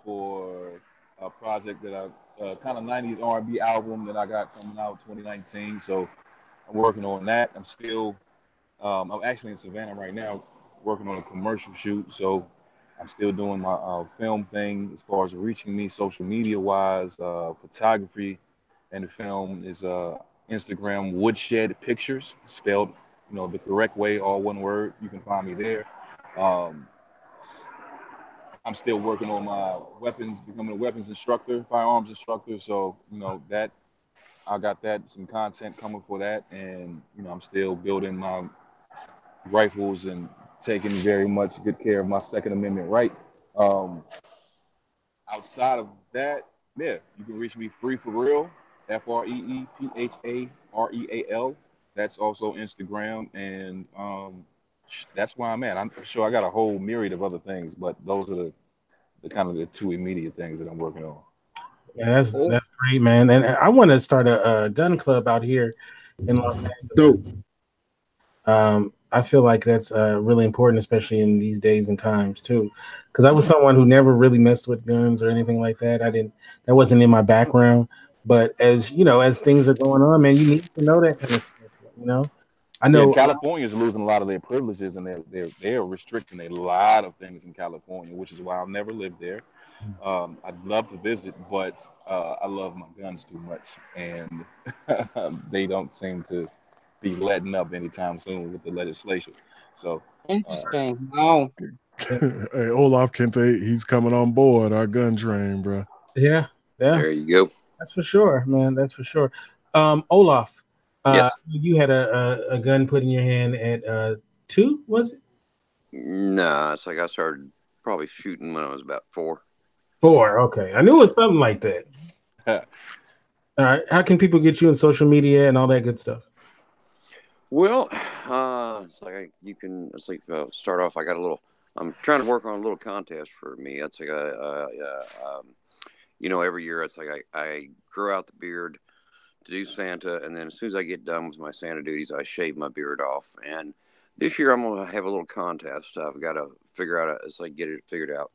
for a project that I kind of 90s R&B album that I got coming out 2019. So I'm working on that. I'm actually in Savannah right now working on a commercial shoot. So I'm still doing my film thing as far as reaching me social media wise, photography, and the film is Instagram Woodshed Pictures, spelled the correct way, all one word. You can find me there. I'm still working on my weapons, becoming a weapons instructor, firearms instructor. So that I got some content coming for that, and I'm still building my rifles and taking very much good care of my Second Amendment right. Outside of that, yeah, you can reach me Free for Real, FREEPHAREAL. That's also Instagram, and that's where I'm at. I'm sure I got a whole myriad of other things, but those are the kind of the two immediate things that I'm working on. Yeah, that's great, man. And I want to start a gun club out here in Los Angeles. I feel like that's really important, especially in these days and times too. Because I was someone who never really messed with guns or anything like that. That wasn't in my background. But as things are going on, man, you need to know that kind of stuff. I know California is losing a lot of their privileges, and they're restricting a lot of things in California, which is why I'll never live there. I'd love to visit, but I love my guns too much, and they don't seem to be letting up anytime soon with the legislation. So interesting. Wow. Hey, Olaf Kente, he's coming on board our gun train, bro. Yeah. There you go. That's for sure, man. That's for sure. Olaf, yes. You had a gun put in your hand at 2, was it? Nah, it's like I started probably shooting when I was about 4. 4, okay. I knew it was something like that. All right. How can people get you in social media and all that good stuff? Well, it's like start off. I'm trying to work on a little contest for me. It's like every year it's like I grow out the beard to do Santa, and then as soon as I get done with my Santa duties, I shave my beard off. And this year I'm gonna have a little contest. I've got to figure out get it figured out.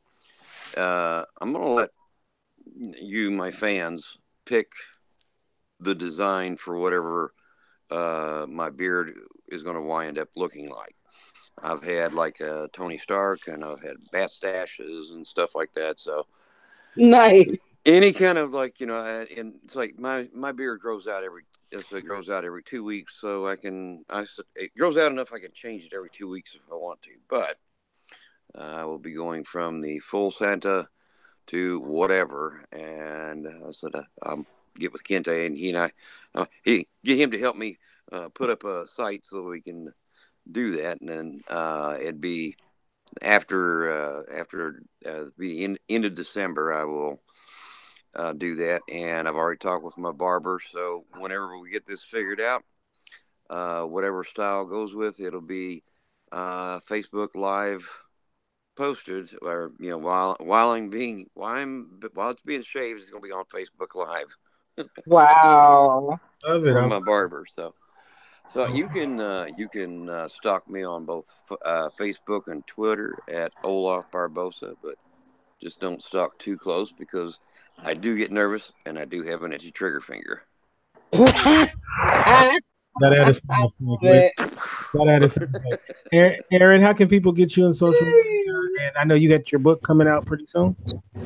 I'm gonna let you, my fans, pick the design for whatever my beard is going to wind up looking like. I've had like Tony Stark, and I've had bat stashes and stuff like that. So nice. Any kind of and it's like my beard grows out every 2 weeks, so it grows out enough I can change it every 2 weeks if I want to. But I will be going from the full Santa to whatever, and I said get with Kente, and he and I get him to help me put up a site so we can do that, and then it'd be after the end of December I will do that, and I've already talked with my barber, so whenever we get this figured out, whatever style goes with, it'll be Facebook Live posted, or while it's being shaved, it's gonna be on Facebook Live. Wow. Love it. From my barber. So you can stalk me on both Facebook and Twitter at Olaf Barbosa, but just don't stalk too close because I do get nervous and I do have an itchy trigger finger. Aaron, how can people get you on social media? And I know you got your book coming out pretty soon.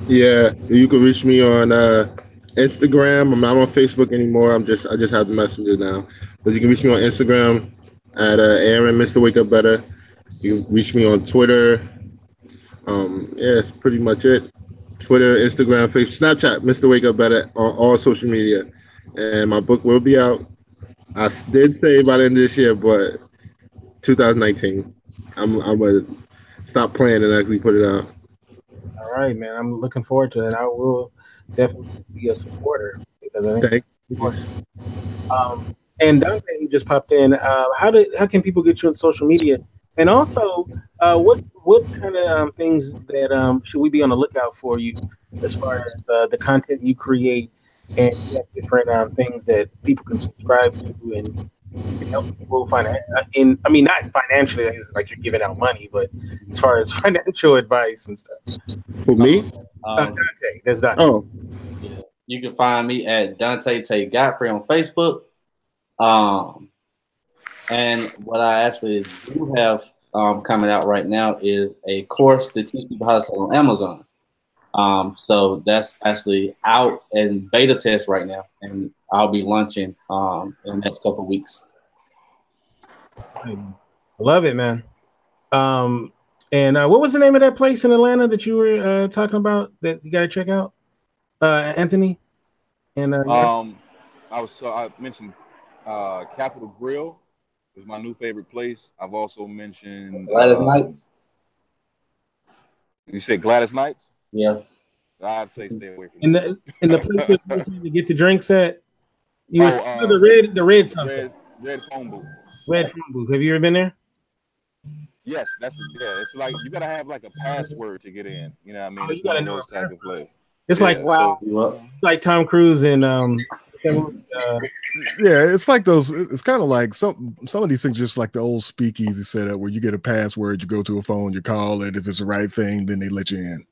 Yeah, you can reach me on Instagram. I'm not on Facebook anymore. I just have the Messenger now. But you can reach me on Instagram at Aaron Mr. Wake Up Better. You can reach me on Twitter. Yeah, that's pretty much it. Twitter, Instagram, Facebook, Snapchat, Mr. Wake Up Better on all social media. And my book will be out. I did say by the end of this year, but 2019. I'm gonna stop playing and actually put it out. All right, man. I'm looking forward to it. And I will definitely be a supporter because I think it's important. And Dante, who just popped in, how can people get you on social media? And also, what kind of things that should we be on the lookout for you as far as the content you create and you have different things that people can subscribe to and help people find not financially, it's like you're giving out money, but as far as financial advice and stuff. For me? Dante, there's Dante. Oh. Yeah. You can find me at Dante Tate Godfrey on Facebook. And what I actually do have coming out right now is a course to teach people how to sell on Amazon. So that's actually out and beta test right now, and I'll be launching in the next couple of weeks. Love it, man. And what was the name of that place in Atlanta that you were talking about that you got to check out, Anthony? And I mentioned Capitol Grill is my new favorite place. I've also mentioned Gladys Knights. You said Gladys Knights? Yeah. I'd say stay away from in the place you get the drinks at. You the red something. Red phone booth. Red phone booth. Have you ever been there? Yes, it's like you gotta have like a password to get in. You know what I mean? Oh, you gotta know those type of place. It's like like Tom Cruise and it's like those. It's kind of like some of these things, just like the old speakeasy setup where you get a password, you go to a phone, you call it. If it's the right thing, then they let you in.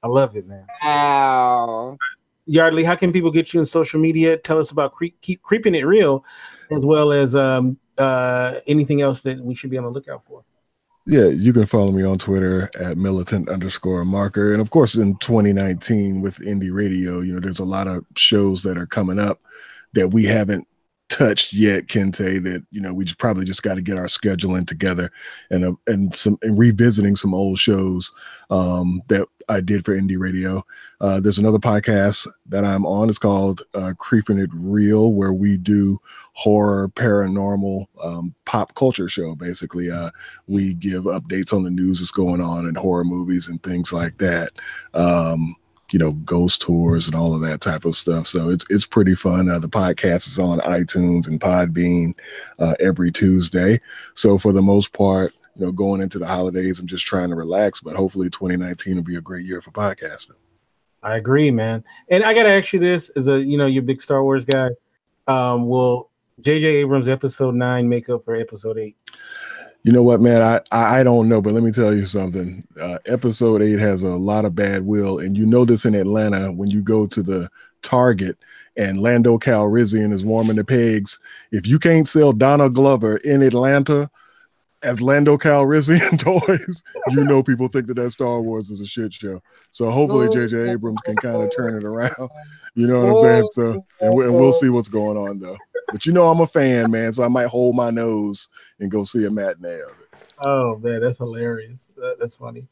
I love it, man. Wow. Yardley, how can people get you on social media? Tell us about Keep Creeping It Real, as well as anything else that we should be on the lookout for. Yeah, you can follow me on Twitter at militant_marker. And of course, in 2019 with Indie Radio, there's a lot of shows that are coming up that we haven't touched yet, Kente, that we probably just got to get our scheduling together and revisiting some old shows that I did for Indie Radio. There's another podcast that I'm on. It's called Creeping It Real, where we do horror, paranormal, pop culture show. Basically, we give updates on the news that's going on in horror movies and things like that. Ghost tours and all of that type of stuff. So it's pretty fun. The podcast is on iTunes and Podbean every Tuesday. So for the most part, going into the holidays, I'm just trying to relax, but hopefully 2019 will be a great year for podcasting. I agree, man. And I got to ask you this as you're a big Star Wars guy. Will J.J. Abrams episode 9 make up for episode 8? You know what, man? I don't know, but let me tell you something. Episode 8 has a lot of bad will, and this in Atlanta when you go to the Target and Lando Calrissian is warming the pegs. If you can't sell Donna Glover in Atlanta as Lando Calrissian toys, people think that Star Wars is a shit show. So hopefully J.J. Abrams can kind of turn it around. You know what I'm saying? So and we'll see what's going on though. But I'm a fan, man, so I might hold my nose and go see a matinee of it. Oh, man, that's hilarious. That's funny.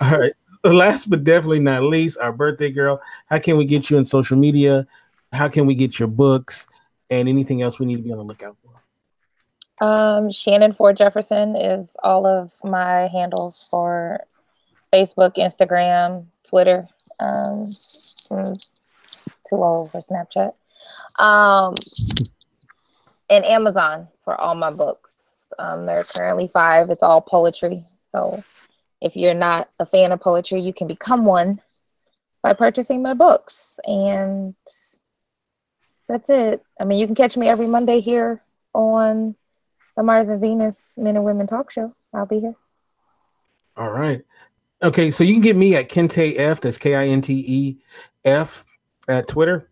All right. Last but definitely not least, our birthday girl. How can we get you on social media? How can we get your books? And anything else we need to be on the lookout for? Shannon Ford Jefferson is all of my handles for Facebook, Instagram, Twitter, too old for Snapchat. And Amazon for all my books. There are currently 5. It's all poetry. So if you're not a fan of poetry, you can become one by purchasing my books. And that's it. I mean, you can catch me every Monday here on the Mars and Venus Men and Women Talk Show. I'll be here. All right. Okay, so you can get me at Kinte F. That's KINTEF at Twitter.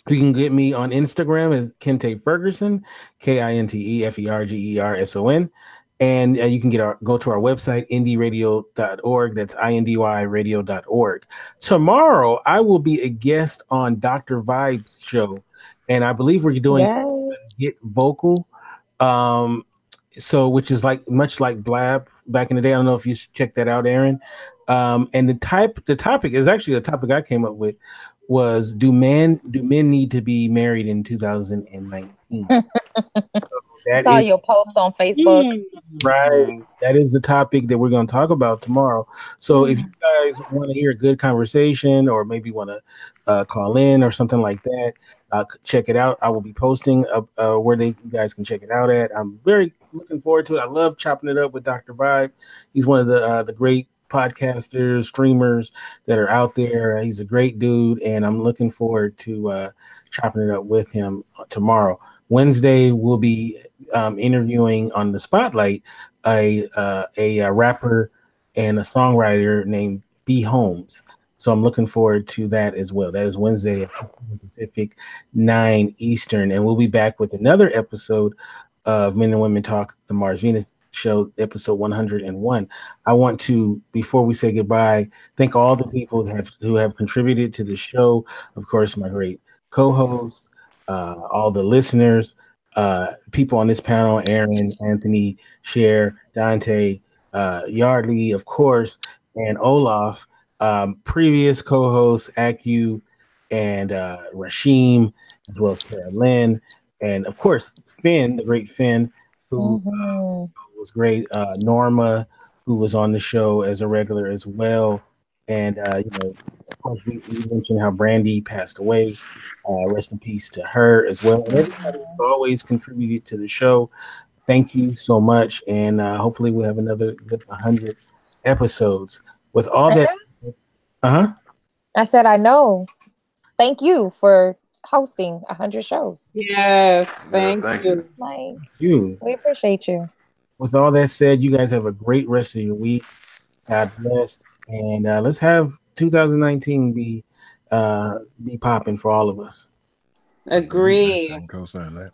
You can get me on Instagram as Kinte Ferguson, KINTEFERGERSON. And you can go to our website, indyradio.org. That's INDYradio.org. Tomorrow, I will be a guest on Dr. Vibe's show. And I believe we're doing Get Vocal. So, which is like much like Blab back in the day. I don't know if you checked that out, Aaron. And the topic is actually a topic I came up with was do men need to be married in 2019? I saw your post on Facebook. Right. That is the topic that we're going to talk about tomorrow. So if you guys want to hear a good conversation or maybe want to call in or something like that, check it out. I will be posting where you guys can check it out at. I'm very looking forward to it. I love chopping it up with Dr. Vibe. He's one of the great podcasters, streamers that are out there. He's a great dude, and I'm looking forward to chopping it up with him tomorrow. Wednesday, we'll be interviewing on the Spotlight a rapper and a songwriter named B. Holmes. So I'm looking forward to that as well. That is Wednesday at 5 Pacific, 9 Eastern. And we'll be back with another episode of Men and Women Talk, the Mars Venus Show, episode 101. I want to, before we say goodbye, thank all the people who have contributed to the show. Of course, my great co-host, all the listeners, people on this panel, Aaron, Anthony, Cher, Dante, Yardley, of course, and Olaf, previous co-hosts, Acu and Rashim, as well as Carolyn, and of course, Finn, the great Finn, who was great, Norma, who was on the show as a regular as well, and of course, we mentioned how Brandy passed away. Rest in peace to her as well. And everybody who's always contributed to the show. Thank you so much. And hopefully we'll have another 100 episodes. With all that. I said, I know. Thank you for hosting 100 shows. Yes. Thank you. Like, you. We appreciate you. With all that said, you guys have a great rest of your week. God bless. And let's have 2019 be popping for all of us. Agree. Co-sign that.